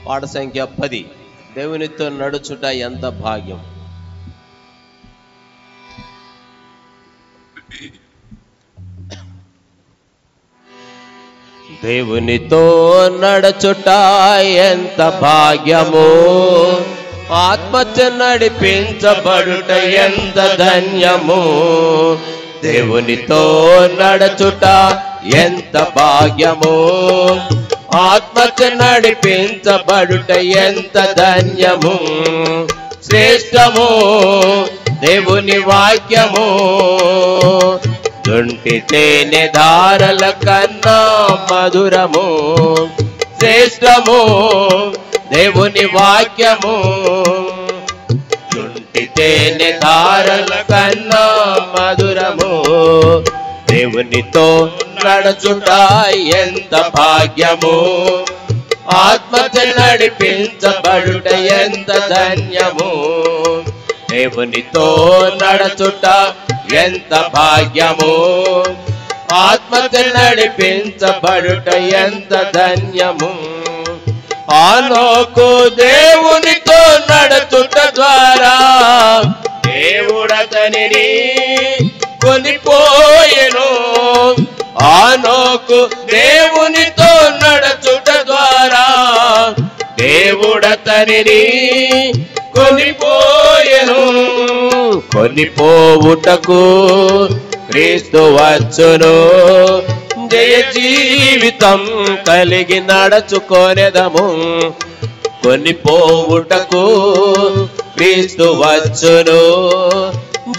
పాట సంఖ్య 10. దేవునితో నడుచుట ఎంత భాగ్యం. దేవునితో నడుచుట ఎంత భాగ్యము, ఆత్మతో నడిపించబడుట ఎంత ధన్యము. దేవునితో నడుచుట ఎంత భాగ్యము, ఆత్మతో నడిపించబడుట ఎంత ధన్యము. శ్రేష్టము దేవుని వాక్యము, జొంటి తేనె ధారల కన్నా మధురము. శ్రేష్టము దేవుని వాక్యము, జొంటి తేనె ధారల కన్నా మధురము. దేవునితో నడుచుట ఎంత భాగ్యము, ఆత్మతో నడిపించబడుట ఎంత ధన్యము. దేవునితో నడుచుట ఎంత భాగ్యము, ఆత్మతో నడిపించబడుట ఎంత ధన్యము. హనోకు దేవునితో నడుచుట ద్వారా దేవుడతనిని కొనిపోయెను. హనోకు దేవునితో నడుచుట ద్వారా దేవుడతనిని కొనిపోయెను. కొనిపోవుటకు క్రీస్తు వచ్చును, జయ జీవితం కలిగి నడుచుకొనెదము. కొనిపోవుటకు క్రీస్తు వచ్చును,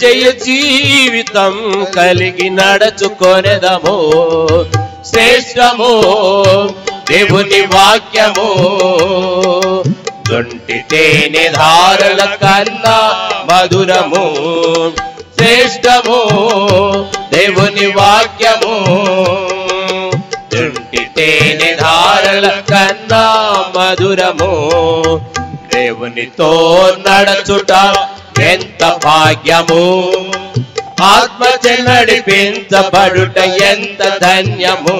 జయ జీవితం కలిగి నడుచుకొనెదము. శ్రేష్టము దేవుని వాక్యము, జొంటి తేనె ధారల కన్నా మధురము. శ్రేష్టము దేవుని వాక్యము, జొంటి తేనె ధారల కన్నా మధురము. దేవునితో నడుచుట ఎంత భాగ్యము, ఆత్మచే నడిపించబడుట ఎంత ధన్యము.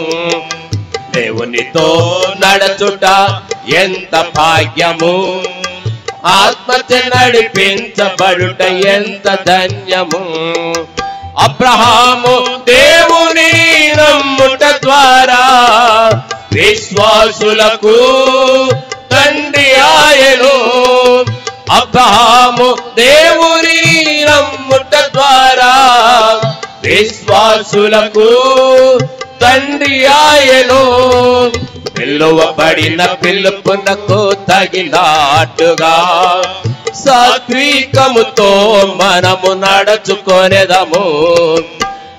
దేవునితో నడుచుట ఎంత భాగ్యము, ఆత్మచే నడిపించబడుట ఎంత ధన్యము. అబ్రహాము దేవుని నమ్ముట ద్వారా విశ్వాసులకు తండ్రి ఆయను. అబ్రహాము దేవుని నమ్ముట ద్వారా విశ్వాసులకు తండ్రి ఆయను. పిలువబడిన పిలుపునకు తగినట్టుగా సాత్వికముతో మనము నడుచుకొనెదము.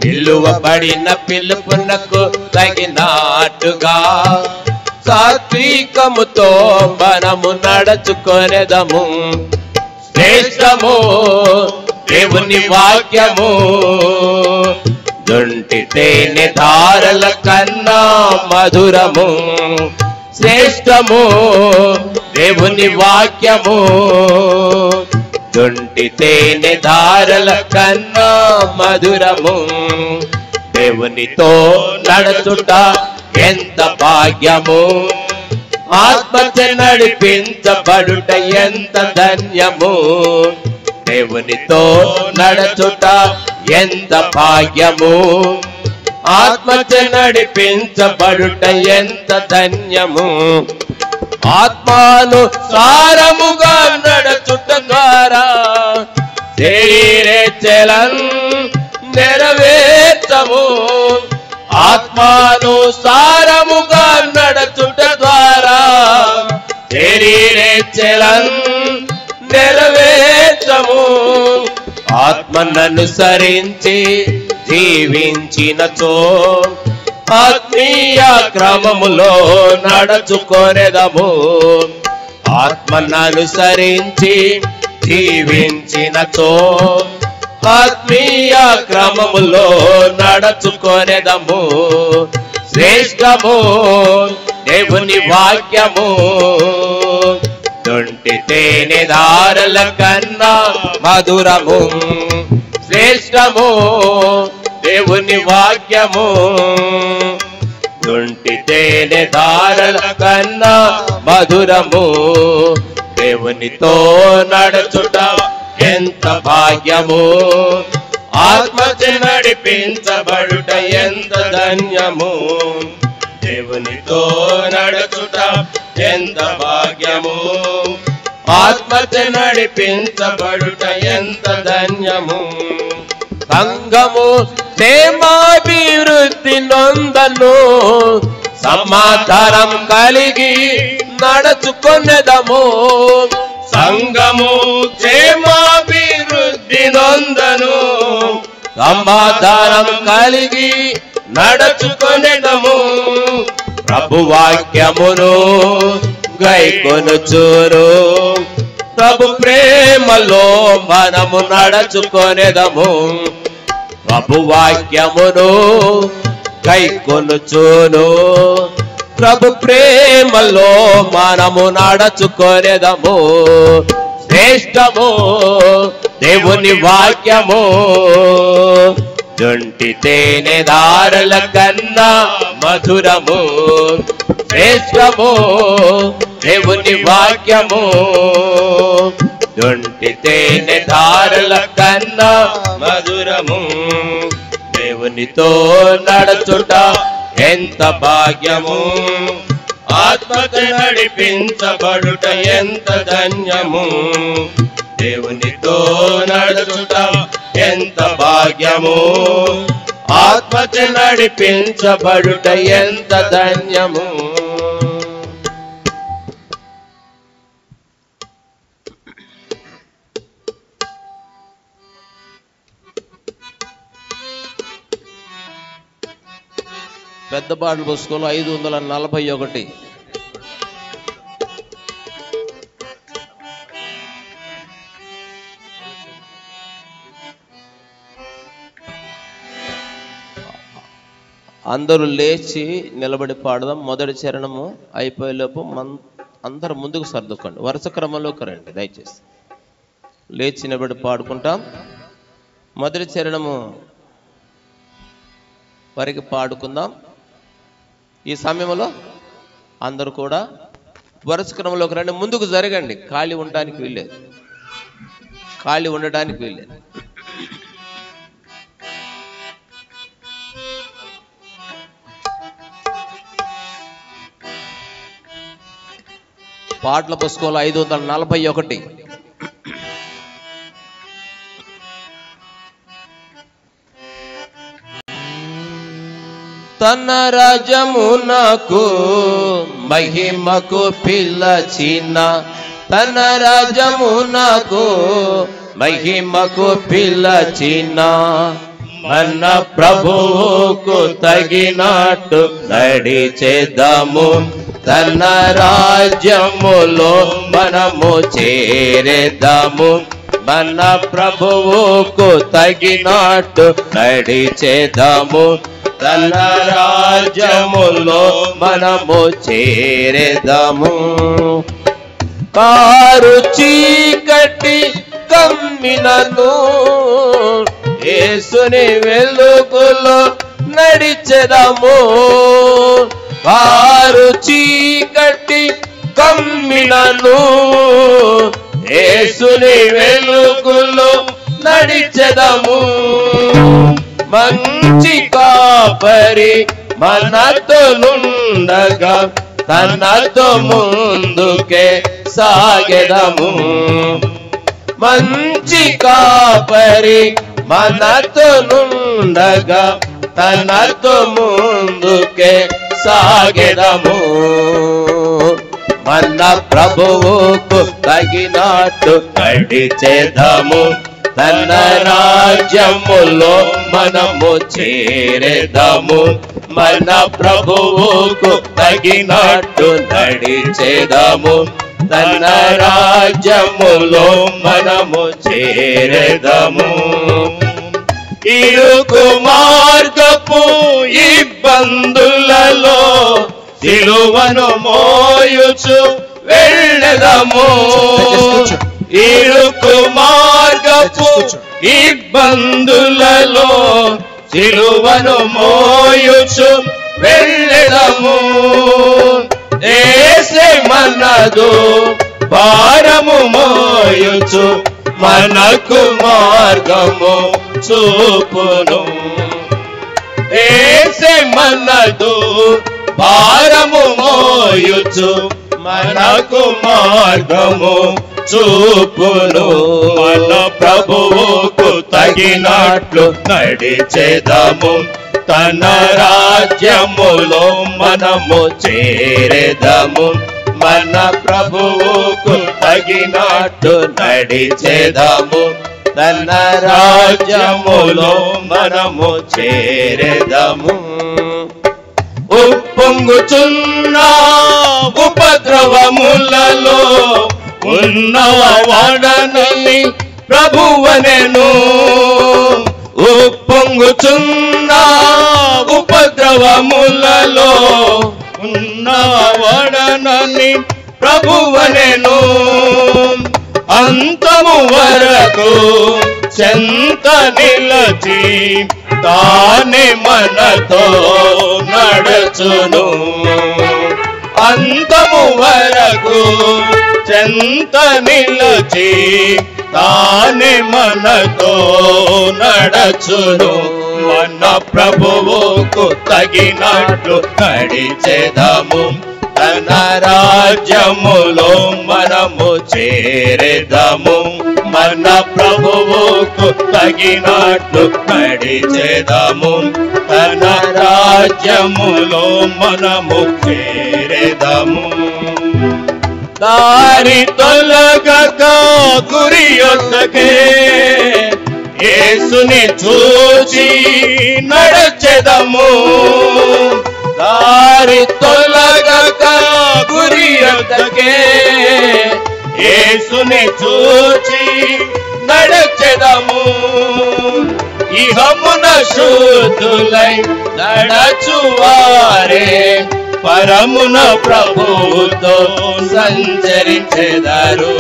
పిలువబడిన పిలుపునకు తగినట్టుగా సాత్వికముతో మనము నడుచుకొనెదము. శ్రేష్టము దేవుని వాక్యము, జొంటి తేనె ధారల కన్నా మధురము. శ్రేష్టము దేవుని వాక్యము, జొంటి తేనె ధారల కన్నా మధురము. దేవునితో నడుచుట ఎంత భాగ్యము, ఆత్మచే నడిపించబడుట ఎంత ధన్యము. దేవునితో నడుచుట ఎంత భాగ్యము, ఆత్మచే నడిపించబడుట ఎంత ధన్యము. ఆత్మాను సారముగా నడుచుట ద్వారా శరీరేచ్ఛలను నెరవేర్చము. ఆత్మాను సారముగా నడుచుట ద్వారా శరీరేచ్ఛలను నెరవేర్చము. ఆత్మననుసరించి జీవించినచో ఆత్మీయ క్రమములో నడుచుకొనెదము. ఆత్మననుసరించి జీవించినచో ఆత్మీయ క్రమములో నడుచుకొనెదము. శ్రేష్టము దేవుని వాక్యము, జొంటి తేనె ధారల కన్నా మధురము. శ్రేష్టము దేవుని వాక్యము, జొంటి తేనె ధారల కన్నా మధురము. దేవునితో నడుచుట ఎంత భాగ్యము, ఆత్మచే నడిపించబడుట ఎంత ధన్యము. దేవునితో నడుచుట ఎంత భాగ్యము, ఆత్మచే నడిపించబడుట ఎంత ధన్యము. సంఘము క్షేమాభివృద్ధి నొందను, సమాధానం కలిగి నడుచుకొనెదము. సంఘము క్షేమాభివృద్ధి నొందను, సమాధానం కలిగి నడుచుకొనెదము. ప్రభు వాక్యమును గైకొనుచురు, ప్రభు ప్రేమలో మనము నడుచుకొనెదము. ప్రభు వాక్యమును గైకొనుచును, ప్రభు ప్రేమలో మనము నడుచుకొనెదము. శ్రేష్టము దేవుని వాక్యము, జొంటి తేనె దారుల కన్నా మధురము. శ్రేష్టము దేవుని వాక్యము, జొంటి తేనె దారుల కన్నా మధురము. దేవునితో నడుచుట ఎంత భాగ్యము, ఆత్మతో నడిపించబడుట ఎంత ధన్యము. దేవునితో నడుచుట ఎంత భాగ్యము, ఆత్మతో నడిపించబడుట ఎంత ధన్యము. పెద్ద బైబిల్ పుస్తకంలో 541. అందరూ లేచి నిలబడి పాడదాం. మొదటి చరణము అయిపోయేలోపు అందరూ ముందుకు సర్దుకోండి, వరుస క్రమంలోకి రండి దయచేసి. లేచి నిలబడి పాడుకుంటాం. మొదటి చరణము వరకు పాడుకుందాం. ఈ సమయంలో అందరూ కూడా వరుస క్రమంలోకి రండి, ముందుకు జరగండి. ఖాళీ ఉండడానికి వీల్లేదు, ఖాళీ ఉండడానికి వీల్లేదు. పాటల పుస్తకంలో 541. తన రాజమునకు మహిమకు పిలచిన, తన రాజమునకు మహిమకు పిలచిన మన ప్రభువుకు తగినట్టు నడిచేద్దాము. తన రాజ్యములో మనము చేరేద్దాము. మన ప్రభువుకు తగినట్టు నడిచేద్దాము. తన రాజ్యములో మనము చేరేద్దాము. కారు చీకటి కమ్మినను, యేసుని వెలుగులో నడిచెదము. కారు చీకటి కమ్మినను, యేసుని వెలుగులో నడిచెదము. మంచి కాపరి మనతో నుండగా తనతో ముందుకే సాగెదము. మంచి కాపరి మనతో నుండగా తనతో ముందుకే సాగెదము. మన ప్రభువుకు తగినట్టు నడిచేద్దాము. తన రాజ్యములో మనము చేరేద్దాము. మన ప్రభువుకు తగినట్టు నడిచేద్దాము. తన రాజ్యములో మనము చేరేద్దాము. ఇరుకు మార్గపు ఇబ్బందులలో సిలువను మోయుచు వెళ్ళెదము. ఇరుకు మార్గపు ఇబ్బందులలో సిలువను మోయుచు వెళ్ళెదము. యేసే మనదు భారము మోయుచు మనకు మార్గము చూపును. యేసే మనదు భారము మోయుచు మనకు మార్గము చూపును. మన ప్రభువుకు తగినట్లు నడిచెదము, తన రాజ్యములో మనము చేరెదము. మన ప్రభువుకు తగినట్లు నడిచెదము, తన రాజ్యములో మనము చేరెదము. ఉప్పొంగుచున్న ఉపద్రవములలో ఉన్నవాడనని ప్రభువనెను. ఉప్పొంగుచున్న ఉపద్రవములలో ఉన్నవాడనని ప్రభువనెను. అంతము వరకు చెంత నిలచి తానే మనతో నడచును. అంతము వరకు చెంత నిలచి తానే మనతో నడచును. మన ప్రభువుకు తగినట్లు నడిచెదము, తన రాజ్యములో మనము చేరెదము. మన ప్రభువుకు తగినట్లు నడిచెదము, తన రాజ్యములో మనము చేరెదము. దారి తొలగక గురి యొద్దకే యేసుని చూచి నడచెదము. దారి తొలగక గురి యొద్దకే యేసుని చూచి నడచెదము. ఇహమున శుద్ధులై నడచువారే పరమున ప్రభువుతో సంచరించెదరు.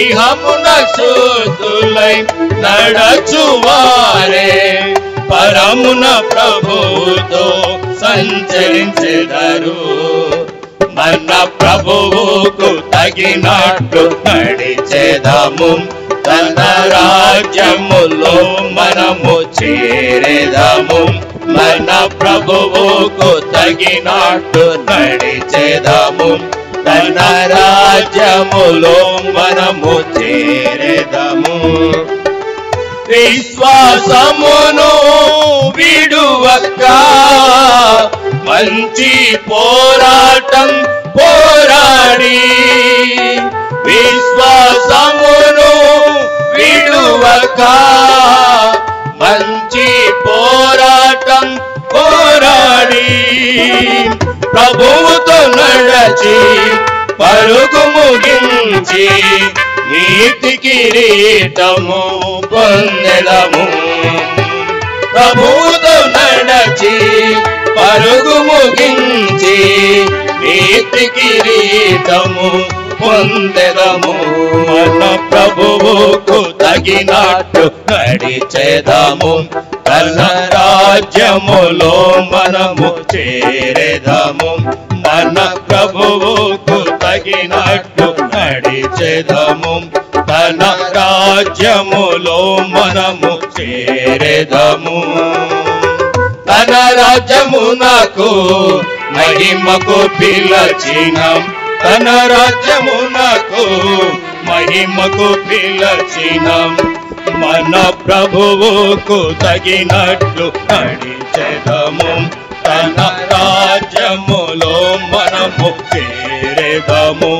ఇహమున శుద్ధులై నడచువారే పరమున ప్రభువుతో సంచరించెదరు. మన ప్రభువుకు తగినట్లు నడిచెదము, తన రాజ్యములో మనము చేరెదము. మన ప్రభువుకు తగినట్లు నడిచెదము, తన రాజ్యములో మనము చేరెదము. విశ్వాసమును విడువక మంచి పోరాటం పోరాడి, విశ్వాసమును విడువక మంచి పోరాటం పోరాడి, ప్రభువుతో నడచి పరుగు ముగించి నీతి కిరీటము పొందెదము. ప్రభువుతో నడచి పరుగు ముగించి నీతి కిరీటము పొందెదము. మన ప్రభువుకు తగినట్లు నడిచెదము, తన రాజ్యములో మనము చేరెదము. మన ప్రభువుకు తగినట్లు నడిచెదము, తన రాజ్యములో మనము చేరెదము. తన రాజ్యమునకు మహిమకు పిలచిన, తన రాజ్యమునకు మహిమకు పిలచిన మన ప్రభువుకు తగినట్లు నడిచెదము. తన రాజ్యములో మనము చేరెదము.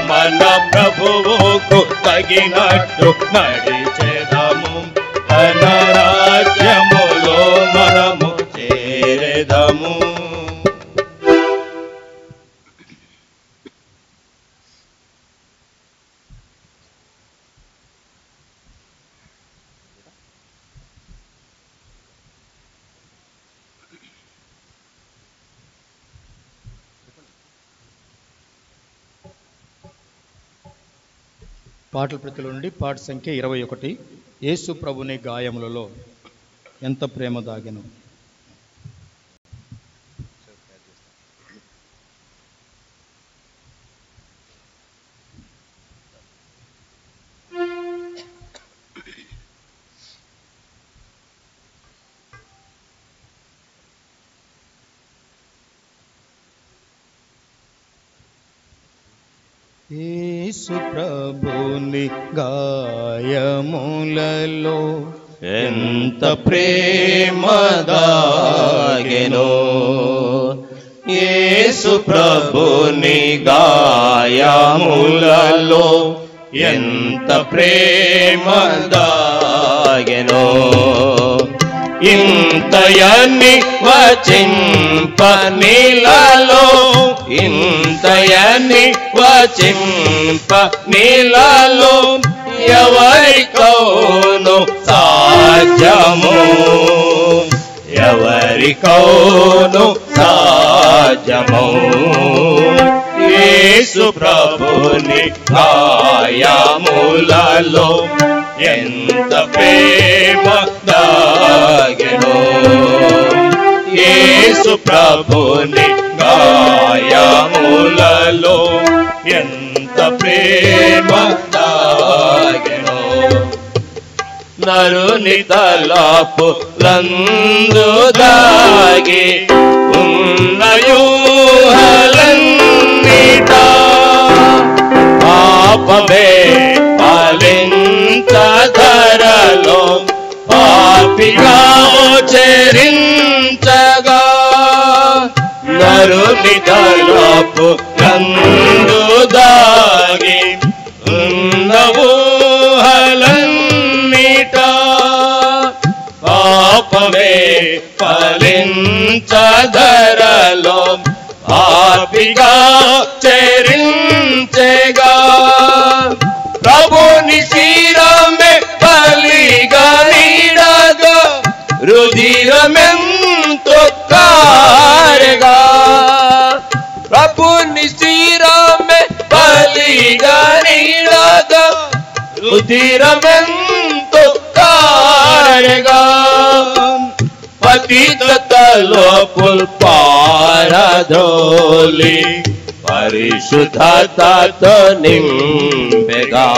మన ప్రభువుకు తగినట్లు నడిచెదము. తన రాజ్యములో మనము చేరెదము. పాటల ప్రతిలో నుండి పాట సంఖ్య 21. యేసు ప్రభుని గాయములలో ఎంత ప్రేమ దాగెను. యేసు ప్రభుని గాయములలో ఎంత ప్రేమ దాగెనో, యేసు ప్రభుని గాయములలో ఎంత ప్రేమ దాగెనో. ఇంతయని వచింప నీలలో, ఇంతయని వచింప నీలలో ఎవరికౌను సాధ్యము, ఎవరికౌను సాధ్యము. యేసు ప్రభుని గాయములలో ఎంత ప్రేమ దాగెనో, యేసు ప్రభుని గాయములలో ఎంత ప్రేమ దాగెనో. నరుని తలపులందు దాగి ఉన్న యూహలన్నిట పాపమే పాలించధరలో పాపిగా చెరించగా. నరుని తలపులందు దాగి ఉన్న ఊహలన్నిట పాపమే ఫలించధరలో పాపిగా చెరించెగా. ప్రభుని శిరమే బలిగా నీడగా రుధిరమెంతో కారెగా. ప్రభుని శిరమే బలిగా నీడగా రుధిరమెంతో కారెగా. పతితలో పుల్పారధోలి పరిశుద్ధతతో నింపెగా.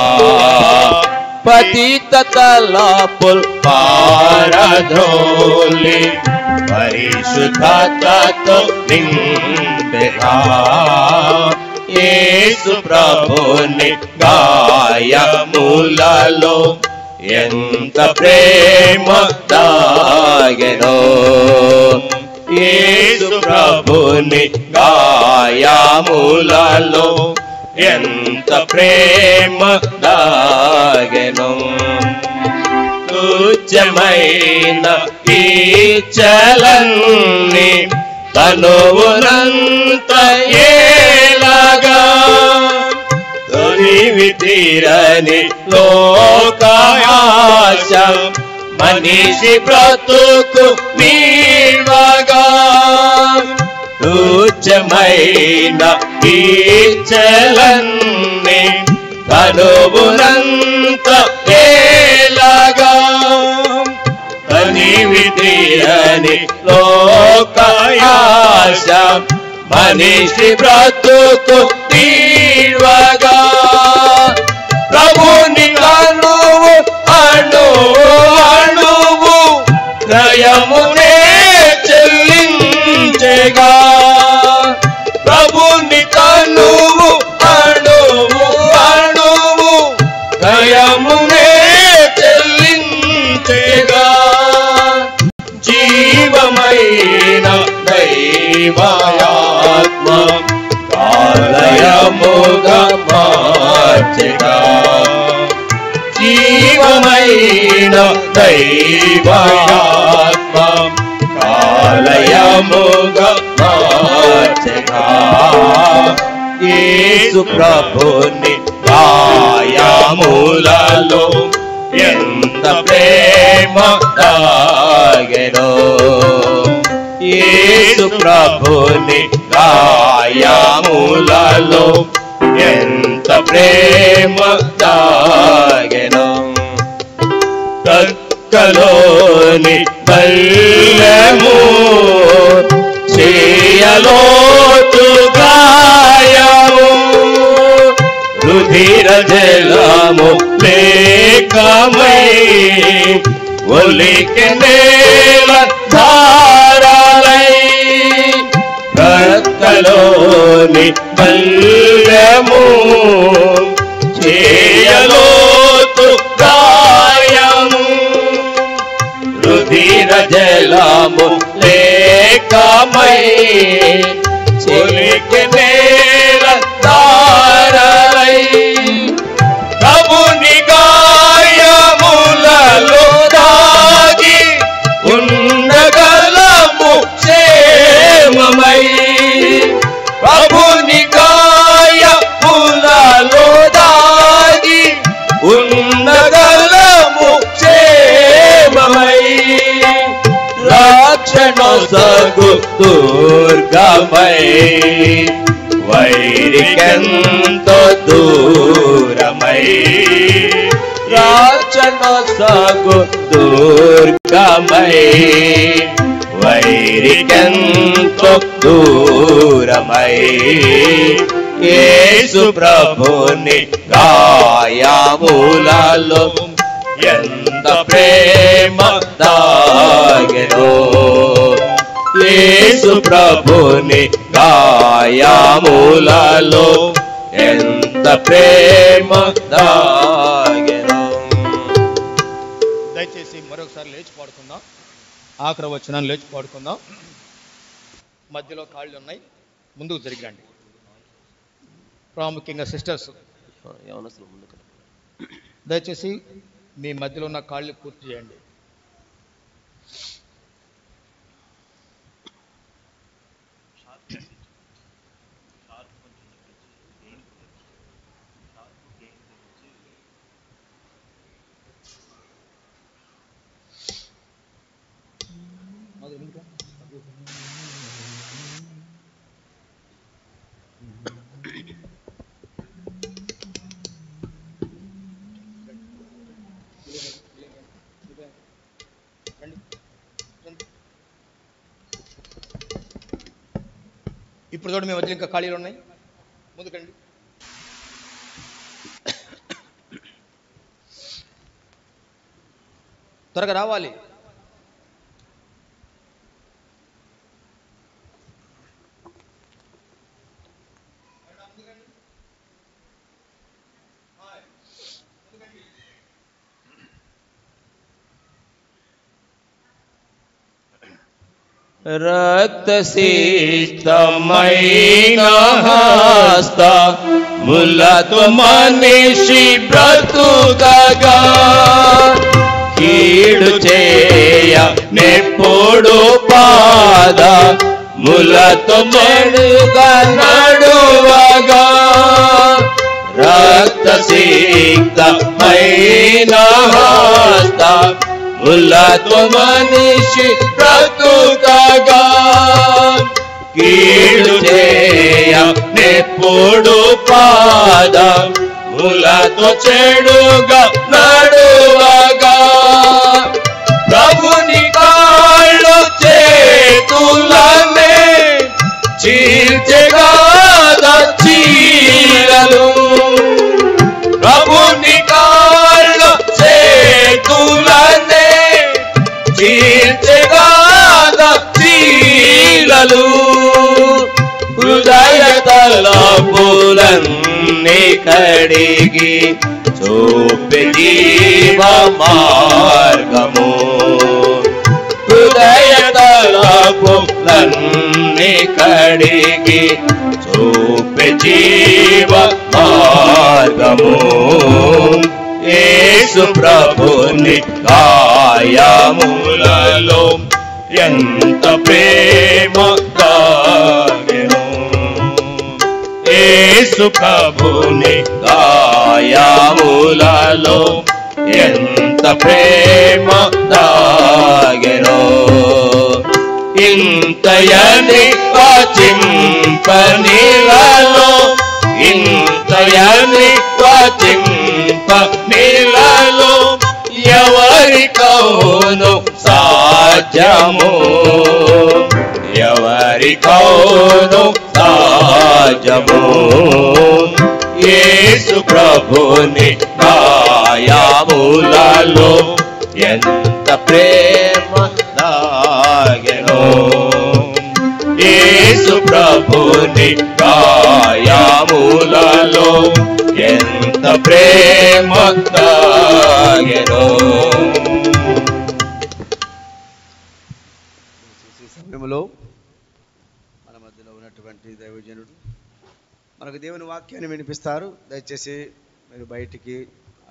పతితలో పుల్పారధోలి పరిశుద్ధతతో నింపెగా. యేసు ప్రభుని గాయములలో ఎంత ప్రేమ దాగెనో, యేసు ప్రభుని గాయములలో ఎంత ప్రేమ దాగెనో. తుచ్చమైన ఈ చలన్ని తనువునంత ఏలాగా తొలివి తీరని లోకాయాశ మనిషి బ్రతుకు నీవగా. తుచ్చమైన ఈ చలన్ని తనువునంత ఏలాగా తనివి తీరని లోకాయాశ మనిషి బ్రతుకు తీవగా. ప్రభుని కనువు అణు అణువు నయమునే చెల్లించెగా. ప్రభుని కనువు అణువు అణువు నయమునే చెల్లించెగా. జీవమైన దైవాత్మ కాలయముగా మార్చెగా. జీవమైన దైవాత్మ కాలయముగా మార్చెగా. యేసు ప్రభుని గాయములలో ఎంత ప్రేమ దాగెనో, యేసు ప్రభుని గాయములలో ఎంత ప్రేమ దాగెనో. కక్కలోని బల్లెము చేయలోతు గాయము రుధిర జలము లేకమై ఒలికి నేల ధారాలై. కక్కలోని బల్లెము లేఖమై ఉనికి నేల దారలై ప్రభుని గాయములలో దాగి ఉండగలము క్షేమమై ప్రభుని గాయములలో దాగి ఉండగలము క్షేమమై రక్షణ సగు దుర్గమై వైరికెంతో దూరమై రక్షణ సగు దుర్గమై వైరికెంతో దూరమై యేసు ప్రభుని గాయములలో ఎంత ప్రేమ దాగెను యేసు ప్రభుని గాయములలో ఎంత ప్రేమ దాగెను. దయచేసి మరొకసారి లేచి పాడుకుందాం. ఆఖరి వచనాన్ని లేచి పాడుకుందాం. మధ్యలో కాళ్ళు ఉన్నాయి, ముందుకు జరిగిరండి. ప్రాముఖ్యంగా సిస్టర్స్ దయచేసి మీ మధ్యలో ఉన్న కాళ్ళు పూర్తి చేయండి. ఇప్పుడు చూడండి, మీ మధ్యలో ఇంకా ఖాళీలు ఉన్నాయి, ముందుకండి. త్వరగా రావాలి. రక్తసిక్తమైన హస్త ములతో మనిషి బ్రతుకగా కీడు చేయ నెప్పుడు పాద ములతో మెడుగా నడువగా రక్తసిక్తమైన హస్త ములతో మనిషి బ్రతుకగా కీడు చేయ నెప్పుడు పాద ములతో చెడుగా నడువగా ప్రభుని కాళ్ళు చేతులనే చీల్చెగా చీలలు ప్రభుని కాళ్ళు చేతులనే చీల్చెగా చీలలు హృదయ తలపులన్నీ కడిగి చూపి జీవ మార్గము హృదయ తలపులన్నీ కడిగి చూపి జీవ మార్గము యేసు ప్రభుని గాయములలో ఎంత ప్రేమ దాగెను యేసు ప్రభుని గాయములలో ఎంత ప్రేమ దాగెను ఇంతయని వాచింపనిలలో ఇంతయని వాచింపనిలలో ఎవరికౌను సాధ్యము ఎవరికౌను సాధ్యము యేసు ప్రభుని గాయములలో ఎంత ప్రేమ దాగెను యేసు ప్రభుని గాయములలో ఎంత ప్రేమ దాగెను సమయంలో మన మధ్యలో ఉన్నటువంటి దైవజనుడు మనకు దేవుని వాక్యాన్ని వినిపిస్తారు. దయచేసి మీరు బయటికి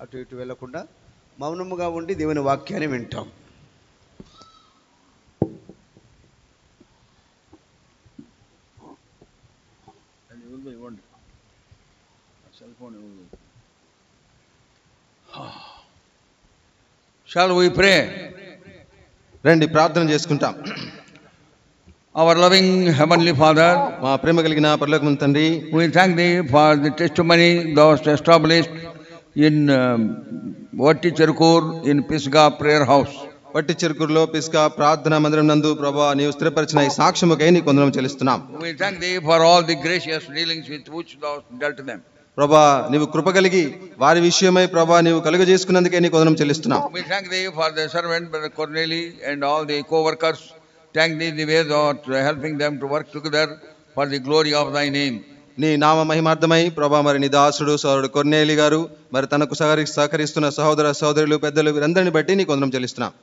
అటు ఇటు వెళ్లకుండా మౌనముగా ఉండి దేవుని వాక్యాన్ని వింటాం. Shall we pray? రండి ప్రార్థన చేసుకుంటాం. Our loving Heavenly Father, మా ప్రేమ కలిగిన పరలోకమందు తండ్రి, we thank Thee for the testimony Thou hast established in Vatti Cherkur in Pisgah Prayer House. వట్టి చెరుకురులో పిస్కా ప్రార్థనా మందిరం నందు ప్రభా నీవు స్థిరపరిచిన ఈ సాక్ష్యముకై నీకు వందనం చెల్లిస్తున్నాం. We thank Thee for all the gracious dealings with which Thou hast dealt them. ప్రభా నీవు కృప కలిగి వారి విషయమై ప్రభా నీవు కలుగజేసుకున్నందుకే నీకు వందనం చెల్లిస్తున్నాం. We thank Thee for the servant Brother Cornelius and all the co-workers. Thank Thee the way Thou art helping them to work together for the glory of Thy name. నీ నామ మహిమార్థమై ప్రభా మరి నీ దాసుడు సోదరుడు కొర్నేలి గారు మరి తనకు సహకరిస్తున్న సహోదర సహోదరులు పెద్దలు వీరందరిని బట్టి నీకు వందనం చెల్లిస్తున్నాం.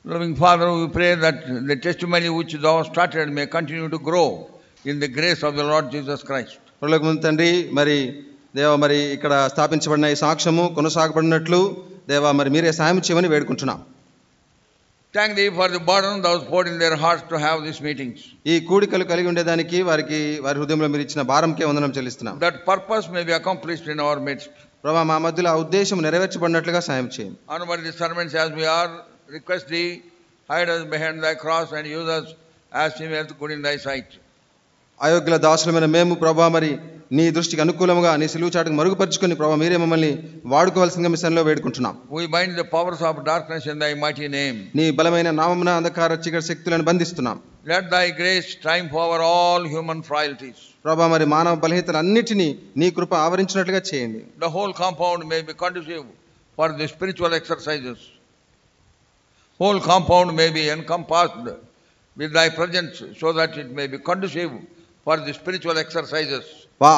Loving Father, we pray that the testimony which Thou started may continue to grow in the grace of the Lord Jesus Christ. పరలోకమందు తండ్రి, మరి దేవా మరి ఇక్కడ స్థాపించబడిన ఈ సాక్ష్యము కొనసాగబడినట్లు దేవా మరి మీరే సాయం చేయమని వేడుకుంటున్నాం. Thank Thee for the burden Thou hast poured in their hearts to have these meetings. ఈ కూడికలు కలిగి ఉండేదానికి వారి హృదయంలో మీరు ఇచ్చిన భారంకే వందనం చెల్లిస్తున్నాం. That purpose may be accomplished in our midst. ప్రభా మా మధ్యలో ఆ ఉద్దేశం నెరవేర్చబడినట్లుగా సాయం చేయండి. Honorable the servants as we are, request Thee, hide us behind Thy cross and use us as seemeth good in Thy sight. అయోగ్యుల దాసులమైన మేము ప్రభా మరి నీ దృష్టికి అనుకూలంగా నీ సిలువ చాటుకు మరుగుపరుచుకొని ప్రభా మీరే మమ్మల్ని వాడుకోవాల్సిన మిషన్లో వేడుకుంటున్నాం. We bind the powers of darkness in Thy mighty name. నీ బలమైన నామమున అంధకార చీకటి శక్తులను బంధిస్తున్నాం. Let Thy grace triumph over all human frailties. ప్రభా మరి మానవ బలహీనతలన్నిటినీ నీ కృప ఆవరించినట్లుగా చేయండి. The whole compound may be conducive for the spiritual exercises. Whole compound may be encompassed with Thy presence so that it may be conducive for the spiritual exercises.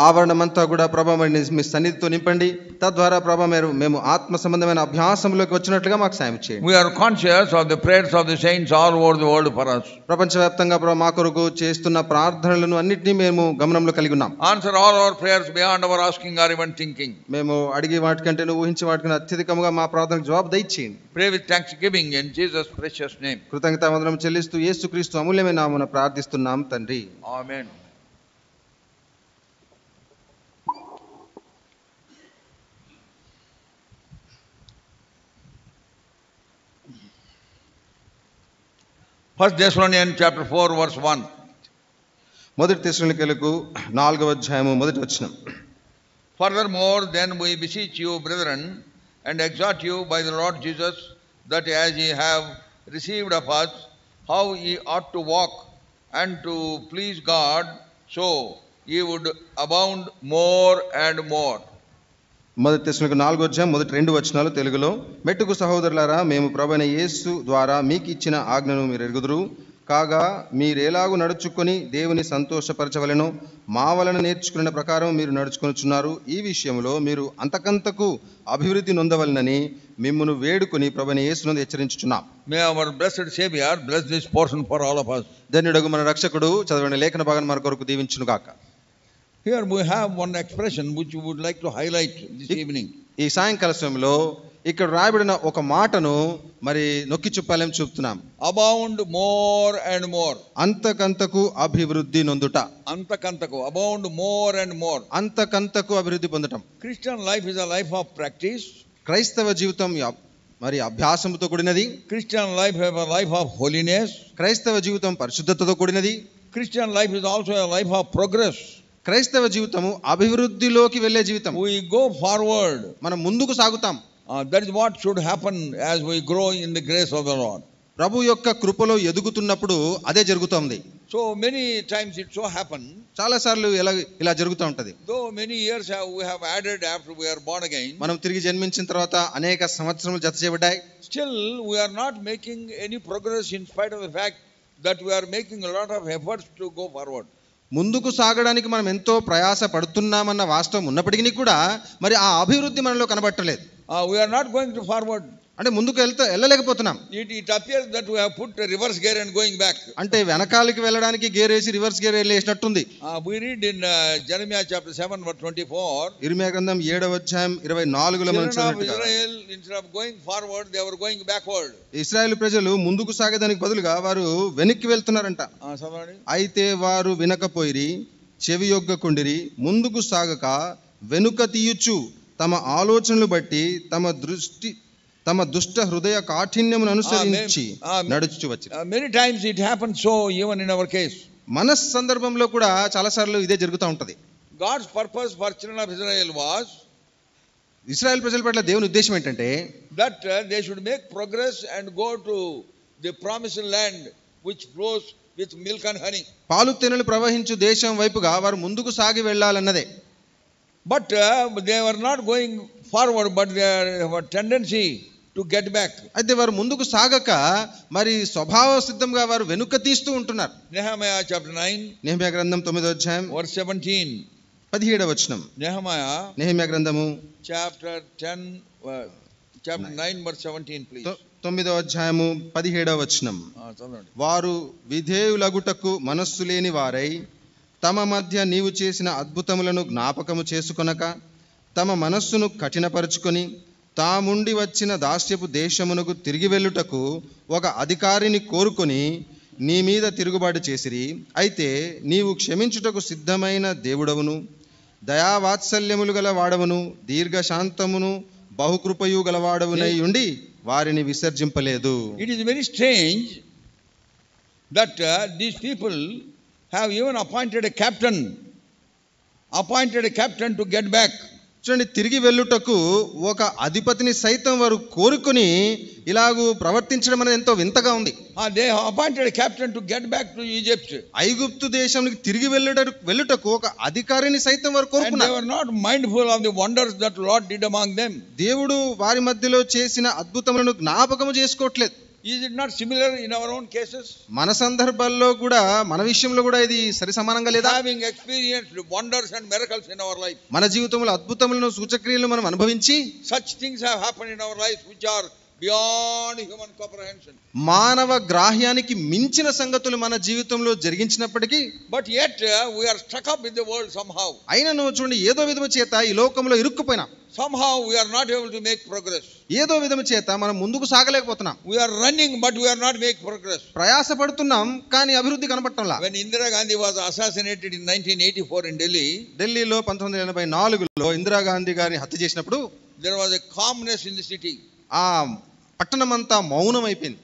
ఆవరణమంతా కూడా ప్రభా మరి మీ సన్నిధితో నింపండి. తద్వారా ప్రభా మేము ఆత్మ సంబంధమైన అభ్యాసంలోకి వచ్చినట్లుగా మాకు సాయం చేయండి. We are conscious of the prayers of the saints all over the world for us. ప్రపంచవ్యాప్తంగా ప్రభా మా కొరకు చేస్తున్న ప్రార్థనలను అన్నిటినీ మేము గమనంలో కలిగి ఉన్నాం. Answer all our prayers beyond our asking or even thinking. మేము అడిగే వాటికంటే ఊహించే వాటికంటే అత్యధికంగా మా ప్రార్థనకు జవాబు దయచేయండి. Pray with thanksgiving in Jesus' precious name. కృతజ్ఞతావందనం చెల్లిస్తూ యేసుక్రీస్తు అమూల్యమైన నామమున ప్రార్థిస్తున్నాం తండ్రి. Amen. First Thessalonians chapter 4 verse 1. మొదటి తెస్సలోనికీయులకు 4వ అధ్యాయము మొదటి వచనం. Furthermore, then we beseech you, brethren, and exhort you by the Lord Jesus, that as ye have received of us, how ye ought to walk and to please God, so ye would abound more and more. మొదటి తెస్సలోనికీయులకు 4వ అధ్యాయం మొదటి 2 వచనాలు తెలుగులో. మెట్టుకు సహోదరులారా, మేము ప్రభువైన యేసు ద్వారా మీకు ఇచ్చిన ఆజ్ఞను మీరు ఎరుగుదురు. కాగా మీరేలాగు నడుచుకొని దేవుని సంతోషపరచవలెనో మా వలన నేర్చుకున్న ప్రకారం మీరు నడుచుకొనుచున్నారు. ఈ విషయంలో మీరు అంతకంతకు అభివృద్ధి నొందవలనని మిమ్మును వేడుకొని ప్రభువైన యేసునందు హెచ్చరించుచున్నాం. May our blessed Savior bless this portion for all of us. ధన్యుడగు మన రక్షకుడు చదవని లేఖన భాగాన్ని మన కొరకు దీవించును గాక. Here we have one expression which we would like to highlight this evening. ఈ సాయంకాల సమయంలో ఇక్కడ రాయబడిన ఒక మాటను మరి నొక్కి చెప్పాలని చూపుతున్నాం. Abound more and more. అంతకంతకు అభివృద్ధి నొందుట. అంతకంతకు, abound more and more. అంతకంతకు అభివృద్ధి పొందటం. Christian life is a life of practice. క్రైస్తవ జీవితం మరి అభ్యాసముతో కూడినది. Christian life is a life of holiness. క్రైస్తవ జీవితం పరిశుద్ధతతో కూడినది. Christian life is also a life of progress. క్రైస్తవ జీవితము అభివృద్ధిలోకి వెళ్ళే జీవితం. We go forward. మనం ముందుకు సాగుతాం. That is what should happen as we grow in the grace of the Lord. ప్రభు యొక్క కృపలో ఎదుగుతున్నప్పుడు అదే జరుగుతుంది. So many times it so happen. చాలా సార్లు ఇలా జరుగుతూ ఉంటది. Though many years we have added after we are born again. మనం తిరిగి జన్మించిన తర్వాత అనేక సంవత్సరములు జత చేయబడ్డాయి. Still we are not making any progress in spite of the fact that we are making a lot of efforts to go forward. ముందుకు సాగడానికి మనం ఎంతో ప్రయాస పడుతున్నామన్న వాస్తవం ఉన్నప్పటికీ కూడా మరి ఆ అభివృద్ధి మనలో కనబట్టలేదు. We are not going to forward. అంటే ముందుకు వెళ్ళలేకపోతున్నాం. It appears that we have put a reverse gear and going back. అంటే వెనకాలకి వెళ్ళడానికి గేర్ వేసి రివర్స్ గేర్ వేసినట్టుంది. We read in Jeremiah chapter 7 verse 24. ఇర్మియా గ్రంథం 7వ అధ్యాయం 24లో మనం Children of చదివినట్టుగా Israel, instead of going forward, they were going backward. ఇశ్రాయేలు ప్రజలు ముందుకు సాగేదానికి బదులుగా వారు వెనక్కి వెళ్తున్నారంట. అయితే వారు వినకపోయిరి, చెవి యొగ్గకుండిరి, ముందుకు సాగక వెనుక తీయుచు తమ ఆలోచనలు బట్టి తమ దుష్ట హృదయ కాఠిన్యమును అనుసరించి నడుచుచు వచ్చి. Many times it happens so even in our case. మన సందర్భంలో కూడా చాలా సార్లు ఇదే జరుగుతూ ఉంటది. God's purpose for children of Israel was Israel ప్రజల పట్ల దేవుని ఉద్దేశం ఏంటంటే that they should make progress and go to the promised land which flows with milk and honey. పాలు తేనెలు ప్రవహించు దేశం వైపుగా వారు ముందుకు సాగి వెళ్ళాలన్నదే. But they were not going forward, but they have a tendency to get back. అయితే వారు ముందుకు సాగక మరి స్వభావ సిద్ధంగా వారు వెనుక తీస్తూ ఉంటున్నారు. Nehemiah chapter 9 నెహెమ్యా గ్రంథం 9వ అధ్యాయం verse 17. 17వ వచనం. నెహెమ్యా గ్రంథము chapter 9 verse 17 please. 9వ అధ్యాయము 17వ వచనం. వారు విధేయులగుటకు మనస్సు లేని వారై తమ మధ్య నీవు చేసిన అద్భుతములను జ్ఞాపకము చేసుకొనక తమ మనస్సును కఠినపరుచుకొని తాముండి వచ్చిన దాస్యపు దేశమునకు తిరిగి వెళ్ళుటకు ఒక అధికారిని కోరుకొని నీ మీద తిరుగుబాటు చేసిరి. అయితే నీవు క్షమించుటకు సిద్ధమైన దేవుడవును, దయావాత్సల్యములు గల వాడవును, దీర్ఘశాంతమును బహుకృపయు గలవాడవునై ఉండి వారిని విసర్జింపలేదు. It is very strange that these people have even appointed a captain to get back. చూడండి, తిరిగి వెళ్ళుటకు ఒక అధిపతిని సైతం వారు కోరుకుని ఇలాగూ ప్రవర్తించడం అనేది ఎంతో వింతగా ఉంది. They have appointed a captain to get back to Egypt. ఐగుప్తు దేశానికి తిరిగి వెళ్ళుటకు ఒక అధికారిని సైతం వారు కోరుకున్నారు. And they were not mindful of the wonders that Lord did among them. దేవుడు వారి మధ్యలో చేసిన అద్భుతములను జ్ఞాపకము చేసుకోవట్లేదు. Is it not similar in our own cases? మన సందర్భాల్లో కూడా మన విషయంలో కూడా ఇది సరి సమానంగా లేదా? Having experienced wonders and miracles in our life. మన జీవితంలో అద్భుతములను సూచక్రియలను మనం అనుభవించి such things have happened in our life which are beyond human comprehension. మానవ గ్రాహ్యానికి మించిన సంగతులు మన జీవితంలో జరిగించినప్పటికీ but yet we are stuck up with the world somehow. అయినను చూడండి, ఏదో విధము చేత ఈ లోకంలో ఇరుక్కుపోయినాం. somehow we are not able to make progress. ఏదో విధము చేత మనం ముందుకు సాగలేకపోతున్నాం. we are running but we are not making progress. ప్రయాస పడుతున్నాం కానీ అభివృద్ధి కనపడటంలా. when Indira Gandhi was assassinated in 1984 in Delhi, ఢిల్లీలో 1984లో ఇందిరా గాంధీ గారిని హత్య చేసినప్పుడు there was a calmness in the city. ఆ పట్టణమంతా మౌనం అయిపోయింది.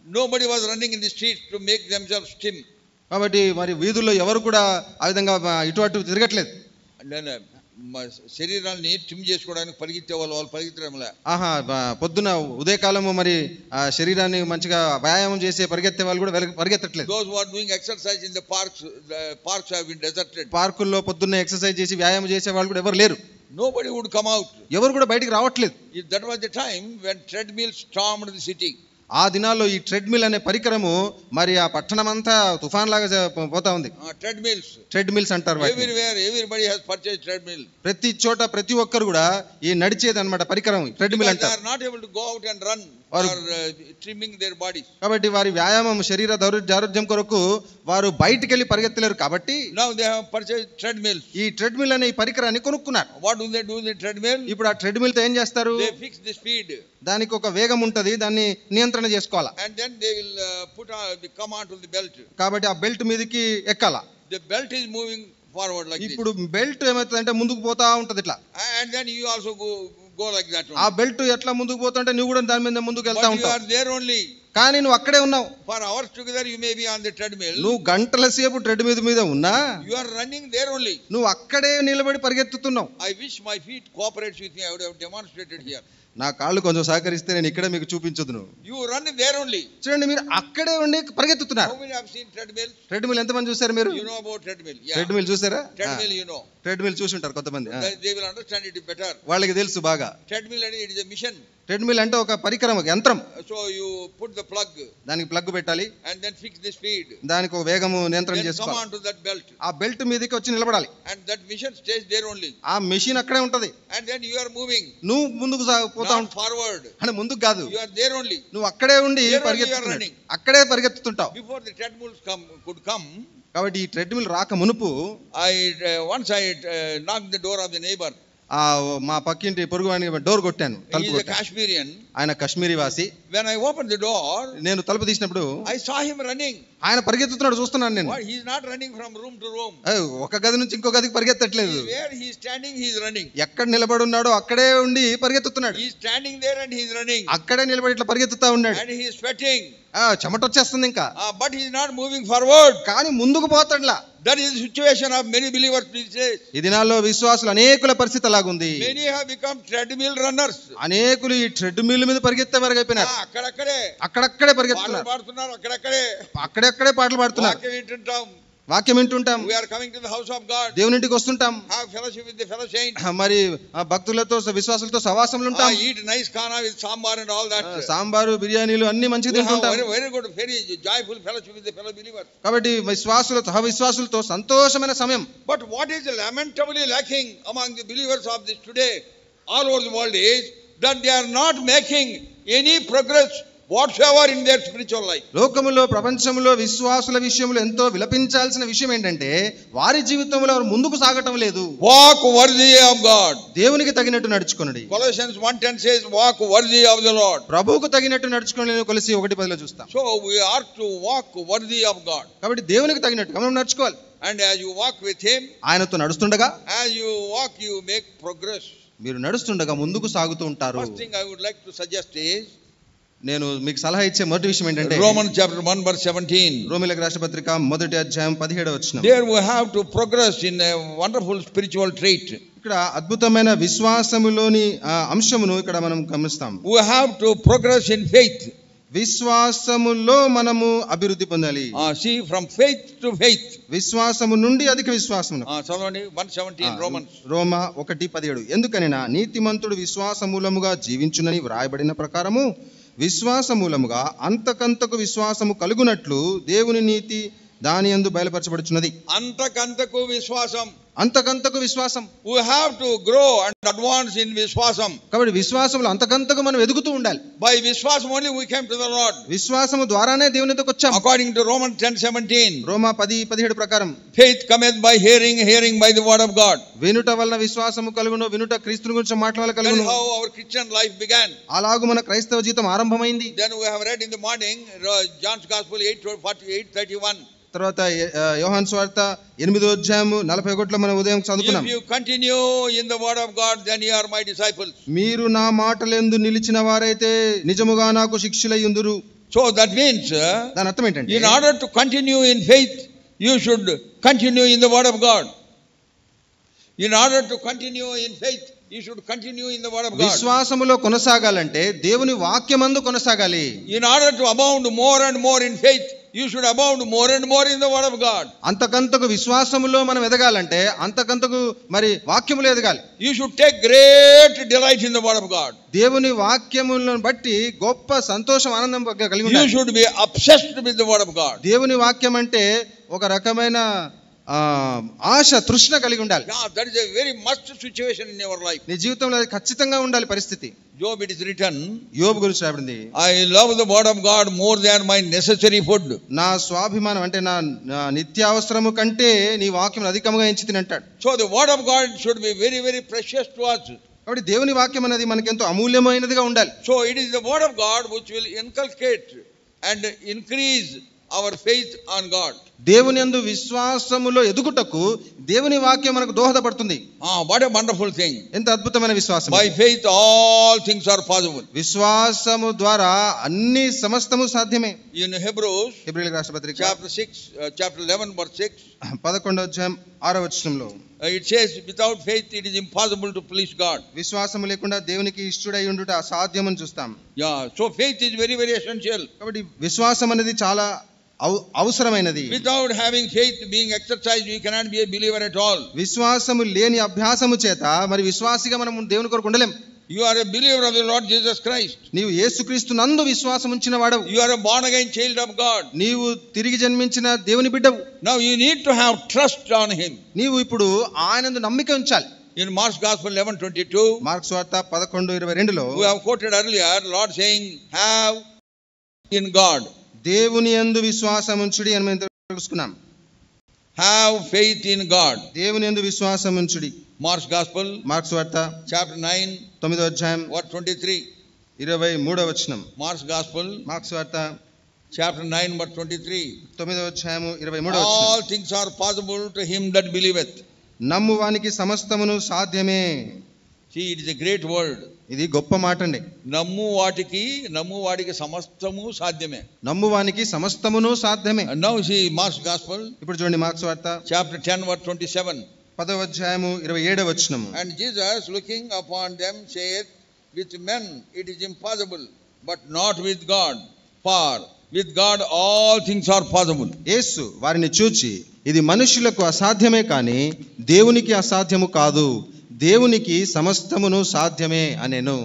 nobody was running in the streets to make themselves skim. కాబట్టి మరి వీధుల్లో ఎవరు కూడా ఆ విధంగా ఇటు అటు తిరగట్లేదు. శరీరాన్ని ట్రిమ్ చేసుకోవడానికి పరిగెత్తే వాళ్ళు పరిగెత్తడంలే. పొద్దున ఉదయకాలము మరి శరీరాన్ని మంచిగా వ్యాయామం చేసే పరిగెత్తే వాళ్ళు కూడా పరిగెత్తట్లేదు. those who are doing exercise in the parks have been deserted. పార్కుల్లో పొద్దున్న ఎక్సర్సైజ్ చేసి వ్యాయామం చేసే వాళ్ళు కూడా ఎవరు లేరు. nobody would come out. ఎవరు కూడా బయటికి రావట్లేదు. that was the time when treadmills stormed the city. ఆ దినాల్లో ఈ ట్రెడ్మిల్ అనే పరికరము మరి ఆ పట్టణం అంతా తుఫాన్ లాగా పోతా ఉంది. ట్రెడ్మిల్స్ అంటారు. everybody has purchased treadmill. ప్రతి చోట ప్రతి ఒక్కరు కూడా ఈ నడిచేది అన్నమాట పరికరం ట్రెడ్మిల్ అంటారు. they are not able to go out and run for trimming their bodies. కాబట్టి వారి వ్యాయామం శరీర దారుఢ్యం కొరకు వారు బయటికి వెళ్ళి పరిగెత్తలేరు. కాబట్టి now they have purchased treadmills. ఈ ట్రెడ్మిల్ అనే ఈ పరికరాన్ని కొనుక్కున్నారు. what do they do with the treadmill? ఇప్పుడు ఆ ట్రెడ్మిల్ తో ఏం చేస్తారు? they fix the speed. దానికి ఒక వేగం ఉంటది, దాన్ని నియంత్రణ చేసుకోవాలా. and then they will come onto the belt. కాబట్టి ఆ బెల్ట్ మీదకి ఎక్కాలా. the belt is moving forward like this. ఇప్పుడు బెల్ట్ ఏమవుతుందంటే ముందుకు పోతా ఉంటది ఇట్లా. and then you also go like that. ఆ బెల్ట్ ఎట్లా ముందుకు పోతుంటే నువ్వు కూడా దాని మీద ముందుకు వెళ్తా ఉంటావు. you are there only. కానీ నువ్వు అక్కడే ఉన్నావు. for hours together you may be on the treadmill. నువ్వు గంటల సేపు ట్రెడ్మిల్ మీద ఉన్నా you are running there only. నువ్వు అక్కడే నిలబడి పరిగెత్తుతున్నావు. I wish my feet cooperates with me. I would have demonstrated here. నా కాళ్ళు కొంచెం సహకరిస్తే నేను ఇక్కడ మీకు చూపించదును. you run there only. చూడండి, మీరు అక్కడే ఉండి పరిగెత్తుతున్నారు. how many have seen treadmill? Treadmill ఎంతమంది చూసారు మీరు? you know about treadmill. yeah, treadmill చూసారా? treadmill you know. ట్రెడ్మిల్ చూసి ఉంటారు కొంతమంది. they will understand it better. వాళ్ళకి తెలుసు బాగా. treadmill and it is a machine. Treadmill అంటే ఒక పరికరం, ఒక యంత్రం. so you put the plug. దానికి ప్లగ్ పెట్టాలి. and then fix the speed. దానికి ఒక వేగము నియంత్రణ చేసుకోవాలి. come onto that belt. ఆ బెల్ట్ మీదకి వచ్చి నిలబడాలి. and that machine stays there only. ఆ మెషిన్ అక్కడే ఉంటది. and then you are moving. నువ్వు ముందుకు పోతా not ఉంటావు forward. అంటే ముందుకు కాదు, You are there only. నువ్వు అక్కడే ఉండి There only you are పరిగెత్తుతున్నావు, running. అక్కడే పరిగెత్తుతుంటావు. Before the treadmills could come, కాబట్టి ఈ ట్రెడ్మిల్ రాక మునుపు once I knocked the door of the neighbor. మా పక్కింటి పొరుగు వాడికి డోర్ కొట్టాను, He తలుపు is a కొట్టాను. Kashmirian. ఆయన కశ్మీరీ వాసి. When I opened the door, నేను తలుపు తీసినప్పుడు I saw him running. ఆయన పరిగెత్తుతున్నాడు, చూస్తున్నాను నేను. He is not running from room to room. ఒక గది నుంచి ఇంకో గదికి పరిగెత్తట్లేదు, Where he is standing, he is running. ఎక్కడ నిలబడి ఉన్నాడో అక్కడే ఉండి పరిగెత్తుతున్నాడు. He is standing there and he is running. అక్కడే నిలబడి ఇట్లా పరిగెత్తుతా ఉన్నాడు. And he is sweating. చెమట వచ్చేస్తుంది ఇంకా, But he is not moving forward. కానీ ముందుకు పోతాడులా. That is the situation of many believers these days. ఈ దినాల్లో విశ్వాసులు అనేకుల పరిస్థితి అలాగుంది. Many have become treadmill runners. అనేకులు ఈ ట్రెడ్మిల్ మీద పరిగెత్తే వరగైపోయినారు. అక్కడక్కడే పరిగెత్తున్నారు, పాడుతున్నారు, అక్కడక్కడే పాటలు పాడుతున్నారు, వాక్యం వింటుంటాం, We are coming to the house of God. దేవుని ఇంటికి వస్తుంటాం, Have fellowship with the fellow saints. మరి భక్తులతో విశ్వాసులతో సవాసంలో ఉంటాం, Eat nice khana with sambar and all that. Sambar బిర్యానీలు అన్ని మంచిగా We have తింటుంటాం. very good, very joyful fellowship with the fellow believers. కాబట్టి సహ విశ్వాసులతో సంతోషమైన సమయం. But what is lamentably lacking among the believers of this today all over the world is that they are not making any progress whatsoever in their spiritual life. లోకములో ప్రపంచంలో విశ్వాసుల విషయంలో ఎంతో విలపించాల్సిన విషయం ఏంటంటే వారి జీవితంలో వారు ముందుకు సాగటం లేదు. Walk worthy of God. దేవునికి తగినట్టు నడుచుకొనుడి. Colossians 1:10 says walk worthy of the Lord. ప్రభువుకు తగినట్టు నడుచుకొనుడి కొలసి 1:10 చూస్తాం. So we are to walk worthy of God. కాబట్టి దేవునికి తగినట్టు మనం నడుచుకోవాలి. And as you walk with him, ఆయనతో నడుస్తుండగా, as you walk you make progress. మీరు నడుస్తుండగా ముందుకు సాగుతూ ఉంటారు. First thing I would like to suggest is, నేను మీకు సలహా ఇచ్చే మొదటి విషయం ఏంటంటే Romans chapter 1 verse 17. రోమీయులకు రాసిన పత్రిక 1వ అధ్యాయం 17వ వచనం. There we have to progress in a wonderful spiritual trait. ఇక్కడ అద్భుతమైన విశ్వాసములోని అంశమును ఇక్కడ మనం గమనిస్తాం. We have to progress in faith. విశ్వాసములో మనము అభివృద్ధి పొందాలి. See, from faith to faith. విశ్వాసము నుండి అధిక విశ్వాసము. చదవండి 1:17 Romans. రోమా 1:17. ఎందుకనినా నీతిమంతుడు విశ్వాస మూలముగా జీవించునని వ్రాయబడిన ప్రకారము విశ్వాస మూలముగా అంతకంతకు విశ్వాసము కలుగునట్లు దేవుని నీతి దాని యందు బయలుపరచబడుచున్నది. అంతకంతకు విశ్వాసం. అంతకంతకు విశ్వాసం. We have to grow and advance in విశ్వాసం. కాబట్టి విశ్వాసంలో అంతకంతకు మనం ఎదుగుతూ ఉండాలి. By విశ్వాసం only we came to the Lord. విశ్వాసము ద్వారానే దేవునితో వచ్చాం. According to Romans 10:17. రోమా 10:17 ప్రకారం Faith cometh by hearing, hearing by the word of God. వినుట వలన విశ్వాసము కలుగును, వినుట క్రీస్తుని గురించి మాట్లాడాలి కలుగును. That is how our Christian life began. అలాగు మన క్రైస్తవ జీవితం ఆరంభమైంది. Then we have read in the morning John's Gospel 8:31. తర్వాత యోహాను సువార్త 8వ అధ్యాయం 41లో మనం ఉదయం చదువుకున్నాం. If you continue in the word of God, then you are my disciples. మీరు నా మాటలందు నిలిచిన వారైతే నిజముగా నాకు శిష్యులయ్యుందురు. So that means దాని అర్థం ఏంటంటే, in order to continue in faith, you should continue in the word of God. In order to continue in faith, you should continue in the word of God. విశ్వాసములో కొనసాగాలంటే దేవుని వాక్యమందు కొనసాగాలి. In order to abound more and more in faith, you should abound more and more in the word of God. అంతకంతకు విశ్వాసములో మనం ఎదగాలంటే అంతకంతకు మరి వాక్యములో ఎదగాలి. You should take great delight in the word of God. దేవుని వాక్యములను బట్టి గొప్ప సంతోషం, ఆనందం కలిగి ఉండాలి. You should be obsessed with the word of God. దేవుని వాక్యం అంటే ఒక రకమైన ఆశ, తృష్ణ కలిగి ఉండాలి. Yeah, that is a very must situation in your life. నీ జీవితంలో అది ఖచ్చితంగా ఉండాలి పరిస్థితి. Job, it is written, యోబు గురించి రాయబడింది, I love the word of God more than my necessary food. నా స్వాభిమానం అంటే నా నిత్యావసరము కంటే నీ వాక్యం అధికంగా ఎంచి అంటాడు. So the word of God should be very, very precious to us. కాబట్టి దేవుని వాక్యం అనేది మనకెంతో అమూల్యమైనదిగా ఉండాలి. So it is the word of God which will inculcate and increase our faith on God. దేవుని యందు విశ్వాసములో ఎదుగుటకు దేవుని వాక్యం మనకు దోహదపడుతుంది. What a wonderful thing. ఎంత అద్భుతమైన విశ్వాసం. By faith all things are possible. విశ్వాసము ద్వారా అన్ని సమస్తము సాధ్యమే. In Hebrews హెబ్రీయులకు రాసిన పత్రిక chapter 11 verse 6, 11వ అధ్యాయం 6వ వచనంలో it says, without faith it is impossible to please God. విశ్వాసము లేకుండా దేవునికి ఇష్టడై ఉండుట అసాధ్యమని చూస్తాం. Yeah, so faith is very, very essential. కాబట్టి విశ్వాసం అనేది చాలా అవసరమైనది. Without having faith being exercised, you cannot be a believer at all. విశ్వాసము లేని అభ్యాసము చేత మరి విశ్వాసిగా మనం దేవుని కొరకు ఉండలేం. You are a believer of the Lord Jesus Christ. నీవు యేసుక్రీస్తు నందు విశ్వాసం ఉంచిన వాడవు. You are a born again child of God. నీవు తిరిగి జన్మించిన దేవుని బిడ్డవు. Now you need to have trust on him. నీవు ఇప్పుడు ఆయనందు నమ్మిక ఉంచాలి. In Mark's Gospel 11:22, మార్కు సువార్త 11:22లో we have quoted earlier, Lord saying, have in God. దేవుని యందు విశ్వాసముంచుడి అని మనం తెలుసుకున్నాం. Have faith in God. దేవుని యందు విశ్వాసముంచుడి. Mark's Gospel, మార్కు సువార్త chapter 9, 9వ అధ్యాయం verse 23. 23వ వచనం. Mark's Gospel, మార్కు సువార్త chapter 9, verse 23. 9వ అధ్యాయం 23వ వచనం. All things are possible to him that believeth. నమ్మువానికి సమస్తమును సాధ్యమే. See, it is a great word. ఇది గొప్ప మాట అండి. నమ్మువాడికి సమస్తము సాధ్యమే. నమ్మువానికి సమస్తమును సాధ్యమే. And now see Mark's Gospel, ఇప్పుడు చూడండి మార్కు సువార్త chapter 10, verse 27. 10వ అధ్యాయము 27వ వచనం. And Jesus, looking upon them, saith, with men it is impossible, but not with God. For with God all things are possible. యేసు వారిని చూచి, ఇది మనుషులకు అసాధ్యమే కానీ దేవునికి అసాధ్యము కాదు, దేవునికి సమస్తమును సాధ్యమే అనెను.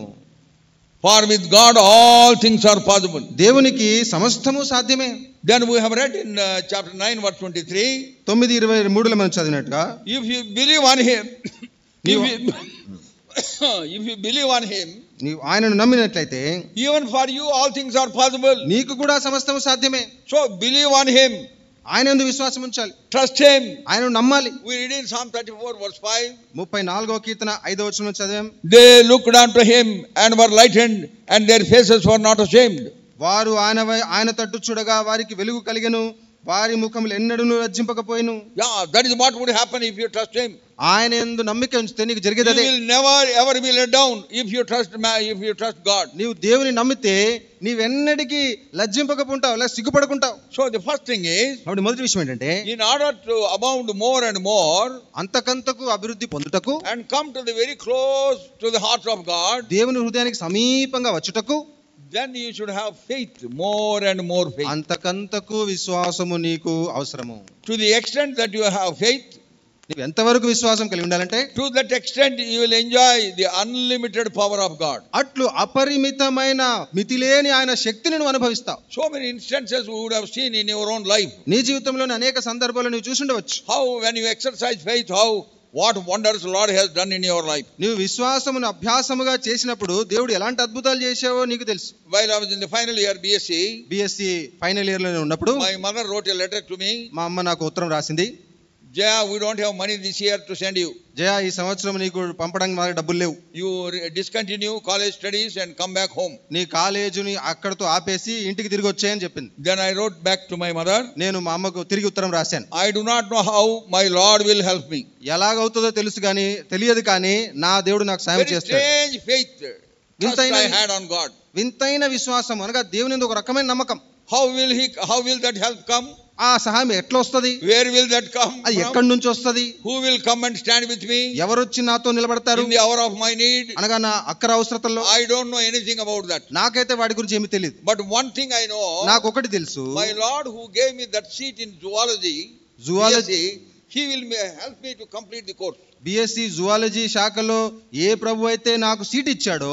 For with God all things are possible. దేవునికి సమస్తము సాధ్యమే. Then we have read in chapter 9, verse 23. 9:23లో మనం చదివినట్టుగా, If you believe on him, if you believe on him, నీవు ఆయనను నమ్మినట్లయితే even for you all things are possible. నీకు కూడా సమస్తము సాధ్యమే. So believe on him. ఆయన యందు విశ్వాసం ఉంచాలి. Trust him. ఆయనను నమ్మాలి. We read in Psalm 34, verse 5. 34వ కీర్తన 5వ వచనంలో చదివాం. They looked unto him and were lightened, and their faces were not ashamed. వారు ఆయన తట్టు చూడగా వారికి వెలుగు కలిగెను, వారి ముఖములు ఎన్నడూను లజ్జింపకపోయెను. Yeah, that is what would happen if you trust him. ఆయన యందు నమ్మిక ఉంచితే నీకు జరిగేది అదే. You will never ever be let down if you trust God. నీవు దేవుని నమ్మితే నీవెన్నటికీ లజ్జింపకపోతావు, లేదా సిగ్గుపడకుంటావు. So the first thing is, కాబట్టి మొదటి విషయం ఏంటంటే, in order to abound more and more అంతకంతకు అభివృద్ధి పొందుటకు and come to the very close to the heart of God, దేవుని హృదయానికి సమీపంగా వచ్చుటకు, then you should have faith, more and more faith. అంతకంతకు విశ్వాసము నీకు అవసరము. To the extent that you have faith, నీవు ఎంతవరకు విశ్వాసం కలిగి ఉండాలంటే, to that extent you will enjoy the unlimited power of God. అట్లు అపరిమితమైన మితిలేని ఆయన శక్తిని నువ్వు అనుభవిస్తావు. So many instances we would have seen in your own life. నీ జీవితంలోని అనేక సందర్భాలు నువ్వు చూసి ఉండవచ్చు. How when you exercise faith, what wonders the Lord has done in your life. నీవు విశ్వాసమును అభ్యాసముగా చేసినప్పుడు దేవుడు ఎలాంటి అద్భుతాలు చేశావో నీకు తెలుసు. While I was in the final year BSc final year లో ఉన్నప్పుడు my mother wrote a letter to me. మా అమ్మ నాకు ఉత్తరం రాసింది. Jaya, we don't have money this year to send you. జయ, ఈ సంవత్సరం నీకు పంపడానికి మాకు డబ్బులు లేవు. You discontinue college studies and come back home. నీ కాలేజీని అక్కడతో ఆపేసి ఇంటికి తిరిగి వచ్చేయని చెప్పింది. Then I wrote back to my mother. నేను మా అమ్మకు తిరిగి ఉత్తరం రాశాను. I do not know how my Lord will help me. ఎలాగవుతుందో తెలియదు కానీ నా దేవుడు నాకు సాయం Very చేస్తాడు. strange faith, trust I had on God. వింతైన విశ్వాసం అనగా దేవుని యందు ఒక రకమైన నమ్మకం. How will that help come? ఆ సహాయం ఎట్లా వస్తది? Where will that come అది from? ఎక్కడి నుంచి వస్తది? Who will come and stand with me? ఎవరు వచ్చి నాతో నిలబడతారు In the hour of my need? అనగా నా అక్కర అవసరతల్లో? I don't know anything about that. నాకైతే వాటి గురించి ఏమీ తెలియదు. But one thing I know, నాకు ఒకటి తెలుసు. my Lord who gave me that seat in zoology, he will help me to complete the course. BSc zoology శాఖలో ఏ ప్రభు అయితే నాకు సీట్ ఇచ్చాడో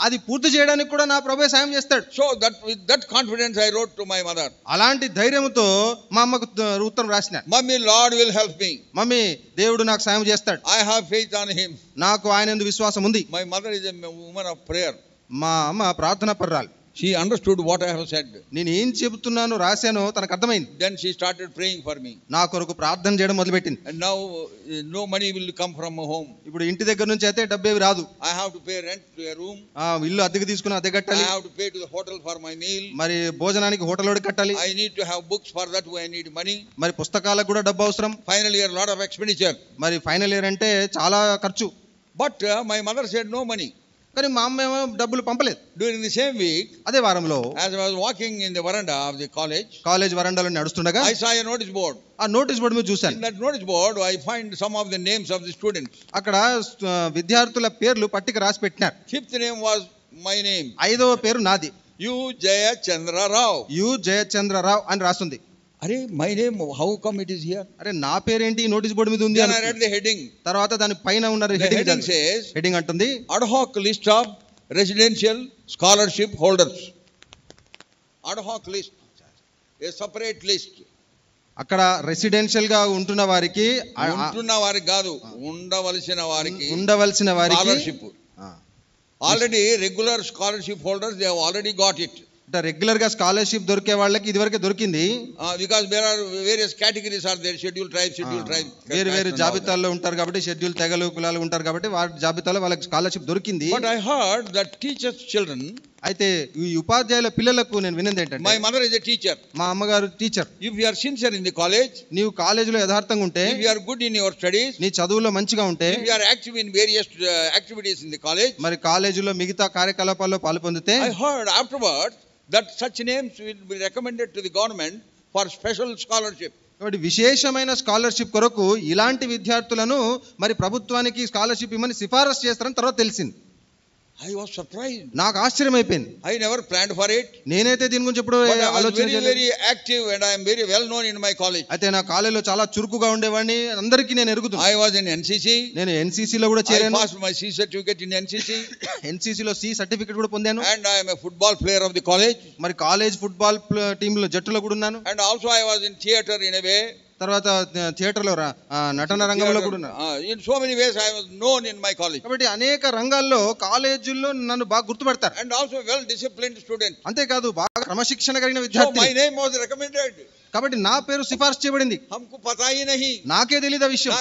అది పూర్తి చేయడానికి కూడా నా ప్రభువే సాయం చేస్తాడు. So that with that confidence I wrote to my mother. అలాంటి ధైర్యంతో మా అమ్మకు ఉత్తరం రాసిన. Mummy, Lord will help me. Mummy, దేవుడు నాకు సాయం చేస్తాడు. I have faith on him. నాకు ఆయన యందు విశ్వాసం ఉంది. My mother is a woman of prayer. మా అమ్మ ప్రార్థనా పరురాలు. She understood what I have said. నేను ఏం చెబుతున్నాను రాశానో తనకు అర్థమైంది. Then she started praying for me. నా కొరకు ప్రార్థన చేయడం మొదలుపెట్టింది. And now no money will come from home. ఇప్పుడు ఇంటి దగ్గర నుంచి అయితే డబ్బేవి రాదు. I have to pay rent to a room. ఇల్లు అద్దెకు తీసుకుని అద్దె కట్టాలి. I have to pay to the hotel for my meal. మరి భోజనానికి హోటల్ వాడికి కట్టాలి. I need to have books, for that I need money. మరి పుస్తకాలకు కూడా డబ్బు అవసరం. Final year lot of expenditure. మరి ఫైనల్ ఇయర్ అంటే చాలా ఖర్చు. But my mother said no money. కానీ మా అమ్మ ఏమో డబ్బులు పంపలేదు. During the same week, అదే వారంలో as I was walking in the veranda of the college వరండాలో నడుస్తుండగా I saw a notice board. ఆ నోటీస్ బోర్డు మీద చూశాను. In that notice board I find some of the names of the students. అక్కడ విద్యార్థుల పేర్లు పట్టిక రాసి పెట్టినారు. Fifth name was my name. 5వ పేరు నాది. U Jayachandra Rao. You Jayachandrarao అని రాస్తుంది. Are my name, how come it is here? అరే నా పేరేంటి నోటీస్ బోర్డు మీద ఉంది Then అని. I read the heading. తర్వాత దాని పైన ఉన్న The heading says, హెడ్డింగ్ అంటుంది, ad hoc list of residential scholarship holders. Ad hoc list, a separate list. అక్కడ రెసిడెన్షియల్ గా ఉంటున్న వారికి ఉంటున్న వారికి కాదు, ఉండవలసిన వారికి scholarship already regular scholarship holders they have already got it. Regular గా స్కాలర్షిప్ దొరికే వాళ్ళకి ఇదివరకే దొరికింది. Because there are various categories are there, schedule tribe వేరు జాబితాల్లో ఉంటారు కాబట్టి, షెడ్యూల్ తెగలు కులాలు ఉంటారు కాబట్టి వారి జాబితాలో వాళ్ళకి స్కాలర్షిప్ దొరికింది. But I heard that teachers children, అయితే ఈ ఉపాధ్యాయుల పిల్లలకు నేను విన్నది ఏంటంటే, my mother is a teacher, మా అమ్మగారు teacher. If you are sincere in the college, నీవు కాలేజీలో యథార్థంగా ఉంటే, if you are good in your studies, నీ చదువులో మంచిగా ఉంటే, if you are active in various activities in the college, మరి కాలేజీలో మిగతా కార్యకలాపాల్లో పాల్పొందితే, I heard afterwards that such names will be recommended to the government for special scholarship. కాబట్టి విశేషమైన స్కాలర్షిప్ కొరకు ఇలాంటి విద్యార్థులను మరి ప్రభుత్వానికి స్కాలర్షిప్ ఇవ్వమని సిఫారసు చేస్తారని తర్వాత తెలిసింది. I was surprised. నాకు ఆశ్చర్యం అయిపోయింది. I never planned for it. నేనైతే దీని గురించి ఎప్పుడు ఆలోచన చేయలేదు. very active and I am very well known in my college. అయితే నా కాలేజీలో చాలా చురుకుగా ఉండేవాడిని, అందరికీ నేను ఎరుగుతున్నాను. I was in NCC. నేను NCC లో కూడా చేరాను. I passed my C certificate in NCC. NCC లో C సర్టిఫికెట్ కూడా పొందాను. And I am a football player of the college. మరి కాలేజ్ ఫుట్బాల్ టీమ్ లో జట్టులో కూడా ఉన్నాను. And also I was in theater in a way. తర్వాత theatre లో నటన రంగంలో కూడా ఉన్నా. In so many ways I was known in my college. కాబట్టి అనేక రంగాల్లో కాలేజీల్లో నన్ను బాగా గుర్తుపడతారు. And also well disciplined student. అంతేకాదు బాగా క్రమశిక్షణ కలిగిన విద్యార్థి. So my name was recommended. కాబట్టి నా పేరు సిఫారసు చేయబడింది. हमको पता ही नहीं. నాకే తెలియదు ఆ విషయం.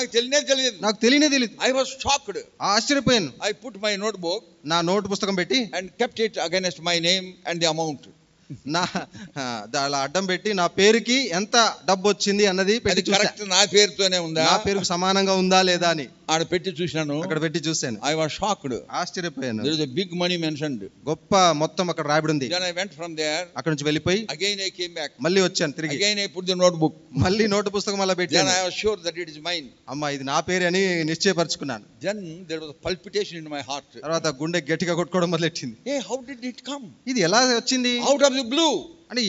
నాకు తెలియనే తెలియదు. I was shocked. ఆశ్చర్యపోయాను. I put my notebook, నా నోట్ పుస్తకం పెట్టి, and kept it against my name and the amount. నా అలా అడ్డం పెట్టి నా పేరుకి ఎంత డబ్బు వచ్చింది అన్నది పెట్టి కరెక్ట్ నా పేరుతోనే ఉందా, నా పేరుకు సమానంగా ఉందా లేదా అని ఆడ పెట్టి చూశాను. అక్కడ పెట్టి చూశాను. I was shocked. ఆశ్చర్యపోయాను. There is a big money mentioned. గొప్ప మొత్తం అక్కడ రాయబడి ఉంది. Then I went from there. అక్కడ నుంచి వెళ్ళిపోయి Again I came back. మళ్ళీ వచ్చాను తిరిగి. Again I put the notebook. మళ్ళీ నోటు పుస్తకం అలా పెట్టాను. Then I was sure that it is mine. అమ్మా ఇది నా పేరు అని నిశ్చయపరచుకున్నాను. Then there was a palpitation in my heart. తర్వాత గుండె గట్టిగా కొట్టుకోవడం మొదలెట్టింది. Hey, how did it come? ఇది ఎలా వచ్చింది? Out of the blue. అంటే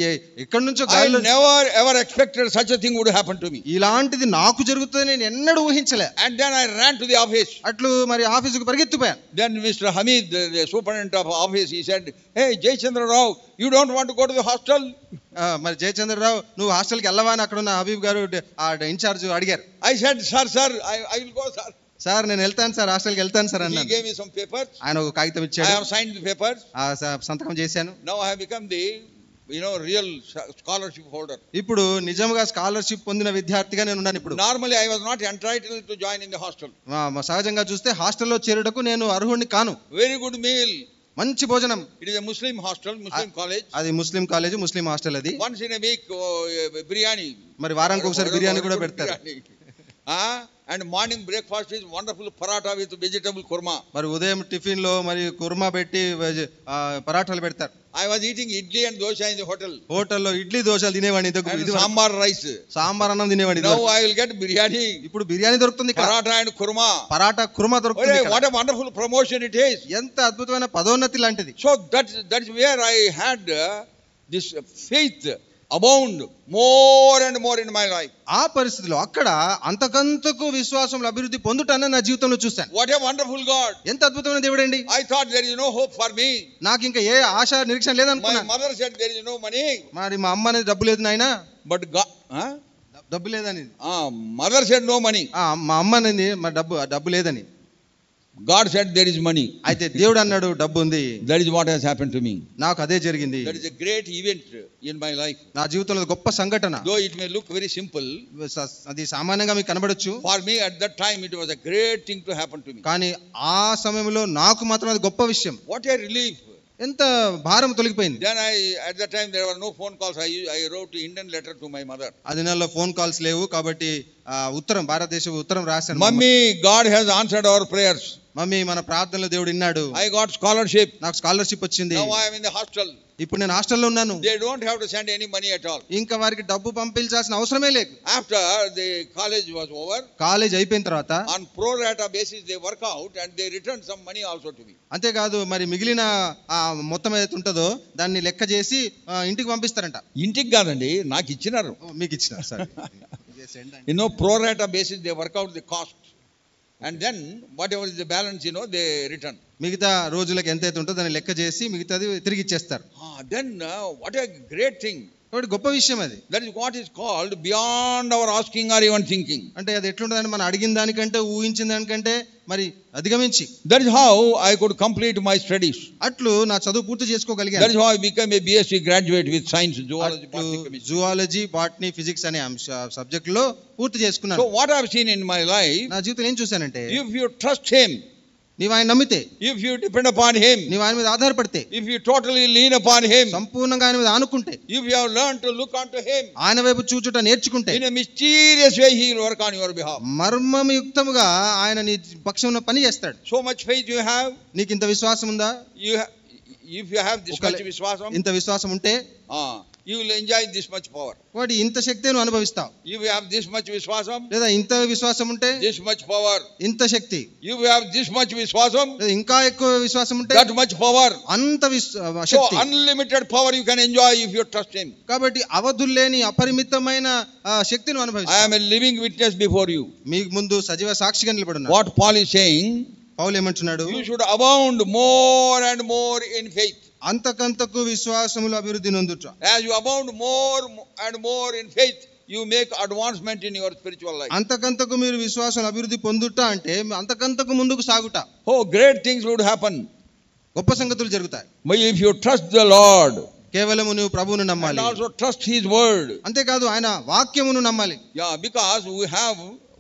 ఎక్కడి నుంచో I never ever expected such a thing would happen to me. ఇలాంటిది నాకు జరుగుతుంది నేను ఎన్నడూ ఊహించలే. And then I ran to the office. అట్లు మరి ఆఫీసుకు పరిగెత్తిపోయాను. Then Mr. Hamid, the superintendent of office, he said, "Hey, Jayachandra Rao, you don't want to go to the hostel?" మరి జయచంద్రరావు నువ్వు హాస్టల్కి వెళ్ళవా అని అక్కడ ఉన్న హబీబ్ గారు ఇన్ఛార్జ్ అడిగారు. I said, "Sir, I will go, sir." Sir నేను వెళ్తాను సార్, హాస్టల్కి వెళ్తాను సార్ అన్నాను. He gave me some papers. ఆయన ఒక కాగితం ఇచ్చాడు. I have signed the papers. సంతకం చేశాను. Now I have become the real scholarship holder. ఇప్పుడు నిజంగా స్కాలర్షిప్ పొందిన విద్యార్థిగా నేను ఉన్నాను. ఇప్పుడు normally I was not entitled to join in the hostel. సహజంగా చూస్తే హాస్టల్లో చేరుటకు నేను అర్హుడిని కాను. Very good meal. మంచి భోజనం. It is a Muslim hostel, Muslim college. అది ముస్లిం కాలేజ్, ముస్లిం హాస్టల్ అది. Once in a week biryani. మరి వారానికి ఒకసారి బిర్యానీ కూడా పెడతారు. And morning breakfast is wonderful paratha with vegetable kurma. మరి ఉదయం టిఫిన్ లో మరి కుర్మా పెట్టి పరాఠాలు పెడతారు. I was eating idli and dosha in the hotel. హోటల్లో ఇడ్లీ దోశలు తినేవాడిని. సాంబార్ రైస్, సాంబార్ అన్నం తినేవాడిని. Now I will get biryani. ఇప్పుడు బిర్యానీ దొరుకుతుంది. paratha and kurma. Paratha kurma దొరుకుతుంది. What a wonderful promotion it is. ఎంత అద్భుతమైన పదోన్నతి లాంటిది. So that's where I had this faith abound more and more in my life. ఆ పరిస్థితిలో అక్కడ అంతకంతకు విశ్వాసంలో అభివృద్ధి పొందుటాన్ని నా జీవితంలో చూశాను. What a wonderful God. ఎంత అద్భుతమైన దేవుడు అండి. I thought there is no hope for me. నాకు ఇంకా ఏ ఆశ నిరీక్షణ లేదనుకున్నా. My mother said there is no money. మరి మా అమ్మ అనేది డబ్బు లేదు నాయనా. But God, డబ్బు లేదని. Mother said no money. మా అమ్మ అనేది మా డబ్బు లేదని. God said there is money. అయితే దేవుడు అన్నాడు డబ్బు ఉంది. That is what has happened to me. నాకు అదే జరిగింది. That is a great event in my life. నా జీవితంలో గొప్ప సంఘటన. Though it may look very simple, అది సామాన్యంగా మీకు కనబడొచ్చు. for me at that time it was a great thing to happen to me. కానీ ఆ సమయంలో నాకు మాత్రం అది గొప్ప విషయం. What a relief. ఎంత భారం తొలగిపోయింది. Then at that time there were no phone calls. I wrote an Indian letter to my mother. ఆ దినాల్లో ఫోన్ కాల్స్ లేవు కాబట్టి ఉత్తరం, భారతదేశ ఉత్తరం రాశాను. Mummy, God has answered our prayers. Mummy మన ప్రార్థనలో దేవుడు విన్నాడు. I got scholarship. నాకు స్కాలర్షిప్ వచ్చింది. Now I am in the hostel. ఇప్పుడు నేను హాస్టల్లో ఉన్నాను. They don't have to send any money at all. ఇంకా వారికి డబ్బు పంపించాల్సిన అవసరమే లేదు. After the college was over, college అయిపోయిన తర్వాత on pro rata basis they work out and they return some money also to me. అంతేకాదు మరి మిగిలిన మొత్తం ఏదైతే ఉంటుందో దాన్ని లెక్క చేసి ఇంటికి పంపిస్తారంట. ఇంటికి కాదండి, నాకు ఇచ్చినారు. మీకు ఇచ్చినారు sir. pro rata basis they work out the cost and then whatever is the balance they return. మిగతా రోజులకు ఎంత అయితే ఉంటుందో దాన్ని లెక్క చేసి మిగతాది తిరిగి ఇచ్చేస్తారు. Then what a great thing. కాబట్టి గొప్ప విషయం అది. That is what is called beyond our asking or even thinking. అంటే అది ఎట్లుంటదంటే మనం అడిగిన దానికంటే ఊహించిన దానికంటే మరి అధిగమించి. That is how I could complete my studies. అట్లు నా చదువు పూర్తి చేసుకోగలిగాను. That is how I became a BSc graduate with science, zoology, botany, chemistry. Zoology, botany, physics అనే సబ్జెక్ట్ లో పూర్తి చేసుకున్నాను. So what I have seen in my life, నా జీవితంలో ఏం చూశానంటే, if you trust him, నీవు ఆయన నమ్మితే, if you depend upon him, నీవు ఆయన మీద ఆధారపడితే, if you totally lean upon him, సంపూర్ణంగా ఆయన మీద ఆనుకుంటే, if you have learned to look unto him, ఆయన వైపు చూచుట నేర్చుకుంటే, in a mysterious way he will work on your behalf. మర్మయుక్తముగా ఆయన నీ పక్షంలో పని చేస్తాడు. So much faith you have, నీకు ఇంత విశ్వాసం ఉందా? if you have this much viswasam, ఇంత విశ్వాసం ఉంటే you will enjoy this much power. వాటి ఇంత శక్తి నువ్వు అనుభవిస్తావు. If you have this much viswasam, లేదా ఇంత విశ్వాసం ఉంటే this much power. ఇంత శక్తి. If you have this much viswasam, లేదా ఇంకా ఎక్కువ విశ్వాసం ఉంటే that much power. అంత So Shakti. unlimited power you can enjoy if you trust him. కాబట్టి అవధుల్లేని అపరిమితమైన శక్తిని I అనుభవిస్తావు. am a living witness before you. మీకు ముందు సజీవ సాక్షిగా నిలబడున్నాడు. What Paul is saying, పౌలు ఏమంటున్నాడు? you should abound more and more in faith. అంతకంతకు విశ్వాసములో అభివృద్ధి నొందుట. As you abound more and more in faith, you make advancement in your spiritual life. అంతకంతకు మీరు విశ్వాసం అభివృద్ధి పొందుట అంటే అంతకంతకు ముందుకు సాగుట. Oh, great things would happen. గొప్ప సంగతులు జరుగుతాయి. But if you trust the Lord, కేవలము నువ్వు ప్రభువును and నమ్మాలి. also trust his word. అంతేకాదు ఆయన వాక్యమును నమ్మాలి. Yeah, because we have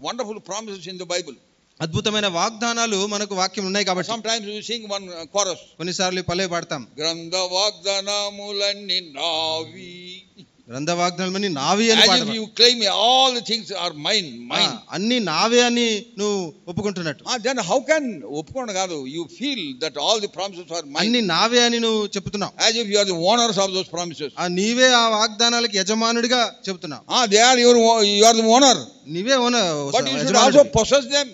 wonderful promises in the Bible. అద్భుతమైన వాగ్దానాలు మనకు వాక్యం ఉన్నాయి కాబట్టి Sometimes we sing one chorus. కొన్నిసార్లు పల్లవి పాడతాం. గ్రంథ వాగ్దానములన్నీ నావి. గ్రంథ వాగ్దానాలు నావి అని As if పాడతాం. you claim all the things are mine. అన్ని నావే అని నువ్వు ఒప్పుకుంటున్నట్టు. Then how can ఒప్పుకోండి కాదు, you feel that all the promises are mine. అన్ని నావే అని నువ్వు చెప్తున్నావు. As if you are the owners of those promises. నీవే ఆ వాగ్దానాలకు యజమానుడిగా చెప్తున్నావు. They are you are the owner. నీవే But you should also possess them.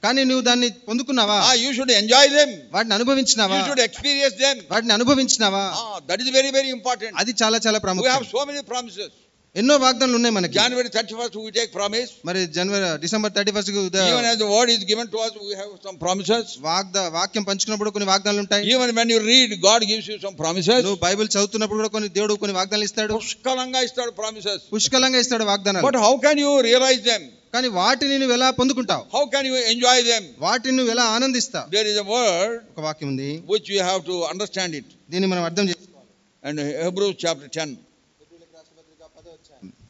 కానీ నువ్వు దాన్ని పొందుకున్నావా? You should enjoy them. వాటిని అనుభవించినావా? You should experience them. వాటిని అనుభవించినావా? That is very, very important. అది చాలా చాలా We ప్రాముఖ్యం. have so many promises. ఎన్నో వాగ్దానాలు ఉన్నాయి మనకి. January 31st we take promise. మరి December 31 Even as the word is given to us, we have some promises. వాక్యం పంచుకున్నప్పుడు కొన్ని వాగ్దానాలు ఉంటాయి. Even when you read, God gives you some promises. నువ్వు బైబిల్ చదువుతున్నప్పుడు కూడా దేవుడు కొన్ని వాగ్దానాలు ఇస్తాడు. పుష్కలంగా ఇస్తాడు promises. పుష్కలంగా ఇస్తాడు వాగ్దానాలు. But how can you realize them? కానీ వాటిని నువ్వు ఎలా పొందుకుంటావు? How can you enjoy them? వాటిని నువ్వు ఎలా ఆనందిస్తావు? There is a word ఒక వాక్యం ఉంది, which you have to understand it. దీన్ని మనం అర్థం చేసుకోవాలి. And Hebrews chapter 10.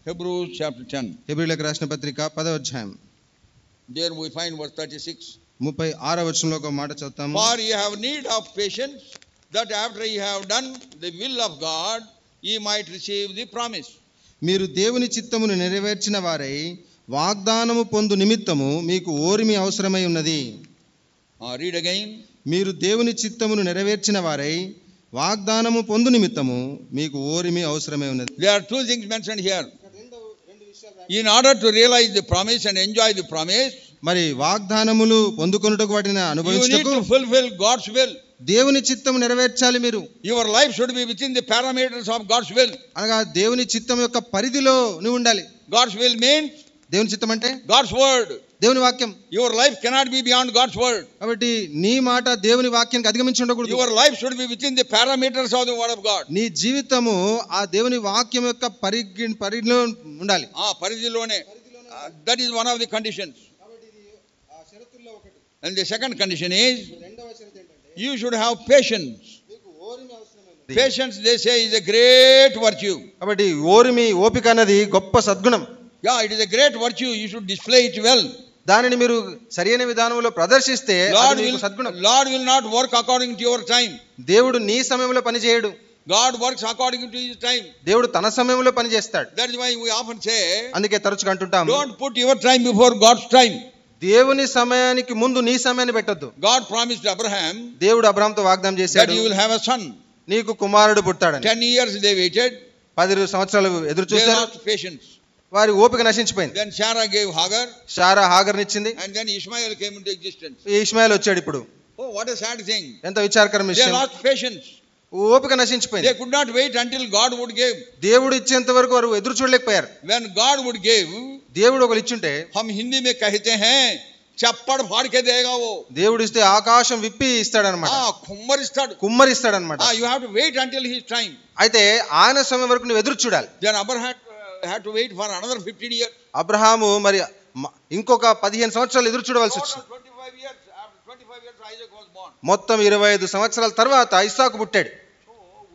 Hebrews chapter 10. హెబ్రీయులకు రాసిన పత్రిక 10వ అధ్యాయం. There we find verse 36. 36వ వచనంలో ఒక మాట చదువుతాము. For ye have need of patience, that after ye have done the will of God, ye might receive the promise. మీరు దేవుని చిత్తమును నెరవేర్చిన వారై వాగ్దానము పొందు నిమిత్తము మీకు ఓరిమి అవసరమై ఉన్నది. Read again. మీరు దేవుని చిత్తమును నెరవేర్చిన వారై వాగ్దానము పొందు నిమిత్తము మీకు ఓరిమి అవసరమై ఉన్నది. There are two things mentioned here. In order to realize the promise and enjoy the promise, మరి వాగ్దానములు పొందుకొనుటకు వాటిని you need అనుభవించుటకు to fulfill God's will. దేవుని చిత్తము నెరవేర్చాలి. మీరు Your life should be within the parameters of God's will. అనగా దేవుని చిత్తం యొక్క పరిధిలో నువ్వు ఉండాలి. God's will means దేవుని చిత్తం అంటే God's word. దేవుని వాక్యం. Your life cannot be beyond God's word. కాబట్టి నీ మాట దేవుని వాక్యానికి అధిగమించి ఉండకూడదు. Your life should be within the parameters of the word of God. నీ జీవితము ఆ దేవుని వాక్యం యొక్క పరిధిలో ఉండాలి. పరిధిలోనే. That is one of the conditions. And the second condition is you should have patience. Patience, they say, is a great virtue. కాబట్టి ఓపిక అనేది గొప్ప సద్గుణం. Yeah, it is a great virtue. You should display it well. దానిని మీరు సరైన విధానంలో ప్రదర్శిస్తే అది మీకు సద్గుణం. Lord will not work according to your time. దేవుడు నీ సమయంలో పని చేయడు. God works according to his time. దేవుడు తన సమయంలో పని చేస్తాడు. That is why we often say, అందుకే తరచుగా అంటుంటాం, don't put your time before God's time. దేవుని సమయానికి ముందు నీ సమయాన్ని పెట్టొద్దు. God promised Abraham, దేవుడు అబ్రహాముతో వాగ్దానం చేశాడు, that you will have a son. నీకు కుమారుడు పుడతాడని. 10 years they waited. 10 సంవత్సరాలు ఎదురు They చూశారు. lost patience. వారి ఓపిక నశించిపోయింది. Then Sarah gave Hagar. Sarah హాగర్నిచ్చింది. And then Ishmael came into existence. Ishmael వచ్చాడు ఇప్పుడు. Oh, what a sad thing. ఎంత విచారకరమైన They విషయం. lost patience. ఓపిక నశించిపోయింది. They could not wait until God would give. దేవుడు ఇచ్చేంత వరకు వారు ఎదురు చూడలేకపోయారు. When God would give, దేవుడు ఒకరు ఇచ్చుంటే, हम हिंदी में कहते हैं చప్పడు పాడికే దేగా वो దేవుడు ఇస్తే ఆకాశం విప్పి ఇస్తాడన్నమాట, కుమ్మరిస్తాడు. కుమ్మరిస్తాడన్నమాట. You have to wait until his time. అయితే ఆయన సమయం వరకు నువ్వు ఎదురు చూడాలి. Then Abraham had to wait for another 15 years. Abraham మరి ఇంకొక 15 సంవత్సరాలు ఎదురు చూడవలసి వచ్చింది. 25 years. After 25 years Isaac was born. మొత్తం 25 సంవత్సరాల తర్వాత ఇస్సాకు పుట్టాడు.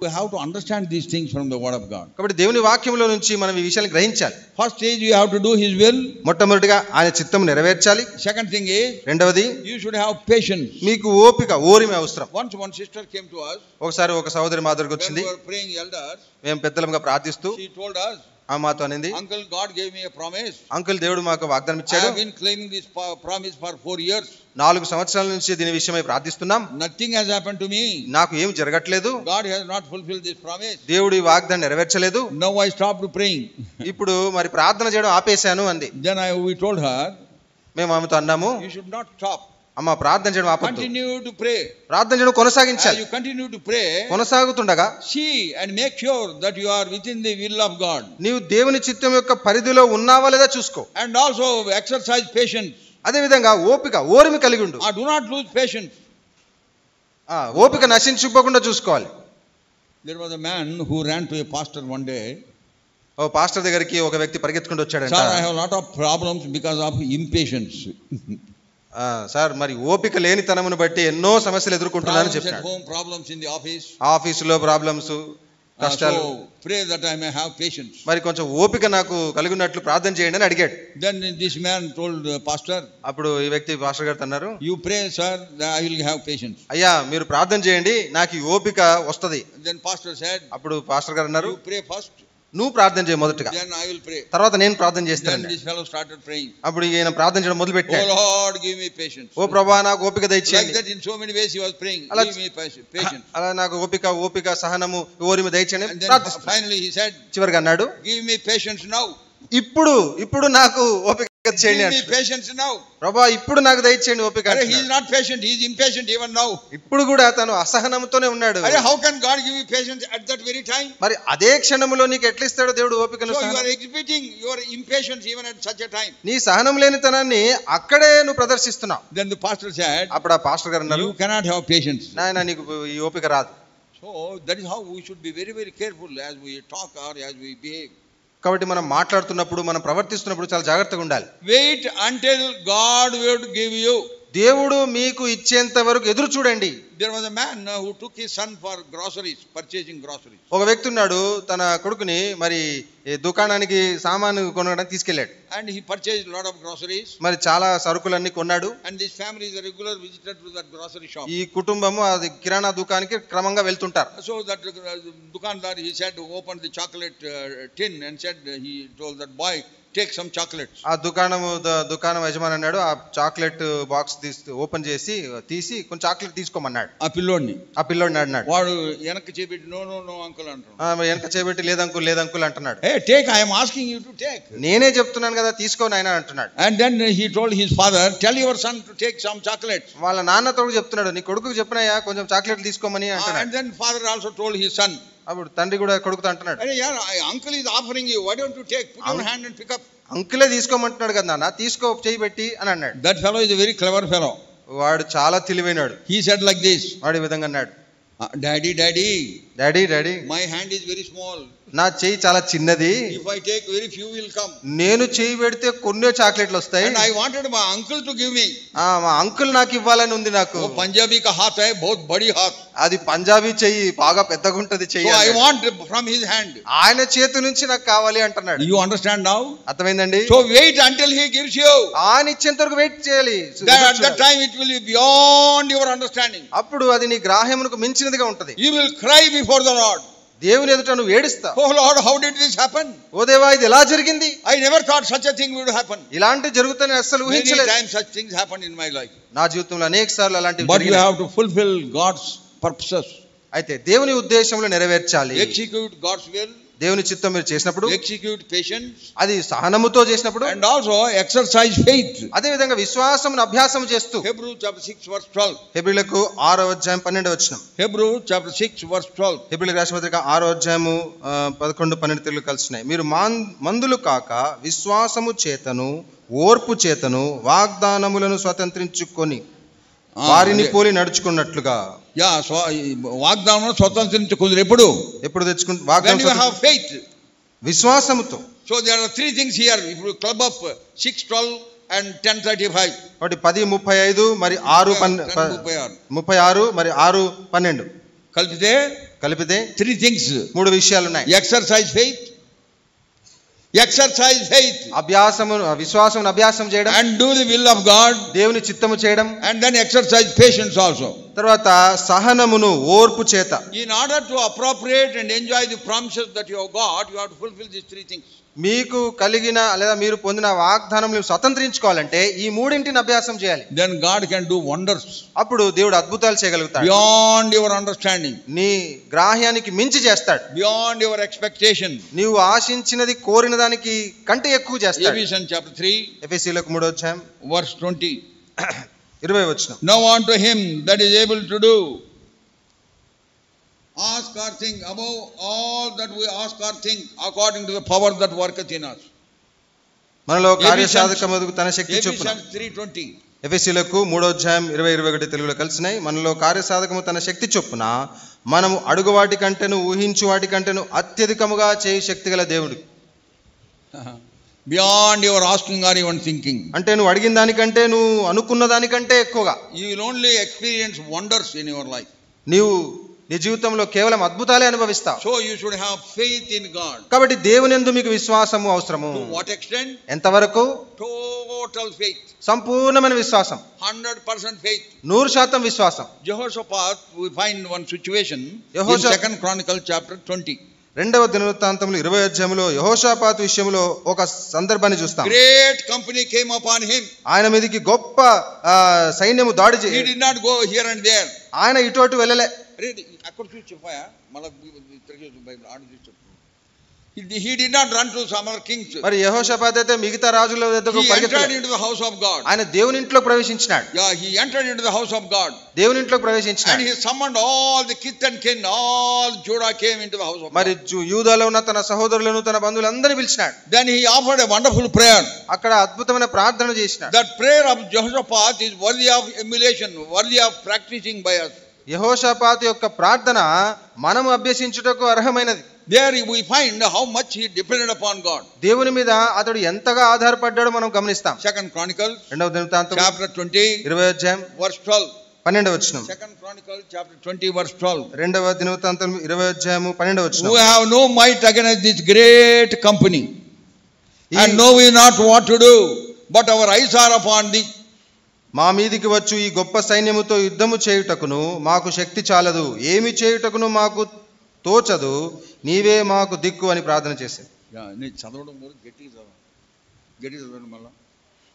We have to understand these things from the word of God. కాబట్టి దేవుని వాక్యంలో నుంచి మనం ఈ విషయాన్ని గ్రహించాలి. First stage, you have to do his will. మొట్టమొదటిగా ఆయన చిత్తము నెరవేర్చాలి. Second thing is, రెండవది you should have patience. మీకు ఓపిక, ఓరిమి అవసరం. Once one sister came to us. ఒకసారి ఒక సహోదరి మా దగ్గరికి When వచ్చింది. we were praying elders, మేము పెద్దలంగా ప్రార్థిస్తూ she told us, ఆ మాతో అనింది, Uncle, God gave me a promise. Uncle దేవుడు మాకు వాగ్దానం I ఇచ్చాడు. have been claiming this promise for 4 years. 4 సంవత్సరాల నుంచి దీని విషయమై ప్రార్థిస్తున్నాం. Nothing has happened to me. నాకు ఏం జరగట్లేదు. God has not fulfilled this promise. దేవుడు ఈ వాగ్దానం నెరవేర్చలేదు. Now I stopped praying. ఇప్పుడు మరి ప్రార్థన చేయడం ఆపేశాను అంది. Then we told her, మేము ఆమెతో అన్నాము, you should not stop. అమ్మ ప్రార్థన చేయడం ఆపొద్దు, Continue to pray. ప్రార్థన చేయడం As కొనసాగించాలి. you continue to pray, కొనసాగుతుండగా see and make sure that you are within the will of God. నీవు దేవుని చిత్తం యొక్క పరిధిలో ఉన్నావా లేదా చూసుకో. And also exercise patience. అదే విధంగా ఓపిక, ఓరిమి కలిగి ఉండు. Do not lose patience. ఓపిక నశించుకోకుండా చూసుకోవాలి. There was a man who ran to a pastor one day. ఓ పాస్టర్ దగ్గరికి ఒక వ్యక్తి పరిగెత్తుకుంటూ వచ్చాడంట. Sir, I have a lot of problems because of impatience. Sir మరి ఓపిక లేనితనమును బట్టి ఎన్నో సమస్యలు ఎదుర్కొంటున్నానని Problems at చెప్పాడు. home, problems in the office. ఆఫీసులో ప్రాబ్లమ్స్, కష్టాలు. So pray that I may have patience. మరి కొంచెం ఓపిక నాకు కలిగి ఉన్నట్లు ప్రార్థన చేయండి అని అడిగాడు. Then this man told the pastor, అప్పుడు ఈ వ్యక్తి పాస్టర్ గారు అన్నారు, you pray, sir, that I will have patience. అయ్యా మీరు ప్రార్థన చేయండి, నాకు ఈ ఓపిక వస్తది. Then pastor said, అప్పుడు పాస్టర్ గారు అన్నారు, you pray first, నువ్వు ప్రార్థన చేయి మొదటగా, then I will pray. తర్వాత నేను ప్రార్థన Then చేస్తాను. this fellow started praying. అప్పుడు ఈయన ప్రార్థన చేయడం మొదలు Oh పెట్టాడు. Lord, give me patience. ఓ ప్రభువా నాకు ఓపిక Like దయచేయండి. that, in so many ways he was praying. అలా- Give me patience. అలా నాకు ఓపిక సహనము ఓరిమి దయచేయండి And then ప్రార్థిస్తాను. finally he said, చివరిగా అన్నాడు, give me patience now. ఇప్పుడు నాకు ఓపిక Give చేయండి me అంటున్నాడు. patience now. ప్రభువా ఇప్పుడు నాకు దయచేయండి ఓపిక He is అంటున్నాడు. not patient, he is impatient even now. ఇప్పుడు కూడా తను అసహనంతోనే ఉన్నాడు. How can God give you patience at that very time? మరి అదే క్షణములో నీకు ఎట్లా ఇస్తాడు దేవుడు ఓపికను? So you are exhibiting your impatience even at such a time. నీ సహనం లేనితనాన్ని అక్కడే నువ్వు ప్రదర్శిస్తున్నావు. Then the pastor said, అప్పుడు ఆ పాస్టర్ గారు అన్నారు, you cannot have patience. నాయన నీకు ఈ ఓపిక రాదు. So that is how we should be very, very careful as we talk or as we behave. కాబట్టి మనం మాట్లాడుతున్నప్పుడు, మనం ప్రవర్తిస్తున్నప్పుడు చాలా జాగ్రత్తగా ఉండాలి. Wait until God will give you. దేవుడు మీకు ఇచ్చేంత వరకు ఎదురు చూడండి. There was a man who took his son for groceries, purchasing groceries. ఒక వ్యక్తి ఉన్నాడు, తన కొడుకుని మరి దుకాణానికి సామాను కొనడానికి తీసుకెళ్ళాడు. And he purchased a lot of groceries. మరి చాలా సరుకులన్నీ కొన్నాడు. And this family is a regular visitor to that grocery shop. ఈ కుటుంబము అది కిరాణా దుకాణానికి క్రమంగా వెళ్తుంటారు. So that dukandar, he said, opened the chocolate tin and said, he told that boy, take some chocolates. ఆ దుకాణం యజమాని అన్నాడు, ఆ చాక్లెట్ బాక్స్ ఓపెన్ చేసి తీసి కొంచెం చాక్లెట్ తీసుకోమన్నాడు. ఆ పిల్లోడిని అన్నాడు. వాడు వెనక్కి చేపెట్టి నో అంకుల్ అంటాడు. వెనక చేపెట్టి లేదంకుల్ అంటున్నాడు. Hey, take, I am asking you to take. నేనే చెప్తున్నాను కదా తీసుకో నాయనా అంటున్నాడు. And then he told his father, tell your son to take some chocolates. వాళ్ళ నాన్నతో చెప్తున్నాడు, నీ కొడుకుకి చెప్పినయ్యా కొంచెం చాక్లెట్లు తీసుకోమని అంటున్నాడు. And then father also told his son. అప్పుడు తండ్రి కూడా కొడుకుతో అంటున్నాడు, uncle is offering you, why don't you take, put your hand and pick up. అంకులే తీసుకోమంటున్నాడు కదా నాన్న, తీసుకో చేయి పెట్టి అని అన్నాడు. That fellow is a very clever fellow. వాడు చాలా తెలివైనాడు. He said like this, వాడు ఈ విధంగా అన్నాడు, daddy, my hand is very small. నా చెయ్యి చాలా చిన్నది. If I take, very few will come. నేను చెయ్యి పెడితే కొన్ని చాక్లెట్లు వస్తాయి. And I wanted my uncle to give me. మా అంకుల్ నాకు ఇవ్వాలని ఉంది నాకు. वो पंजाबी का हाथ है, बहुत बड़ी हाथ. అది పంజాబీ చెయ్యి, బాగా పెద్దగా ఉంటది చెయ్యి. So I want from his hand. ఆయన చేతి నుంచి నాకు కావాలి అంటున్నాడు. You understand now? అర్థమైందండి? So wait until he gives you. ఆయన ఇచ్చేంత వరకు వెయిట్ చేయాలి. At that time it will be beyond your understanding. అప్పుడు అది నీ గ్రాహ్యమునకు మించినదిగా ఉంటది. You will cry before the Lord. దేవుని ఎదుట నువ్వు ఏడుస్తావు. Oh Lord, how did this happen? ఓ దేవా ఇది ఎలా జరిగింది? I never thought such a thing would happen. ఇలాంటి జరుగుతుందని అస్సలు ఊహించలేదు. Many times such things happened in my life. నా జీవితంలో అనేక సార్లు అలాంటివి But you జరిగాయి. have to fulfill God's purposes. అయితే దేవుని ఉద్దేశంలో నెరవేర్చాలి. Execute God's will. దేవుని చిత్తం మీరు చేసినప్పుడు, execute patience, అది సహనముతో చేసినప్పుడు, and also exercise faith. అదే విధంగా విశ్వాసమును అభ్యాసం చేస్తూ. Hebrews chapter 6 verse 12. హెబ్రీయులకు 6వ అధ్యాయం 12వ వచనం. Hebrews chapter 6 verse 12. హెబ్రీయులకు రాసిన పత్రిక 6వ అధ్యాయము 11, 12 తెలుగు కలిసినాయి. మీరు మందులు కాక విశ్వాసము చేతను ఓర్పు చేతను వాగ్దానములను స్వతంత్రించుకొని వారిని పోలి నడుచుకున్నట్లుగా. వాగ్దానం స్వతంత్రించుకుందరు ఎప్పుడు తెచ్చుకుంటే విశ్వాసముతో. So there are 3 things here. If you club up 6 12 and 10:35. ఒకటి 10:35 మరి 6:36 మరి 6:12 కలిపితే 3 థింగ్స్, 3 విషయాలు ఉన్నాయి. ఎక్సర్సైజ్ ఫెయిత్, విశ్వాసమును అభ్యాసం చేయడం, and do the will of God, దేవుని చిత్తము చేయడం, and then exercise patience also. తర్వాత సహనమును ఓర్పు చేత. In order to appropriate and enjoy the promises that you have got, you have to fulfill these 3 things. మీకు కలిగిన లేదా మీరు పొందిన వాగ్దానములను స్వతంత్రించుకోవాలంటే ఈ మూడింటిని అభ్యాసం చేయాలి. Then God can do wonders. అప్పుడు దేవుడు అద్భుతాలు చేయగలుగుతాడు. Beyond your understanding. నీ గ్రాహ్యానికి మించి చేస్తాడు. Beyond your expectation. నీవు ఆశించినది కోరిన దానికి కంటే ఎక్కువ చేస్తాడు. Ephesians chapter 3. ఎఫెసీయులకు 3వ అధ్యాయం verse 20. 20వ వచనం. Now unto him that is able to do ask or think above all that we ask or think according to the power that worketh in us. మనలో కార్యసాధకమగు తన శక్తి చొప్పున. Ephesians 3:20. ఎఫెసీయులకు 3వ అధ్యాయం 20-21 తెలుగులో కలిసినాయి. మనలో కార్యసాధకము తన శక్తి చొప్పున మనము అడుగు వాటి కంటేను ఊహించు వాటి కంటేను అత్యధికముగా చేయు శక్తి గల దేవుడు. Beyond your asking or even thinking. అంటే నువ్వు అడిగిన దానికంటే నువ్వు అనుకున్న దానికంటే ఎక్కువగా. You will only experience wonders in your life. నీవు నీ జీవితంలో కేవలం అద్భుతాలే అనుభవిస్తావు. So you should have faith in God. కాబట్టి దేవునియందు మీకు విశ్వాసము అవసరము. To what extent? ఎంతవరకు? Total faith. సంపూర్ణమైన విశ్వాసం. 100% faith. 100% విశ్వాసం. Jehoshaphat, we find one situation in 2nd Chronicles chapter 20. 2వ దినవృత్తాంతములు 20వ అధ్యాయములో యెహోషాపాతు విషయంలో ఒక సందర్భాన్ని చూస్తాం. Great company came upon him. ఆయన మీదకి గొప్ప సైన్యము దాడి చేసి, he did not go here and there. ఆయన ఇటు అటు వెళ్ళలే. అక్కడ చూసి చెప్పాయా మళ్ళీ బైబిల్ ఆడు చూసి చెప్పు. He did not run to some other kings. మరి యెహోషాపాతు అయితే మిగతా రాజుల వద్దకు పరిగెత్తలేదు. He entered into the house of God. ఆయన దేవుని ఇంట్లో ప్రవేశించినాడు. He entered into the house of God. దేవుని ఇంట్లో ప్రవేశించినాడు. And he summoned all the kith and kin, all Judah came into the house of God. మరి యూదాలో ఉన్న తన సహోదరులను తన బంధువులందరినీ పిలిచినాడు. Then he offered a wonderful prayer. అక్కడ అద్భుతమైన ప్రార్థన చేసినాడు. That prayer of Jehoshaphat is worthy of emulation, worthy of practicing by us. యెహోషాపాతు యొక్క ప్రార్థన మనము అభ్యసించుటకు అర్హమైనది. There we find how much he depended upon God. దేవుని మీద అతడు ఎంతగా ఆధారపడ్డాడో మనం గమనిస్తాం. 2nd Chronicles 2వ దినవృత్తాంతం chapter 20 20వ అధ్యాయం verse 12. 12వ వచనం. 2nd Chronicles chapter 20 verse 12. 2వ దినవృత్తాంతం 20వ అధ్యాయం 12వ వచనం. We have no might against this great company, and know we not what to do, but our eyes are upon thee. మా మీదికి వచ్చు ఈ గొప్ప సైన్యముతో యుద్ధము చేయుటకును మాకు శక్తి చాలదు, ఏమి చేయుటకును మాకు తోచదు, నీవే మాకు దిక్కు అని ప్రార్థన చేశాడు.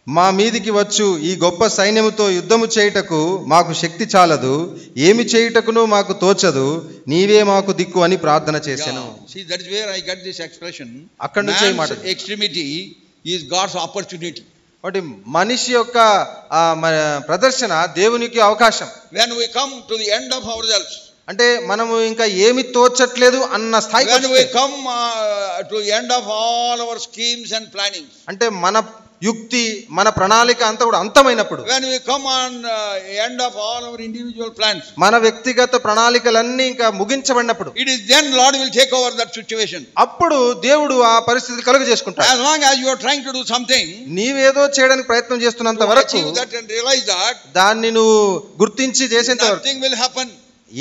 మా మీదికి వచ్చు ఈ గొప్ప సైన్యముతో యుద్ధము చేయుటకు మాకు శక్తి చాలదు, ఏమి చేయుటకును మాకు తోచదు, నీవే మాకు దిక్కు అని ప్రార్థన చేశాను. అక్కడ నుంచి ఎక్స్ట్రీమిటీ ఈజ్ గాడ్స్ ఆపర్చునిటీ. కాబట్టి మనిషి యొక్క ప్రదర్శన దేవునికి అవకాశం. When we come to the end of ourselves, అంటే మనము ఇంకా ఏమి తోచట్లేదు అన్న స్థాయికి when we come to the end of all our schemes and plannings, అంటే మన యుక్తి మన ప్రణాళిక అంతా కూడా అంతమైనప్పుడు, when we come on end of all our individual plans, మన వ్యక్తిగత ప్రణాళికలన్నీ ఇంకా ముగించబడినప్పుడు, it is then Lord will take over that situation. అప్పుడు దేవుడు ఆ పరిస్థితి కలుగజేసుకుంటాడు. As long as you are trying to do something, నీవేదో చేయడానికి ప్రయత్నం చేస్తున్నంత వరకు, that and realize that దాన్ని నువ్వు గుర్తించి చేసేంత వరకు nothing will happen.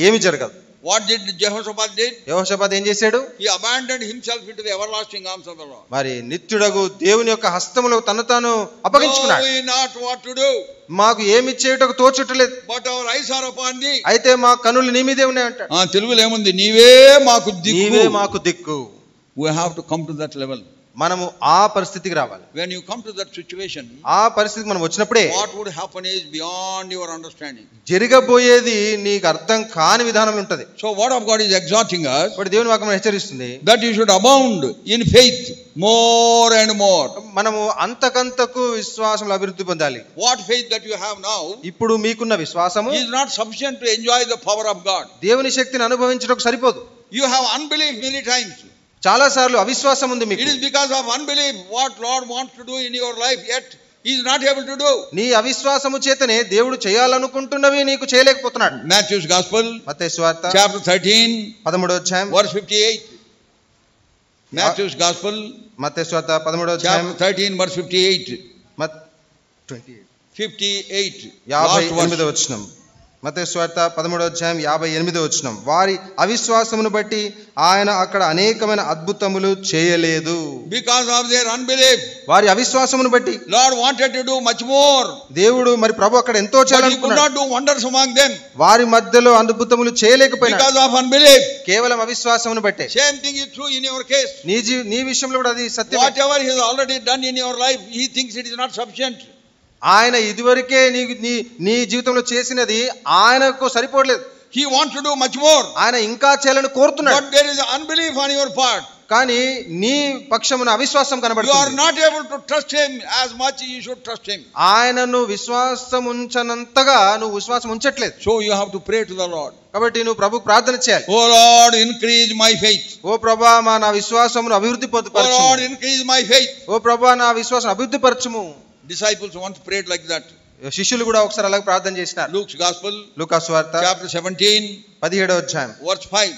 ఏమి జరగదు. What did Jehoshaphat did? యెహోషాపాతు ఏం చేశాడు? He abandoned himself into the everlasting arms of the Lord. మరి నిత్యుడగు దేవుని యొక్క హస్తములో తను తాను అప్పగించుకున్నాడు. We not what to do, మాకు ఏమి చేయుటకు తోచుటలేదు, but our eyes are upon thee. అయితే మా కనులు నీ మీదే ఉన్నాయి అంటాడు. తెలుగులో ఏముంది? నీవే మాకు దిక్కు. నీవే మాకు దిక్కు. We have to come to that level. మనము ఆ పరిస్థితికి రావాలి. When you come to that situation, ఆ పరిస్థితికి మనం వచ్చినప్పుడే what would happen is beyond your understanding. జరగబోయేది నీకు అర్థం కాని విధానం ఉంటది. So word of God is exhorting us ఇప్పుడు దేవుని వాక్యం హెచ్చరిస్తుంది that you should abound in faith more and more. మనము అంతకంతకు విశ్వాసంలో అభివృద్ధి పొందాలి. What faith that you have now ఇప్పుడు మీకున్న విశ్వాసము is not sufficient to enjoy the power of God. దేవుని శక్తిని అనుభవించడానికి సరిపోదు. You have unbelief many times. చాలా సార్లు అవిశ్వాసం ఉంది మీకు. It is because of unbelief what Lord wants to do in your life, yet He is not able to do. నీ అవిశ్వాసము చేతనే దేవుడు చేయాలనుకుంటున్నవి నీకు చేయలేకపోతున్నాడు. Matthew's Gospel, మత్తయి సువార్త chapter 13, 13వ అధ్యాయం, verse 58. Matthew's Gospel, మత్తయి సువార్త 13వ అధ్యాయం, chapter 13, verse 58. 58. Last verse. 58వ వచనం. మత్తయి సువార్త 13వ అధ్యాయం 58వ వచనం. వారి అవిశ్వాసమును బట్టి ఆయన అక్కడ అనేకమైన అద్భుతములు చేయలేదు. Because of their unbelief, వారి అవిశ్వాసమును బట్టి Lord wanted to do much more. దేవుడు మరి ప్రభు అక్కడ ఎంతో But He could చేయాలనుకున్నాడు. not do wonders among them వారి మధ్యలో అద్భుతములు చేయలేకపోయినాడు. because of unbelief. కేవలం అవిశ్వాసమును బట్టే. Same thing is true in your case. నీ విషయంలో కూడా అది సత్యమే. Whatever He has already done in your life, He thinks it is not sufficient. ఆయన ఇదివరకే నీ జీవితంలో చేసినది ఆయనకు సరిపోవట్లేదు. He wants to do much more. ఆయన ఇంకా చేయాలని కోరుతున్నాడు. But there is unbelief on your part. కానీ నీ పక్షమున అవిశ్వాసం You are కనబడుతుంది. not able to trust Him as much you should trust Him. ఆయనను విశ్వాసం ఉంచనంతగా నువ్వు విశ్వాసం ఉంచట్లేదు. So you have to pray to the Lord. కాబట్టి నువ్వు ప్రభుకు ప్రార్థన చేయాలి. Oh Lord, increase my faith. ఓ ప్రభా నా విశ్వాసమును అభివృద్ధి Oh Lord, పరచుము. increase my faith. ఓ ప్రభా నా విశ్వాసం అభివృద్ధి పరచుము. Disciples once prayed like that. శిష్యులు కూడా ఒకసారి అలాగే ప్రార్థన చేసినారు. Luke's Gospel, లూకా సువార్త chapter 17, 17వ అధ్యాయం, verse 5.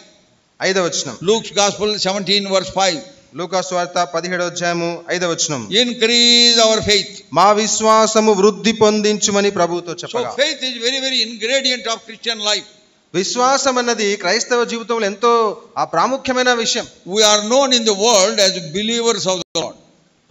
5వ వచనం. Luke's Gospel, 17, verse 5. లూకా సువార్త 17వ అధ్యాయము 5వ వచనం. Increase our faith. మా విశ్వాసము వృద్ధి పొందించుమని ప్రభువుతో So చెప్పగా. faith is very, very ingredient of Christian life. విశ్వాసం అన్నది క్రైస్తవ జీవితంలో ఎంతో ప్రాముఖ్యమైన విషయం. We are known in the world as believers of the Lord.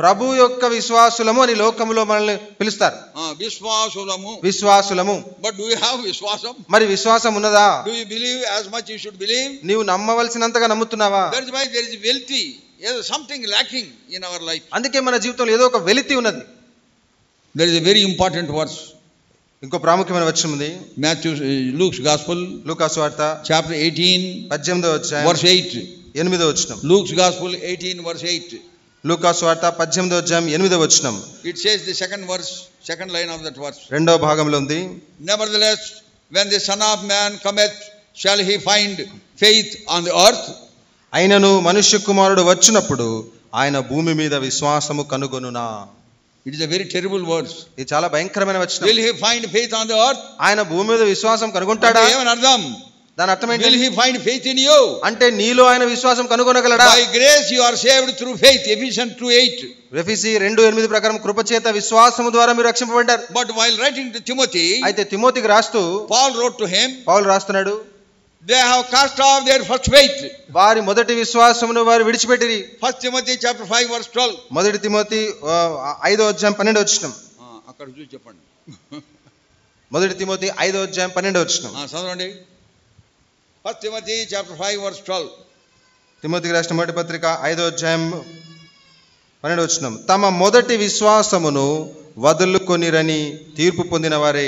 ప్రభు యొక్క విశ్వాసులము అని లోకములో మనల్ని పిలుస్తారు. విశ్వాసులము. But do you have విశ్వాసం? మరి విశ్వాసం ఉన్నదా? Do you believe as much you should believe? నీవు నమ్మవలసినంతగా నమ్ముతున్నావా? That is why there is wealthy, there is something lacking in our life. అందుకే మన జీవితంలో ఏదో ఒక వెలితి ఉన్నది. There is a very important verse. ఇంకో ప్రాముఖ్యమైన వచనం ఉంది. Luke's Gospel, లూకా సువార్త chapter 18, 18వ అధ్యాయం, verse 8. 8వ వచనం. Luke's Gospel 18, verse 8. లూకా సువార్త 18వ అధ్యాయం 8వ వచనం. It says the second verse, second line of that verse. రెండవ భాగంలో ఉంది. Nevertheless, when the Son of Man cometh, shall he find faith on the earth? అయినను మనుష్య కుమారుడు వచ్చినప్పుడు ఆయన భూమి మీద విశ్వాసము కనుగొనునా. It is a very terrible verse. ఇది చాలా భయంకరమైన వచనం. Will he find faith on the earth? ఆయన భూమి మీద విశ్వాసం కనుగొంటాడా? ఏమని అర్థం? దాని అర్థం ఏంటి? Will he find faith in you? అంటే నీలో ఆయన విశ్వాసం కనుగొనగలడా? By grace you are saved through faith. Ephesians 2:8. ఎఫెసీ 2:8 ప్రకారం కృపచేత విశ్వాసము ద్వారా మీరు రక్షింపబడ్డారు. But while writing to Timothy, అయితే తిమోతికి రాస్తూ Paul wrote to him, పౌలు రాస్తున్నాడు, they have cast off their first faith. వారి మొదటి విశ్వాసమును వారు విడిచిపెట్టిరి. 1 Timothy chapter 5 verse 12. మొదటి తిమోతి 5వ అధ్యాయం 12వ వచనం. అక్కడ చూసి చెప్పండి. మొదటి తిమోతి 5వ అధ్యాయం 12వ వచనం. చదవండి. 1 Timothy chapter 5 verse 12. తిమోతికి రాసిన మొదటి పత్రిక 5వ అధ్యాయం 12వ వచనం. తమ మొదటి విశ్వాసమును వదులుకొనిరని తీర్పు పొందిన వారే.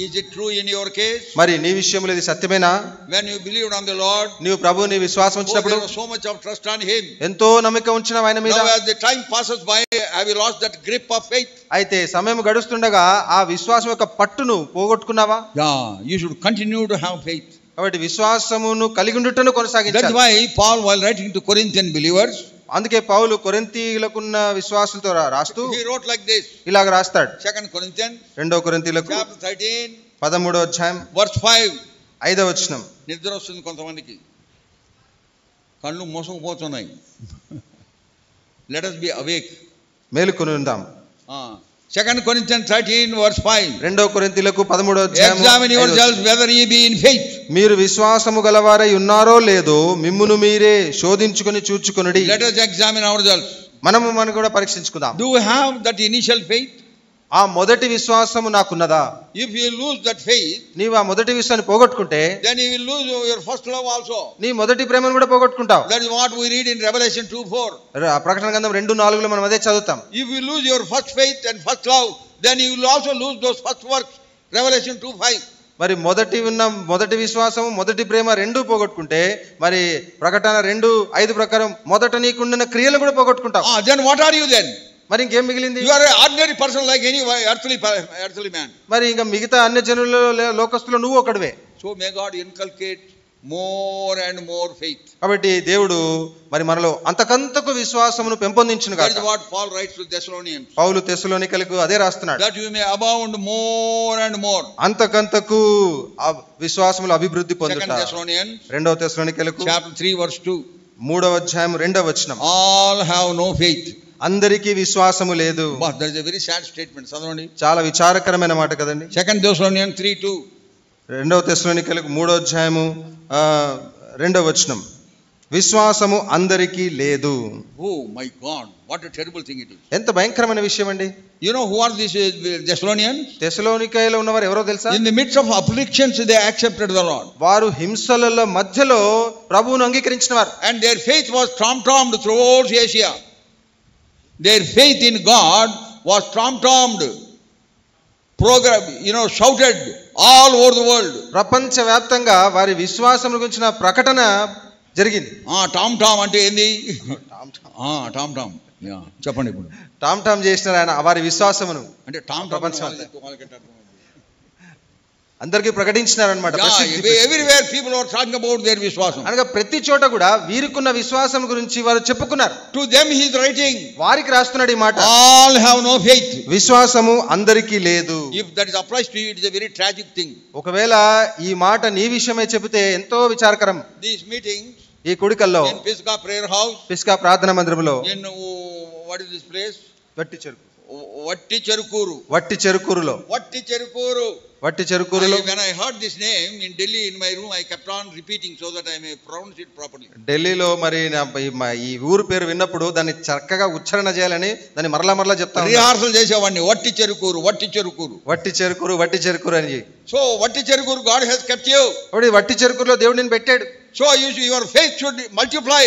Is it true in your case? మరి నీ విషయంలో ఇది సత్యమేనా? When you believed on the Lord, నీవు ప్రభువుని విశ్వాసం ఉంచినప్పుడు there was so much of trust on him. ఎంతో నమ్మకం ఉంచినావు ఆయన మీద. Now as the time passes by, have you lost that grip of faith? అయితే సమయం గడుస్తుండగా ఆ విశ్వాసం యొక్క పట్టును పోగొట్టుకున్నావా? Yeah, you should continue to have faith. కాబట్టి విశ్వాసమును కలిగి ఉండుటను కొనసాగించాలి. That's why Paul, while writing to Corinthian believers, అందుకే పౌలు కొరింథీయులకున్న విశ్వాసులతో రాస్తూ he wrote like this. ఇలాగ రాస్తాడు. 2 Corinthians రెండవ కొరింథీయులకు chapter 13 13వ అధ్యాయం verse 5. 5వ వచనం. నిద్ర వస్తుంది కొంతమందికి, కళ్ళు మోసకపోతున్నాయి. Let us be awake. మేలుకొని ఉందాం. 2 Corinthians 13 verse 5. రెండవ కొరింథీయులకు 13వ అధ్యాయం. Examine yourselves whether ye be in faith. మీరు విశ్వాసము గలవారై ఉన్నారో లేదో మిమ్మును మీరే శోధించుకొని చూచుకొనుడి. Let us examine ourselves. మనము కూడా పరీక్షించుకుందాం. Do we have that initial faith? ఆ మొదటి విశ్వాసము నాకున్నదా? If you lose that faith, నీవు ఆ మొదటి విశ్వాసాన్ని పోగొట్టుకుంటే then you will lose your first love also. నీ మొదటి ప్రేమను కూడా పోగొట్టుకుంటావు. That is what we read in Revelation 2:4. ప్రకటన గ్రంథం 2:4 మనం అదే చదువుతాం. If you lose your first faith and first love, then you will also lose those first works. Revelation 2:5. మరి మొదటి విశ్వాసం మొదటి ప్రేమ రెండూ పోగొట్టుకుంటే మరి ప్రకటన 2:5 ప్రకారం మొదట నీకుండిన క్రియలు కూడా పోగొట్టుకుంటావు. Then what are you then? మరి ఇంకేం మిగిలింది? You are an ordinary person like any earthly man. మరి ఇంకా మిగతా అన్ని జనులలో లోకస్తులో నువ్వు ఒకడివే. So may God inculcate more and more faith. కాబట్టి దేవుడు మరి మనలో అంతకంతకు విశ్వాసమును పెంపొందించును గాక. That is what Paul writes to Thessalonians. పౌలు తెస్సలోనికలకు అదే రాస్తున్నాడు. That you may abound more and more. అంతకంతకు విశ్వాసములో అభివృద్ధి పొందుట. 2 Thessalonians 2వ తెస్సలోనికలకు chapter 3 verse 2. 3వ అధ్యాయం 2వ వచనం. All have no faith. అందరికీ విశ్వాసము లేదు. But there is a very sad statement. చదవండి. చాలా విచారకరమైన మాట కదండి. 2 Thessalonians 3:2. 2వ తెస్సలోనికలకు 3వ అధ్యాయము 2వ వచనం. విశ్వాసము అందరికీ లేదు. Oh my God, what a terrible thing it is. ఎంత భయంకరమైన విషయం అండి. You know who are these Thessalonians? తెస్సలోనికయలో ఉన్నవారు ఎవరో తెలుసా? In the midst of afflictions they accepted the Lord. వారు హింసల మధ్యలో ప్రభువును అంగీకరించిన వారు. And their faith was tom-tommed throughout Asia. Their faith in God was tom-tommed, shouted all over the world. ప్రపంచ వ్యాప్తంగా వారి విశ్వాసం గురించిన ప్రకటన జరిగింది. tom-tom అంటే ఏంది? tom-tom. చెప్పండి ఇప్పుడు. టామ్ చేసినారు ఆయన వారి విశ్వాసమును. అంటే ప్రపంచం అందరికీ ప్రకటించినారు అన్నమాట. Everywhere people are talking about their విశ్వాసం. అనగా ప్రతి చోట కూడా వీరికున్న విశ్వాసం గురించి వారు చెప్పుకున్నారు. To them he is writing. వారికి రాస్తున్నాడు ఈ మాట. All have no faith. విశ్వాసము అందరికీ లేదు. If that is applies to you it is a very tragic thing. ఒకవేళ ఈ మాట నీ విషయమే చెబితే ఎంతో విచారకరం. దీస్ మీటింగ్స్ ఈ కుడికల్లో ఇన్ పిస్కా ప్రేయర్ హౌస్, పిస్కా ప్రార్థనా మందిరంలో, in what is this place? వట్టి చెరుకూరులో when I heard this name in Delhi in my room, I kept on repeating so that I may pronounce it properly. ఢిల్లీలో మరి ఈ ఊరు పేరు విన్నప్పుడు దాన్ని చక్కగా ఉచ్చారణ చేయాలని దాన్ని మరలా చెప్తాను. రిహార్సల్ చేసేవాడిని. వట్టి చెరుకూరు అని. సో వట్టి Cherukuru God has kept you. కాబట్టి వట్టి చెరుకూరులో దేవుడు నిన్ను పెట్టాడు. So your faith should multiply,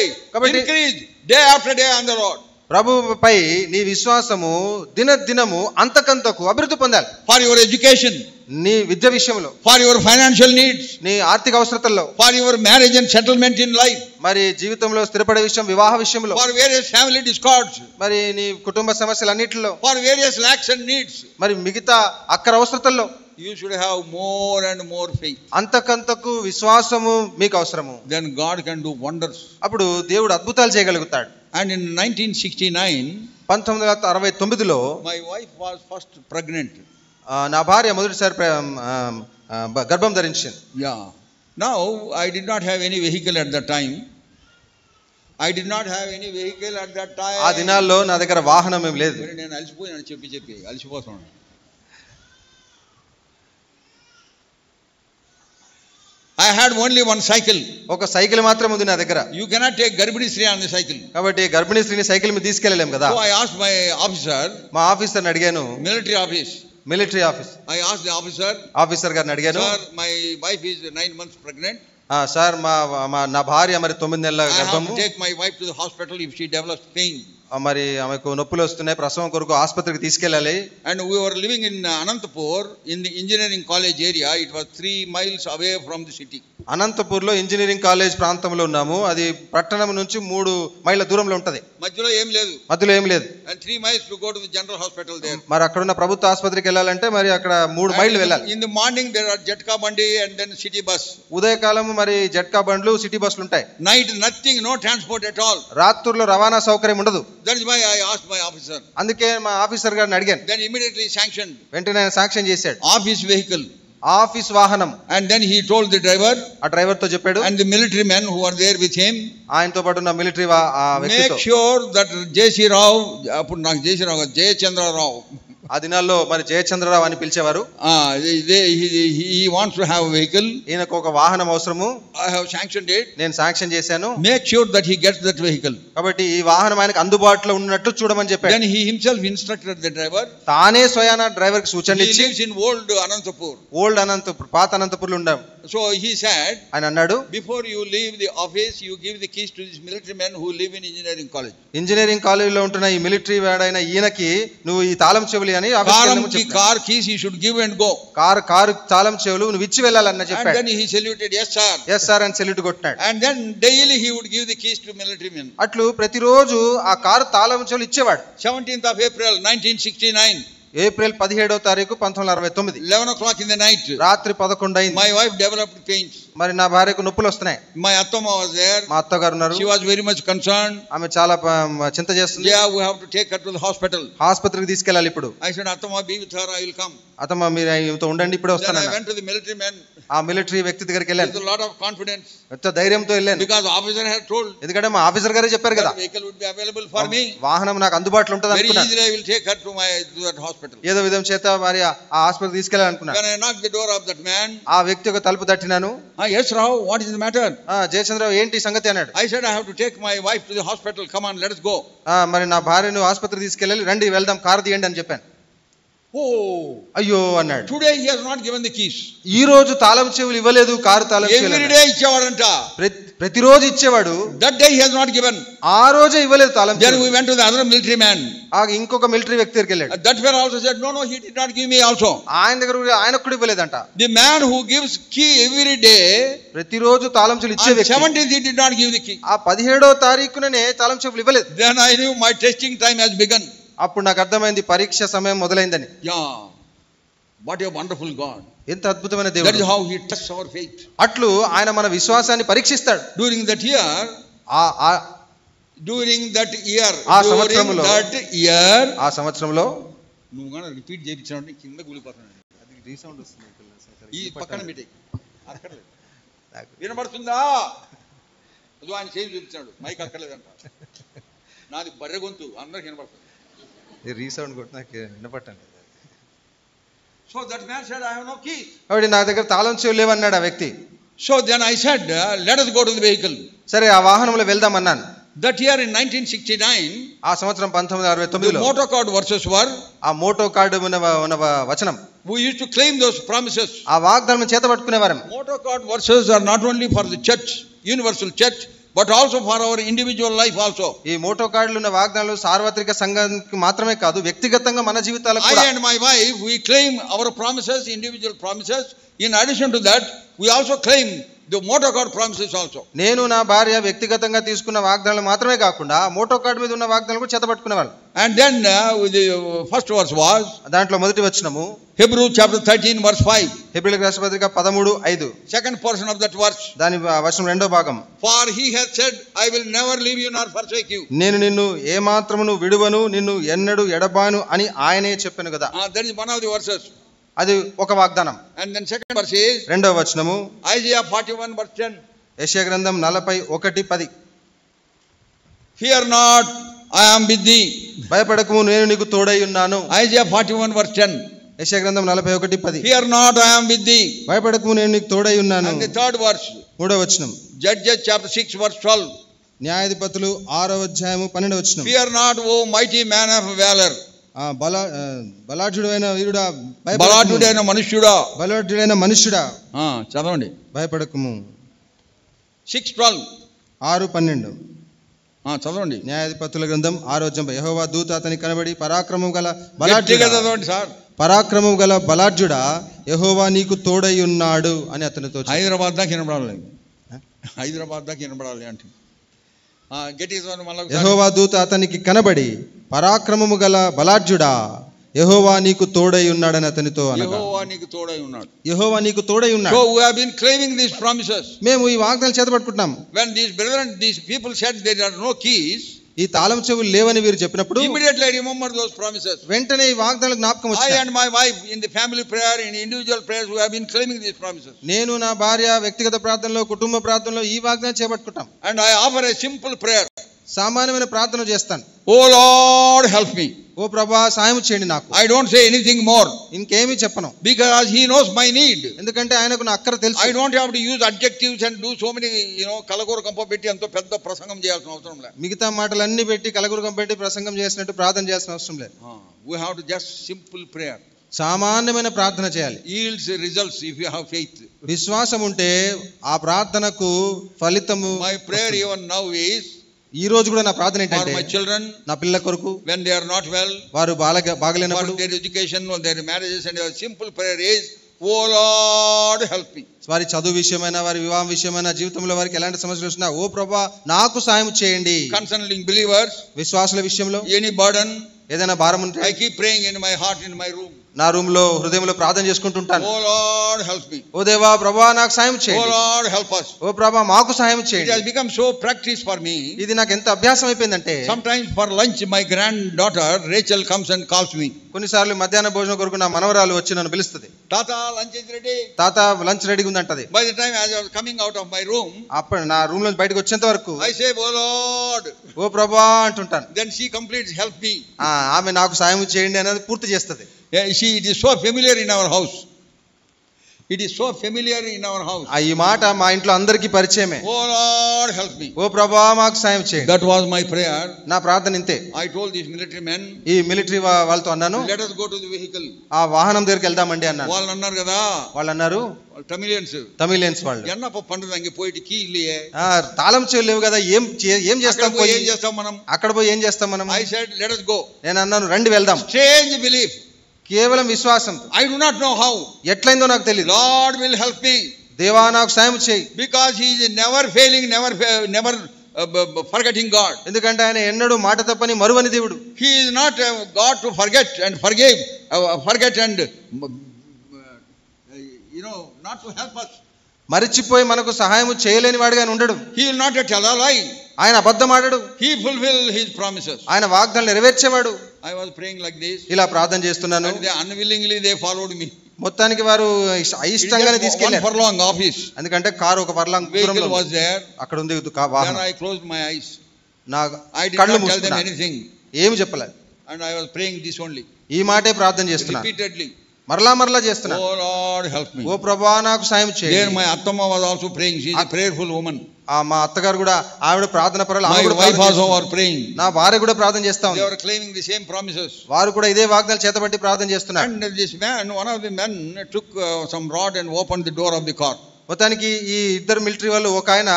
increase day after day on the Lord. ప్రభువుపై నీ విశ్వాసము దినదినము అంతకంతకు అభివృద్ధి పొందాలి. ఫర్ యువర్ ఎడ్యుకేషన్, నీ విద్య విషయంలో, ఫర్ యువర్ ఫైనాన్షియల్ నీడ్స్, నీ ఆర్థిక అవసరతల్లో, for your marriage and settlement in life, మరి జీవితంలో స్థిరపడే విషయం, వివాహ విషయంలో, ఫర్ వేరియస్ ఫ్యామిలీ డిస్కార్డ్స్, మరి నీ కుటుంబ సమస్యలన్నిటిలో, for various lacks and needs, మరి మిగతా అక్కర అవసరతల్లో you should have more and more faith. అంతకంతకు విశ్వాసము మీకు అవసరము. Then God can do wonders. అప్పుడు దేవుడు అద్భుతాలు చేయగలుగుతాడు. And in 1969, 1969లో my wife was first pregnant. నా భార్య మొదటిసారి గర్భం ధరించింది. Yeah. Now I did not have any vehicle at that time. ఆ దినాల్లో నా దగ్గర వాహనం ఏం లేదు. నేను అలసిపోయాను చెప్పి అలసిపోతున్నాను. I had only one cycle. ఒక సైకిల్ మాత్రం ఉంది నా దగ్గర. You cannot take గర్భిణీ స్త్రీ on the cycle. కాబట్టి గర్భిణీ స్త్రీని సైకిల్ మీద తీసుకెళ్ళలేం కదా. So I asked my officer, మా ఆఫీసర్ని అడిగాను. Military office. I asked the officer గారిని అడిగాను. Sir, my wife is 9 months pregnant. Sir నా భార్య మరి 9 నెలల గర్భము. I have to take my wife to the hospital if she develops pain. మరి ఆమెకు నొప్పులు వస్తున్నాయి, ప్రసవం కొరకు ఆసుపత్రికి తీసుకెళ్ళాలి. And we were living in Anantapur in the engineering college area. It was 3 miles away from the city. అనంతపూర్లో engineering college ప్రాంతంలో ఉన్నాము. అది పట్టణం నుంచి 3 మైళ్ళ దూరంలో ఉంటది. మధ్యలో ఏం లేదు. And 3 miles to go to the general hospital there. మరి అక్కడ ఉన్న ప్రభుత్వ ఆసుపత్రికి వెళ్ళాలంటే మరి అక్కడ 3 మైళ్ళు వెళ్ళాలి. In the morning there are Jetka bandi and then city bus. ఉదయకాలం మరి జట్కా బండ్లు, సిటీ బస్సులు ఉంటాయి. Night nothing, no transport at all. రాత్రుల్లో రవాణా సౌకర్యం ఉండదు. That is why I asked my officer. అందుకే మా ఆఫీసర్ గారిని అడిగాను. Then immediately sanctioned. వెంటనే ఆయన శాంక్షన్ చేశాడు. Office vehicle. ఆఫీస్ వాహనం. And then he told the driver. ఆ డ్రైవర్ తో చెప్పాడు. And the military men who are there with him. ఆయనతో పాటు ఉన్న మిలిటరీ వ్యక్తితో. Make sure that J.C. Rao, అప్పుడు నాకు J.C. Rao, J. Chandra Rao. ఆ దినాల్లో మరి జయచంద్రరావు అని పిలిచేవారు. He wants to have a vehicle. ఈయనకు ఒక వాహనం అవసరము. I have sanctioned it. నేను శాంక్షన్ చేశాను. Make sure that he gets that vehicle. కాబట్టి ఈ వాహనం ఆయనకు అందుబాటులో ఉన్నట్లు చూడమని చెప్పాడు. Then he himself instructed the driver. తానే స్వయాన డ్రైవర్ కి సూచనలు ఇచ్చి. He lives in old Anantapur. Old Anantapur, పాత అనంతపూర్లో ఉండాం. So he said, ఆయన అన్నాడు, before you leave the office, you give the keys to these military men who live in engineering college. Engineering కాలేజీలో ఉంటున్న ఈ మిలిటరీ వాడైన ఈయనకి నువ్వు ఈ తాళం చెవులు అని car keys he should give and go. Car తాళం చెవులు నువ్వు ఇచ్చి వెళ్ళాలన్న చెప్పాడు. And then he saluted, yes sir. yes sir అని సెల్యూట్ కొట్టాడు. And then daily he would give the keys to military men. అట్లు ప్రతిరోజు ఆ కారు తాళం చెవులు ఇచ్చేవాడు. 17th of April 1969. ఏప్రిల్ 17వ తారీఖు 1969. 11 o'clock in the night. రాత్రి 11 అయింది. My wife developed pains. మరి నా భార్యకు నొప్పులు వస్తున్నాయి. My Attama was there. మా అత్తగారు ఉన్నారు. She was very much concerned. ఆమె చాలా చింత చేస్తుంది. Yeah, we have to take her to the hospital. ఆసుపత్రికి తీసుకెళ్ళాలి ఇప్పుడు. I said, Attama, be with her, I will come. అత్తమ్మ మీరు ఈమెతో ఉండండి, ఇప్పుడే వస్తాను. Then I went to the military man. ఆ మిలిటరీ వ్యక్తి దగ్గరికి వెళ్ళాను. With a lot of confidence. ఎంతో ధైర్యంతో వెళ్ళాను. Because officer had told. ఎందుకంటే మా ఆఫీసర్ గారే చెప్పారు కదా, vehicle would be available for me. వాహనం నాకు అందుబాటులో ఉంటుంది Very అనుకున్నాను. easily I will take her to that hospital. ఏదో విధం చేత మరి ఆ ఆసుపత్రికి తీసుకెళ్ళాలనుకున్నాను. When I knocked the door of that man. ఆ వ్యక్తి ఒక తలుపు తట్టినాను. Yes Rao, what is the matter? Jayachandrarao ఏంటి సంగతి అన్నాడు. I said, I have to take my wife to the hospital. Come on, let us go. మరి నా భార్యను ఆసుపత్రికి తీసుకెళ్ళాలి, రండి వెళ్దాం, కారు తీయండి అని చెప్పాను. అయ్యో అన్నాడు. Today he has not given the keys. ఈ రోజు తాళం చెవులు ఇవ్వలేదు, కారు తాళం చెవులు. Every day ఇచ్చేవాడంట. ప్రతిరోజు ఇచ్చేవాడు. That day he has not given. ఆ రోజే ఇవ్వలేదు తాళం చెవులు. Then we went to the other military man. ఇంకొక మిలిటరీ వ్యక్తి దగ్గరికి వెళ్ళాడు. That fellow also said, no, he did not give me also. ఆయన దగ్గర ఆయనకు కూడా ఇవ్వలేదంట. The man who gives key every day, ప్రతిరోజు తాళం చెవులు ఇచ్చే వ్యక్తి, 17th he did not give the key. ఆ 17వ తారీఖుననే తాళం చెవులు ఇవ్వలేదు. Then I knew my testing time has begun. అప్పుడు నాకు అర్థమైంది పరీక్ష సమయం మొదలైందని. Yeah. What a wonderful God. ఎంత అద్భుతమైన దేవుడు. That is how he tests our faith. అట్లు ఆయన మన విశ్వాసాన్ని పరీక్షిస్తాడు. During that year, ఆ సంవత్సరంలో నువ్వు గాన రిపీట్ చేయించావంటే కింద కూలిపోతాను. అది రీసౌండ్ వస్తుంది. ఈ పక్కన మీటే అక్కర్లేదు. వినబడుతుందా? అది ఆయన చేయి చూపించాడు, మైక్ అక్కర్లేదంట. నాది బర్రె గొంతు, అందరికి వినబడుతుంది. రీసౌండ్ కొట్టి నాకు వినపట్టండి. So that man said, I have no keys. కాబట్టి నా దగ్గర తాళం చెవులు లేవన్నాడు ఆ వ్యక్తి. So then I said, let us go to the vehicle. సరే ఆ వాహనంలో వెళ్దాం అన్నాను. That year in 1969, ఆ సంవత్సరం 1969 the motor card verses were, ఆ మోటో కార్డు ఉన్న వచనం, we used to claim those promises. ఆ వాగ్దానం చేత పట్టుకునేవారం. Motor card verses are not only for the church, universal church, but also for our individual life also. ఈ Moto కార్డులు ఉన్న వాగ్దానాలు సార్వత్రిక సంఘానికి మాత్రమే కాదు, వ్యక్తిగతంగా మన జీవితాలకు కూడా. I and my wife, we claim our promises, individual promises. In addition to that, we also claim the motor card promises also. నేను నా భార్య వ్యక్తిగతంగా తీసుకున్న వాగ్దానాలు మాత్రమే కాకుండా మోటో కార్డు మీద ఉన్న వాగ్దానాలు కూడా చేత పట్టుకునేవాళ్ళు. And then the first verse was, దాంట్లో మొదటి వచనము Hebrews chapter 13 verse 5. హెబ్రీయులకు రాసిన పత్రిక 13:5. Second portion of that verse. దాని వచనం రెండో భాగం. For he has said, I will never leave you nor forsake you. నేను నిన్ను ఏ మాత్రమును విడువను, నిన్ను ఎన్నడూ ఎడబాను అని ఆయనే చెప్పాను కదా. That is one of the verses. అది ఒక వాగ్దానం. And then second verse is రెండవ వచనము Isaiah 41 verse 10. యెషయా గ్రంథం 41:10. Fear not, I am with thee. భయపడకుము, నేను నీకు తోడై ఉన్నాను. Isaiah 41 verse 10. యెషయా గ్రంథం 41:10. Fear not, I am with thee. భయపడకుము, నేను నీకు తోడై ఉన్నాను. And the third verse, మూడవ వచనం Judges chapter 6 verse 12. న్యాయాధిపతులు 6వ అధ్యాయము 12వ వచనం. Fear not, O mighty man of valor. బలాఢ్యుడైన వీరుడా, బలాఢ్యుడైన మనుష్యుడా, బలాఢ్యుడైన మనుష్యుడా, చదవండి. భయపడకుము. 6:12. 6:12. చదవండి. న్యాయాధిపతుల గ్రంథం 6వ అధ్యాయం. యెహోవా దూత అతనికి కనబడి పరాక్రమము గల బలాఢ్యుడా, యెహోవా నీకు తోడై ఉన్నాడు అని అతనితో. హైదరాబాద్ దాకా వినబడాలి అంటే యెహోవా దూత అతనికి కనబడి పరాక్రమము గల బలాఢ్యుడా, యెహోవా నీకు తోడై ఉన్నాడని అతనితో అనగా. యెహోవా నీకు తోడై ఉన్నాడు. యెహోవా నీకు తోడై ఉన్నాడు. So we have been claiming these promises. మేము ఈ వాగ్దానాలు చేతపట్టుకుంటున్నాం. When these brethren, these people said there are no keys, ఈ తాళం చెవులు లేవని వీరు చెప్పినప్పుడు immediately I remember those promises. వెంటనే ఈ వాగ్దానాలు జ్ఞాపకం వచ్చాయి. I and my wife in the family prayer, in individual prayers, we have been claiming these promises. నేను నా భార్య వ్యక్తిగత ప్రార్థనలో, కుటుంబ ప్రార్థనలో ఈ వాగ్దానం చేపట్టుకుంటాం. And I offer a simple prayer. సామాన్యమైన ప్రార్థన చేస్తాను. Oh Lord, help me. ఓ ప్రభా సాయం చేయండి నాకు. I don't say anything more ఇంకేమీ చెప్పను, because He knows my need. ఎందుకంటే ఆయనకు నా అక్కర తెలుసు. I don't have to use adjectives and do so many, కలగూర కంప పెట్టి ఎంతో పెద్ద ప్రసంగం చేయాల్సిన అవసరం లేదు. మిగతా మాటలన్నీ పెట్టి కలగురకం పెట్టి ప్రసంగం చేసినట్టు ప్రార్థన చేయాల్సిన అవసరం లేదు. We have to just simple prayer. సామాన్యమైన ప్రార్థన చేయాలి. Yields results if you have faith. విశ్వాసం ఉంటే ఆ ప్రార్థనకు ఫలితము. My prayer even now is ఈ రోజు కూడా నా ప్రార్థన for ఏంటంటే my children, నా పిల్లల కొరకు, when they are not well, వారు బాగలేనప్పుడు, for their education or their marriages, and your simple prayer is, oh Lord, help me. వారి చదువు విషయమైన, వారి వివాహం విషయమైన, జీవితంలో వారికి ఎలాంటి సమస్యలు వచ్చినా ఓ ప్రభా నాకు సాయం చేయండి. Concerning believers, విశ్వాసుల విషయంలో any burden, ఏదైనా భారం ఉంటే I keep praying in my heart, in my room. నా రూమ్ లో హృదయంలో ప్రార్థన చేసుకుంటుంటాను. Oh Lord, help me. ఓ దేవా ప్రభా నాకు సాయం Oh చేయండి. Lord, help us. ఓ ప్రభా మాకు సాయం It has చేయండి. become so practice for me. ఇది నాకు ఎంత అభ్యాసం అయిపోయిందంటే Sometimes for lunch, my granddaughter Rachel comes and calls me. కొన్నిసార్లు మధ్యాహ్న భోజనం కొరకు నా మనవరాలు వచ్చి నన్ను పిలుస్తుంది. Tata, lunch is ready. తాత లంచ్ రెడీగా ఉందంటది. By the time as I was coming out of my room, అప్పుడు నా రూమ్ నుంచి బయటకు వచ్చేంత వరకు I say, oh Lord. ఓ ప్రభా అంటుంటాను. Then she completes, help me. ఆమె నాకు సాయం చేయండి అనేది పూర్తి చేస్తుంది. It is so familiar in our house. It is so familiar in our house. ఈ మాట మా ఇంట్లో అందరికీ పరిచయమే. Oh Lord, help me. ఓ ప్రభా మాకు సాయం చేయండి. That was my prayer. నా ప్రార్థన ఇంతే. I told these military men, ఈ మిలిటరీ వాళ్ళతో అన్నాను, let us go to the vehicle. ఆ వాహనం దగ్గరికి వెళ్దామండి అన్నాను. వాళ్ళు అన్నారు కదా, వాళ్ళు అన్నారు, తమిళియన్స్ వాళ్ళు, ఎన్నప్ప పండుగ అంగే పోయి కీ ఇల్లియే, తాళం చెవులు లేవు కదా, ఏం చేస్తాం, ఏం చేస్తాం మనం, అక్కడ పోయి ఏం చేస్తాం మనం. I said, let us go. నేను అన్నాను రండి వెళ్దాం. Strange belief. కేవలం విశ్వాసం. I do not know how. ఎట్లయిందో నాకు తెలియదు. Lord will help me. దేవా నాకు సాయం చేయి. Because he is never failing, never forgetting God. ఎందుకంటే ఆయన ఎన్నడూ మాట తప్పని మరువని దేవుడు. He is not a God to forget and forgive, forget and not to help us. మరిచిపోయి మనకు సహాయం చేయలేని వాడిగా ఉండడు. He will not tell a lie. ఆయన అబద్ధం ఆడడు. He fulfill his promises. ఆయన వాగ్దానాలు నెరవేర్చేవాడు. I was praying like this. ఇలా ప్రార్థన చేస్తున్నాను. And they unwillingly they followed me. మొత్తానికి వారు అయిష్టంగానే తీసుకెళ్లారు. One furlong office. ఎందుకంటే కారు ఒక ఫర్లాంగ్ దూరంలో was there. అక్కడ ఉంది వాహనం. Then I closed my eyes. నా కళ్ళు మూసుకున్నాను. I did not tell them anything. ఏమి చెప్పలేదు. And I was praying this only. ఈ మాటే ప్రార్థన చేస్తున్నాను. Repeatedly. మరలా చేస్తున్నా. Oh Lord, help me. ఓ ప్రభువా నాకు సాయం చేయి. There my Attama was also praying. She is a prayerful woman. మా అత్తగారు కూడా ఆవిడ ప్రార్థన పరులు. My wife also was praying. నా భార్య కూడా ప్రార్థన చేస్తా ఉంది. They were claiming the same promises. వారు కూడా ఇదే వాగ్దానాలు చేతబట్టి ప్రార్థన చేస్తున్నారు. And this man, one of the men took some rod and opened the door of the car. మొత్తానికి ఈ ఇద్దరు మిలిటరీ వాళ్ళు ఒక ఆయన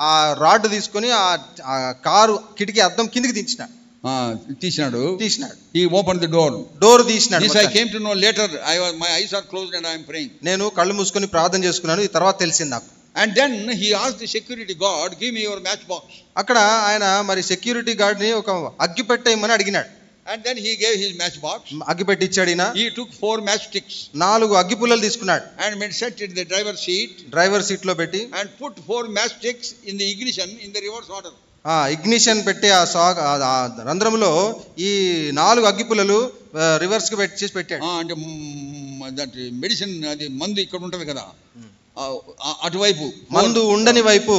ఆ రాడ్ తీసుకొని ఆ కారు కిటికీ అద్దం కిందికి తీసినాడు. He opened the door. Door తీసినాడు. This I came to know later. My eyes are closed and I am praying. నేను కళ్ళు మూసుకొని ప్రార్థన చేసుకున్నాను. ఈ తర్వాత తెలిసింది నాకు. And then he asked the security guard, give me your matchbox. అక్కడ ఆయన మరి సెక్యూరిటీ గార్డ్ ని ఒక అగ్గిపెట్టె ఇమ్మని అడిగినాడు. And then he gave his matchbox. అగ్గిపెట్టె ఇచ్చాడు ఈయన. He took 4 matchsticks. 4 అగ్గిపుల్లలు తీసుకున్నాడు. And set it in the driver's seat. Driver seat లో పెట్టి. And put 4 matchsticks in the ignition in the reverse order. Ignition పెట్టి ఆ రంధ్రంలో ఈ 4 అగ్గిపుల్లలు రివర్స్ కి చేసి పెట్టాడు. అంటే దట్ మెడిసిన్ అది మందు ఇక్కడ ఉంటది కదా, అటువైపు మందు ఉండని వైపు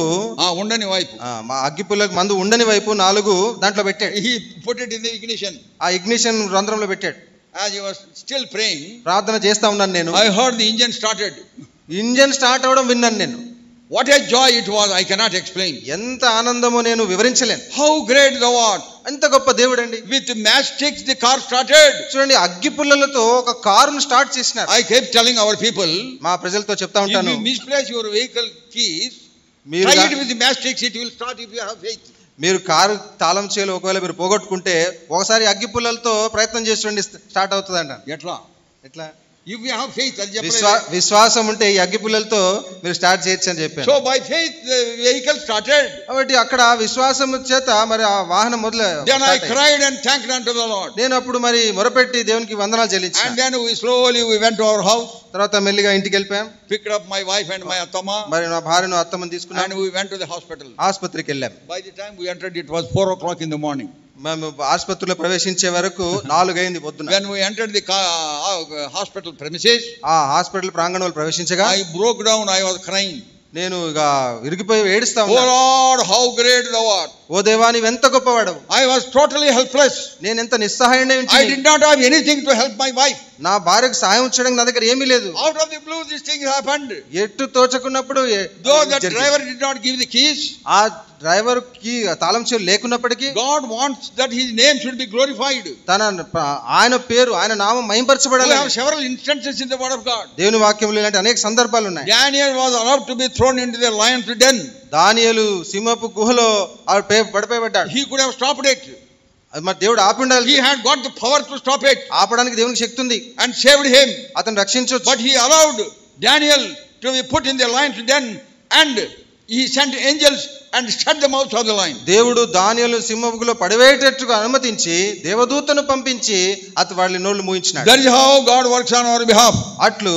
మా అగ్గిపుల్లకు మందు ఉండని వైపు 4 దాంట్లో పెట్టాడు. He put it in the ignition. ఆ ఇగ్నిషన్ రంధ్రంలో పెట్టాడు. As he was still praying, ప్రార్థన చేస్తా ఉన్నాను నేను. I heard the engine started. Engine start అవడం విన్నాను నేను. What a joy it was, I cannot explain. ఎంత ఆనందమో నేను వివరించలేను. How great thou art. ఎంత గొప్ప దేవుడండి. With matchsticks the car started. చూడండి అగ్గిపుల్లలతో ఒక కారును స్టార్ట్ చేసినారు. I kept telling our people, మా ప్రజలతో చెప్తా ఉంటాను, if you misplace your vehicle keys, try it with the matchsticks, it will start if you have faith. మీరు కారు తాళం చేలు ఒకవేళ మీరు పోగొట్టుకుంటే ఒకసారి అగ్గిపుల్లలతో ప్రయత్నం చేసి చూడండి స్టార్ట్ అవుతుందంట. ఎట్లా if you have faith, విశ్వాసం ఉంటే ఈ అగ్గిపుల్లలతో మీరు స్టార్ట్ చేయొచ్చు అని చెప్పాను. So by faith the vehicle started. కాబట్టి అక్కడ విశ్వాసం చేత మరి ఆ వాహనం మొదలు. Then I cried and thanked unto the Lord. నేను అప్పుడు మరి మొరపెట్టి దేవునికి వందనాలు చెల్లించాను. And then we slowly went to our house. తర్వాత మెల్లిగా ఇంటికి వెళ్ళిపోయాం. Picked up my wife and my attama. మరి నా భార్యను అత్తమ్మని తీసుకున్నాను. And we went to the hospital. ఆసుపత్రికి వెళ్ళాం. By the time we entered it was 4 o'clock in the morning. మేము ఆసుపత్రిలో ప్రవేశించే వరకు 4 అయింది పొద్దున. When we entered the hospital premises, ఆ హాస్పిటల్ ప్రాంగణంలో ప్రవేశించగా I broke down, I was crying. నేను ఇక ఇరిగిపోయి ఏడుస్తా Oh ఉన్నాను. Lord, how great thou art. ఓ దేవా నీవెంత గొప్పవాడవు. I was totally helpless. నేను ఎంత నిస్సహాయుడినై I ఉంటిని. did not have anything to help my wife. నా భార్యకు సాయం చేయడానికి నా దగ్గర ఏమీ లేదు. Out of the blue this thing happened. ఎట్టు తోచకున్నప్పుడు Though the driver did not give the keys, ఆ డ్రైవర్ కి తాళం చెవులు లేకున్నప్పటికీ God wants that his name should be glorified. ఆయన పేరు ఆయన నామం We మహింపరచబడాలి. have several instances in the word of God. దేవుని వాక్యంలో ఇలాంటి అనేక సందర్భాలు ఉన్నాయి. Daniel was allowed to be thrown into the lion's den. దానియేలు సింహపు గుహలో పడిపోయాడు. He could have stopped it. అది మరి దేవుడు ఆపి ఉండాలి. He had got the power to stop it ఆపడానికి దేవునికి శక్తి ఉంది. and saved him. అతను రక్షించొచ్చు. But he allowed Daniel to be put in the lion's den, and he sent angels and shut the mouth of the lion. దేవుడు దానియేలు సింహపులో పడవేటట్టుగా అనుమతించి దేవదూతను పంపించి వాళ్ళ నోళ్ళు మూయించినాడు. That is how God works on our behalf. అట్లు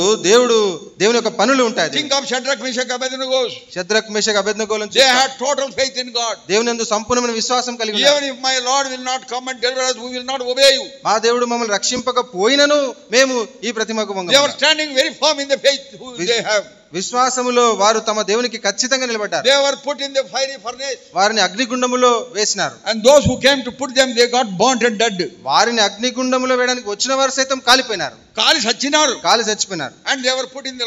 దేవుని యొక్క పనులు ఉంటాయి. Think of Shadrach, Meshach, Abednego. Shadrach Meshach అబేద్నెగోలను They had total faith in God. దేవుని యందు సంపూర్ణమైన విశ్వాసం కలిగి ఉన్నారు. Even if my Lord will not come and deliver us, we will not obey you. మా దేవుడు మమ్మల్ని రక్షింపకపోయినను మేము ఈ ప్రతిమకు They వంగము. were standing very firm in the faith they have. విశ్వాసములో వారు తమ దేవునికి ఖచ్చితంగా నిలబడ్డారు. They were put in the fiery furnace. వారిని అగ్నిగుండములో వేసినారు. And those who came to put them, they got burnt and dead. వారిని అగ్నిగుండములో వేయడానికి వచ్చిన వారు సైతం కాలిపోయినారు, కాలి చచ్చిపోయినారు. and they were put in the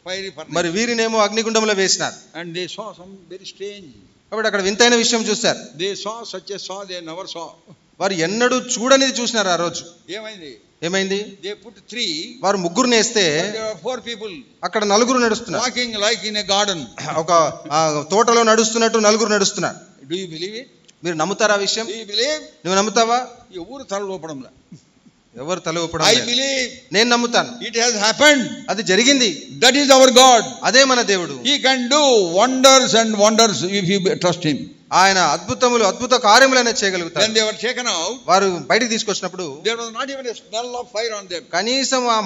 fiery furnace. మరి వీరినేమో అగ్నిగుండంలో వేసినారు. And they saw some very strange. కాబట్టి అక్కడ వింతైన విషయం చూశారు. They saw such a saw they never saw. వారు ఎన్నడూ చూడనిది చూసినారు. ఆ రోజు ఏమైంది? They put 3. వారు ముగ్గురుని వేస్తే There were 4 people అక్కడ నలుగురు నడుస్తున్నారు. walking like in a garden. ఒక తోటలో నడుస్తున్నట్టు నలుగురు నడుస్తున్నారు. Do you believe it? మీరు నమ్ముతారా విషయం? Do you believe? నువ్వు నమ్ముతావా? ఎవరు తల ఊపడంలా. ఎవరు తల ఊపడం? I believe. నేను నమ్ముతాను. It has happened. అది జరిగింది. That is our God. అదే మన దేవుడు. He can do wonders and wonders if you trust him. ఆయన అద్భుత కార్యములైన చేయగలుగుతారు. When they were taken out, వారు బయటికి తీసుకొచ్చినప్పుడు there was not even a smell of fire on them. కనీసం ఆ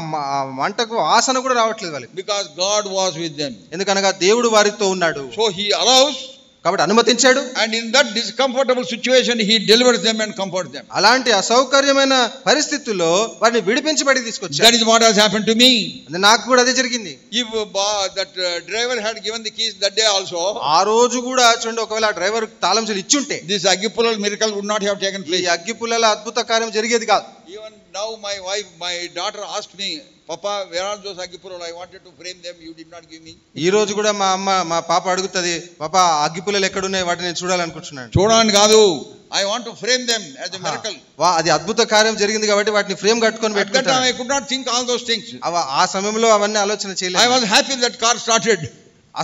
మంటకు వాసన కూడా రావట్లేదు వాళ్ళకి. Because God was with them. ఎందుకనగా దేవుడు వారితో ఉన్నాడు. So he allows, కాబట్టి అనుమతించాడు. and in that discomfortable situation he delivers them and comforts them. అలాంటి అసౌకర్యమైన పరిస్థితుల్లో వారిని విడిపించి బయటికి తీసుకొచ్చాడు. That is what has happened to me. నాకు కూడా అదే జరిగింది. If that driver had given the keys that day also, ఆ రోజు కూడా చూడండి, ఒకవేళ ఆ డ్రైవర్ తాళం చెవులు ఇచ్చుంటే this Aggipulal miracle would not have taken place. ఈ అగ్గిపుల్లల అద్భుత కార్యం జరిగేది కాదు. Even now my daughter asked me, Papa, where are those Aggipulal? I wanted to frame them, you did not give me. ఈ రోజు కూడా మా పాప అడుగుతది, పాపా అగ్గిపుల్లలు ఎక్కడున్నాయి, వాటిని నేను చూడాలనుకుంటున్నాను. చూడడానికి కాదు, I want to frame them as a miracle. అది అద్భుత కార్యం జరిగింది కాబట్టి వాటిని ఫ్రేమ్ కట్టుకొని పెట్టుకుంటాను. I could not think all those things. ఆ సమయంలో అవన్నీ ఆలోచన చేయలేదు. I was happy that car started.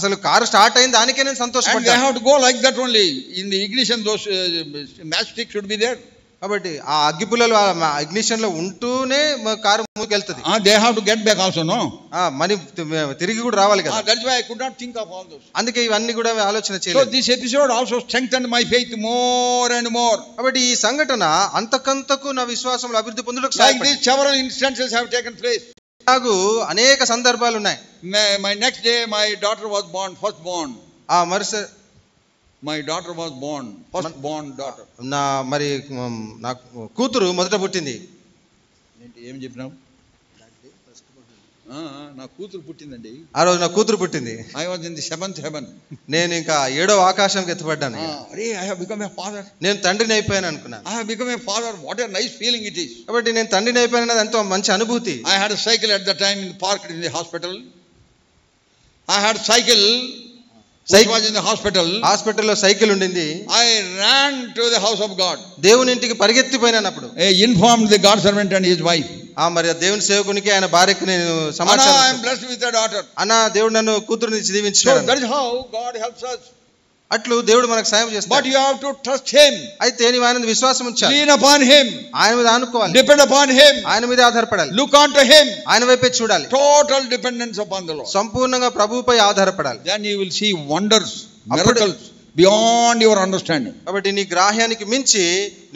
అసలు కారు స్టార్ట్ అయింది, దానికే నేను సంతోషపడ్డాను. And they have to go like that only. In the ignition those matchsticks should be there. కాబట్టి ఆ అగ్గిపుల్లలు ఇగ్నిషన్ లో ఉంటూనే కారు ముందుకు వెళ్తది. They have to get back also, no? Money తిరిగి కూడా రావాలి కదా. That's why I could not think of all those. అందుకే ఇవన్నీ కూడా ఆలోచన చేయలేదు. So this episode also strengthened my faith more and more. కాబట్టి ఈ సంఘటన అంతకంతకు నా విశ్వాసంలో అభివృద్ధి పొందుటకు Like these several instances have taken place. నాకు అనేక సందర్భాలు ఉన్నాయి. My next day my daughter was born, first born. My daughter was born, first born daughter. నా కూతురు మొదట పుట్టింది. ఏం చెప్పినావు? నా కూతురు పుట్టిందండి. ఆ రోజు నా కూతురు పుట్టింది. I was in the 7th heaven. నేను ఇంకా 7వ ఆకాశంకి ఎత్తబడ్డాను. I have become a father. నేను తండ్రిని అయిపోయాను అనుకున్నాను. I have become a father. What a nice feeling it is. కాబట్టి నేను తండ్రిని అయిపోయాను, ఎంతో మంచి అనుభూతి. I had a cycle at the time parked in the hospital. I had cycle was in the hospital. హాస్పిటల్లో సైకిల్ ఉండింది. I ran to the house of God. దేవుని ఇంటికి పరిగెత్తిపోయినప్పుడు I informed the God servant and his wife. మరి దేవుని సేవకునికి ఆయన భార్యకు నేను సమాచారం. I am blessed with a daughter. అన్నా దేవుడు నన్ను కూతురుని దీవించాడు. So that is how God helps us. అట్లు దేవుడు మనకు సాయం చేస్తాడు. But you have to trust him. అయితే నీవు ఆయన మీద విశ్వాసం ఉంచాలి. Lean upon him. ఆయన మీద ఆనుకోవాలి. Depend upon him. ఆయన మీద ఆధారపడాలి. Look unto him. ఆయన వైపే చూడాలి. Total dependence upon the Lord. సంపూర్ణంగా ప్రభువుపై ఆధారపడాలి. Then you will see wonders, miracles beyond your understanding. కాబట్టి నీ గ్రాహ్యానికి మించి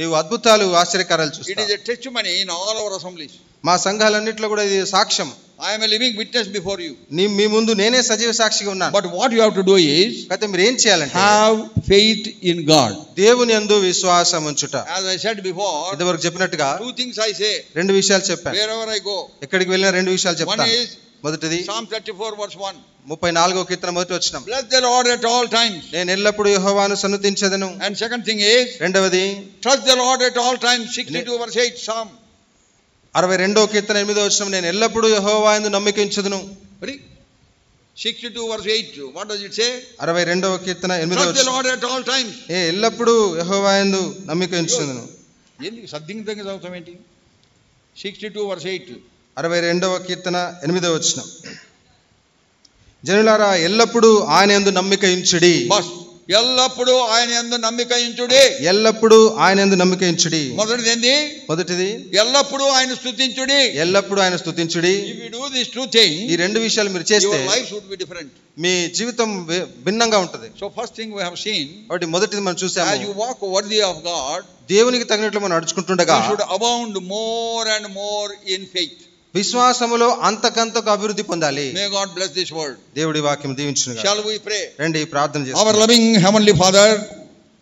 నీవు అద్భుతాలు ఆశ్చర్యకార్యాలు చూస్తావు. It is a testimony in all our assemblies. మా సంఘాలన్నిటిలో కూడా ఇది సాక్ష్యం. I am a living witness before you. మీ ముందు నేనే సజీవ సాక్షిగా ఉన్నాను. But what you have to do is, అయితే మీరు ఏం చేయాలంటే have faith in God. దేవుని యందు విశ్వాసం ఉంచుట. As I said before, ఇంతవరకు చెప్పినట్టుగా 2 things I say. 2 విషయాలు చెప్పాను. Wherever I go. ఎక్కడికి వెళ్ళినా 2 విషయాలు చెప్తాను. One is మొదటిది Psalm 34 verse 1. 34వ కీర్తన మొదటి వచనం. Bless the Lord at all times. నేను ఎల్లప్పుడూ యెహోవాను సన్నుతించెదను. And second thing is, రెండవది trust the Lord at all times. 62 verse 8 Psalm. 62వ కీర్తన 8వ వచనం. నేను ఎల్లప్పుడూ యెహోవాయందు నమ్మిక ఉంచుదును. 62 verse 8. What does it say? 62వ కీర్తన 8వ Trust the వచనం. Lord at all times. ఎల్లప్పుడూ యెహోవాయందు నమ్మిక ఉంచుదును. ఏంటి సద్దింగంగా చదువుతాం ఏంటి? 62 verse 8. 62వ కీర్తన 8వ వచనం. జనులారా ఎల్లప్పుడూ ఆయన యందు నమ్మిక ఉంచుడి. బస్ ఎల్లప్పుడూ ఆయన యందు నమ్మిక ఉంచుడి. ఎల్లప్పుడూ ఆయన యందు నమ్మిక ఉంచుడి. మొదటిది ఏంది? మొదటిది ఎల్లప్పుడూ ఆయన స్తుతించుడి. ఎల్లప్పుడూ ఆయన స్తుతించుడి. If you do these two things, ఈ రెండు విషయాలు మీరు చేస్తే your life would be different. మీ జీవితం భిన్నంగా ఉంటది. So first thing we have seen, కాబట్టి మొదటిది మనం as చూసాము, you walk worthy of God, దేవునికి తగినట్లు మనం నడుచుకుంటుండగా you should abound more and more in faith. విశ్వాసములో అంతకంతకు అభివృద్ధి పొందాలి. May God bless this word. దేవుడి వాక్యం దీవించునుగా. Shall we pray? రండి ప్రార్థన Our చేసుకుందాం. loving heavenly Father,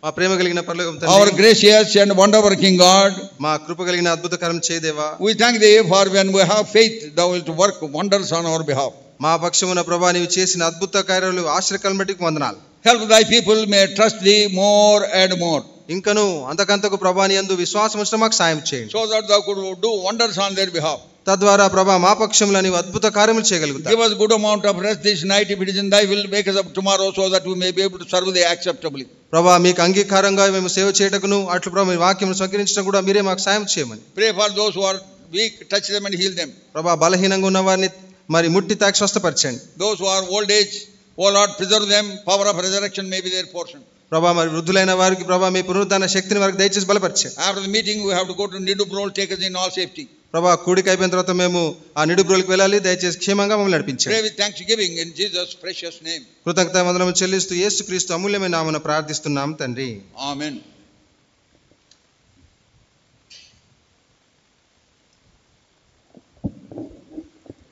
మా ప్రేమ కలిగిన పరలోకపు our తండ్రి, gracious and wonder working God, మా కృప కలిగిన అద్భుతకరం చేయదేవా, we thank thee for when we have faith, thou wilt work wonders on our behalf. మా పక్షమున ప్రభా నీవు చేసిన అద్భుత కార్యాలు ఆశ్చర్యకరమైన బట్టి వందనాలు. Help thy people may trust thee more and more, ఇంకను అంతకంతకు ప్రభా నీ యందు విశ్వాసం ఉంచడం మాకు సాయం చేయండి. so that thou could do wonders on their behalf. తద్వారా ప్రభా మా పక్షంలో నీవు అద్భుత కార్యములు చేయగలుగుతావు. Give us good amount of rest this night, if it is in thy will. Wake us up tomorrow so that we may be able to serve thee acceptably. ప్రభా మీకు అంగీకారంగా మేము సేవ చేయటకును అట్లు ప్రభా మీ వాక్యం స్వీకరించడం కూడా మీరే మాకు సాయం చేయమని. Pray for those who are weak, touch them and heal them. ప్రభా బలహీనంగా ఉన్న వారిని మరి ముట్టి తాకి స్వస్థపరచండి. Those who are old age, O Lord, preserve them. Power of resurrection may be their portion. ప్రభా మరి వృద్ధులైన వారికి ప్రభా మీ పునరుద్ధాన శక్తిని వారికి దయచేసి బలపరచండి. After the meeting we have to go to Nidubrol, take us in all safety. ప్రభా కూడిక అయిపోయిన తర్వాత మేము ఆ నిడుబ్రోలికి వెళ్ళాలి. దయచేసి క్షేమంగా మమ్మల్ని నడిపించండి. Pray with thanksgiving in Jesus' precious name. కృతజ్ఞతావందనము చెల్లిస్తూ యేసుక్రీస్తు అమూల్యమైన నామమున ప్రార్థిస్తున్నాం తండ్రి. Amen.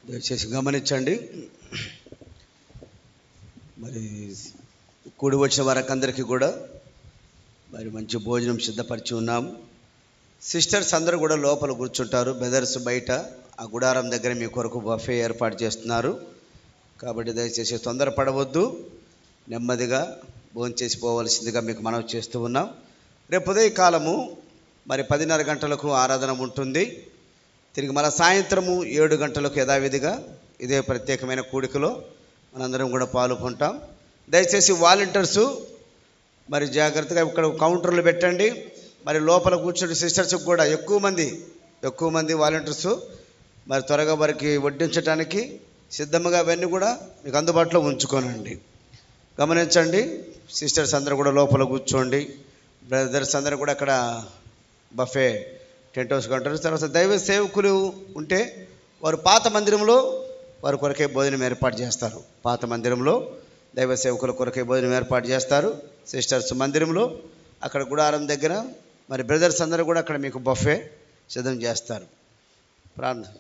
దయచేసి గమనించండి. మరి కూడి వచ్చిన వారందరికీ కూడా మరి మంచి భోజనం సిద్ధపరిచి ఉన్నాము. సిస్టర్స్ అందరూ కూడా లోపల కూర్చుంటారు. బ్రదర్స్ బయట ఆ గుడారం దగ్గర మీ కొరకు బఫే ఏర్పాటు చేస్తున్నారు. కాబట్టి దయచేసి తొందరపడవద్దు, నెమ్మదిగా భోంచేసి పోవలసిందిగా మీకు మనవి చేస్తూ ఉన్నాం. రేపు ఉదయకాలము మరి 10:30 గంటలకు ఆరాధన ఉంటుంది. తిరిగి మళ్ళీ సాయంత్రము 7 గంటలకు యథావిధిగా ఇదే ప్రత్యేకమైన కూడికలో మనందరం కూడా పాల్గొంటాం. దయచేసి వాలంటీర్సు మరి జాగ్రత్తగా ఇక్కడ కౌంటర్లు పెట్టండి. మరి లోపల కూర్చున్న సిస్టర్స్కి కూడా ఎక్కువ మంది వాలంటీర్సు మరి త్వరగా వారికి వడ్డించడానికి సిద్ధంగా అవన్నీ కూడా మీకు అందుబాటులో ఉంచుకోనండి. గమనించండి, సిస్టర్స్ అందరూ కూడా లోపల కూర్చోండి. బ్రదర్స్ అందరూ కూడా అక్కడ బఫే టెంట్ హౌస్ కంటారు. తర్వాత దైవ సేవకులు ఉంటే వారు పాత మందిరంలో వారి కొరకే భోజనం ఏర్పాటు చేస్తారు. పాత మందిరంలో దైవ సేవకుల కొరకే భోజనం ఏర్పాటు చేస్తారు. సిస్టర్స్ మందిరంలో అక్కడ గుడారం దగ్గర మరి బ్రదర్స్ అందరూ కూడా అక్కడ మీకు బఫే సిద్ధం చేస్తారు. ప్రార్థన.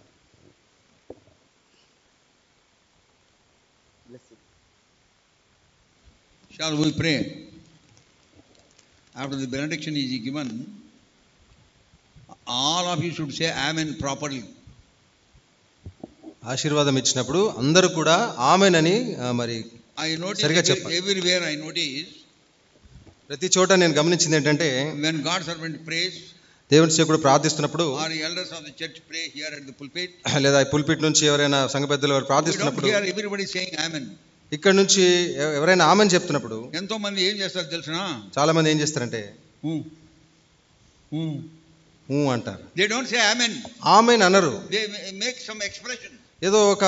Shall we pray? After the benediction is given, all of you should say amen properly. ఆశీర్వాదం ఇచ్చినప్పుడు అందరూ కూడా ఆమేనని మరి I notice సరిగా చెప్పండి. everywhere I notice, ప్రతి చోట నేను గమనించింది ఏంటంటే when God's servant prays, దేవుని సేవకుడు ప్రార్థిస్తున్నప్పుడు or elders of the church pray here at the pulpit, లేదా ఈ పుల్పిట్ నుంచి ఎవరైనా సంఘ పెద్దలు వారు we don't ప్రార్థిస్తున్నప్పుడు hear everybody saying amen. ఇక్కడ నుంచి ఎవరైనా ఆమెన్ చెప్తున్నప్పుడు ఎంతో మంది ఏం చేస్తారు తెలుసునా? చాలా మంది ఏం చేస్తారంటే ఊ అంటారు. They don't say amen. Amen అనరు. They make some expression. ఏదో ఒక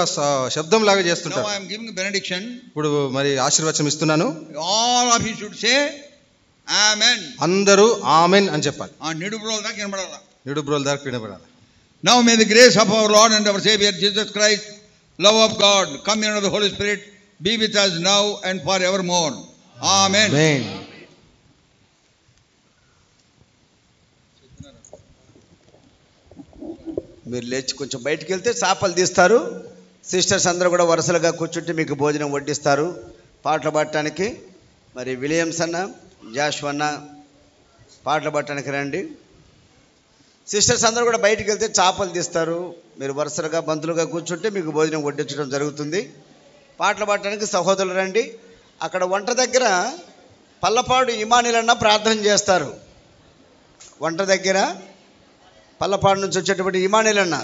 శబ్దం లాగా Now చేస్తుంటారు. I am giving a benediction. ఇప్పుడు మరి ఆశీర్వచనం ఇస్తున్నాను. All of you should say amen. అందరూ ఆమెన్ అని చెప్పాలి. ఆ నిడుబ్రోల దాకా వినబడాల. నిడుబ్రోల దాకా వినబడాలి. Now may the grace of our Lord and our Savior Jesus Christ, love of God, communion of the Holy Spirit be with us now and forevermore. Amen. ఆమేన్. మీరు లేచి కొంచెం బయటికి వెళ్తే చేపలు తీస్తారు. సిస్టర్స్ అందరూ కూడా వరుసలుగా కూర్చుంటే మీకు భోజనం వడ్డిస్తారు. పాటలు పాడటానికి మరి విలియమ్స్ అన్న, జాష్ అన్న పాటలు పాడటానికి రండి. సిస్టర్స్ అందరూ కూడా బయటికి వెళ్తే చేపలు తీస్తారు. మీరు వరుసలుగా బంతులుగా కూర్చుంటే మీకు భోజనం వడ్డించడం జరుగుతుంది. పాటలు పాడటానికి సహోదరులు రండి. అక్కడ వంట దగ్గర పల్లపాడు ఇమానిలన్న ప్రార్థన చేస్తారు. వంట దగ్గర పల్లపాడు నుంచి వచ్చేటువంటి ఇమానిలన్న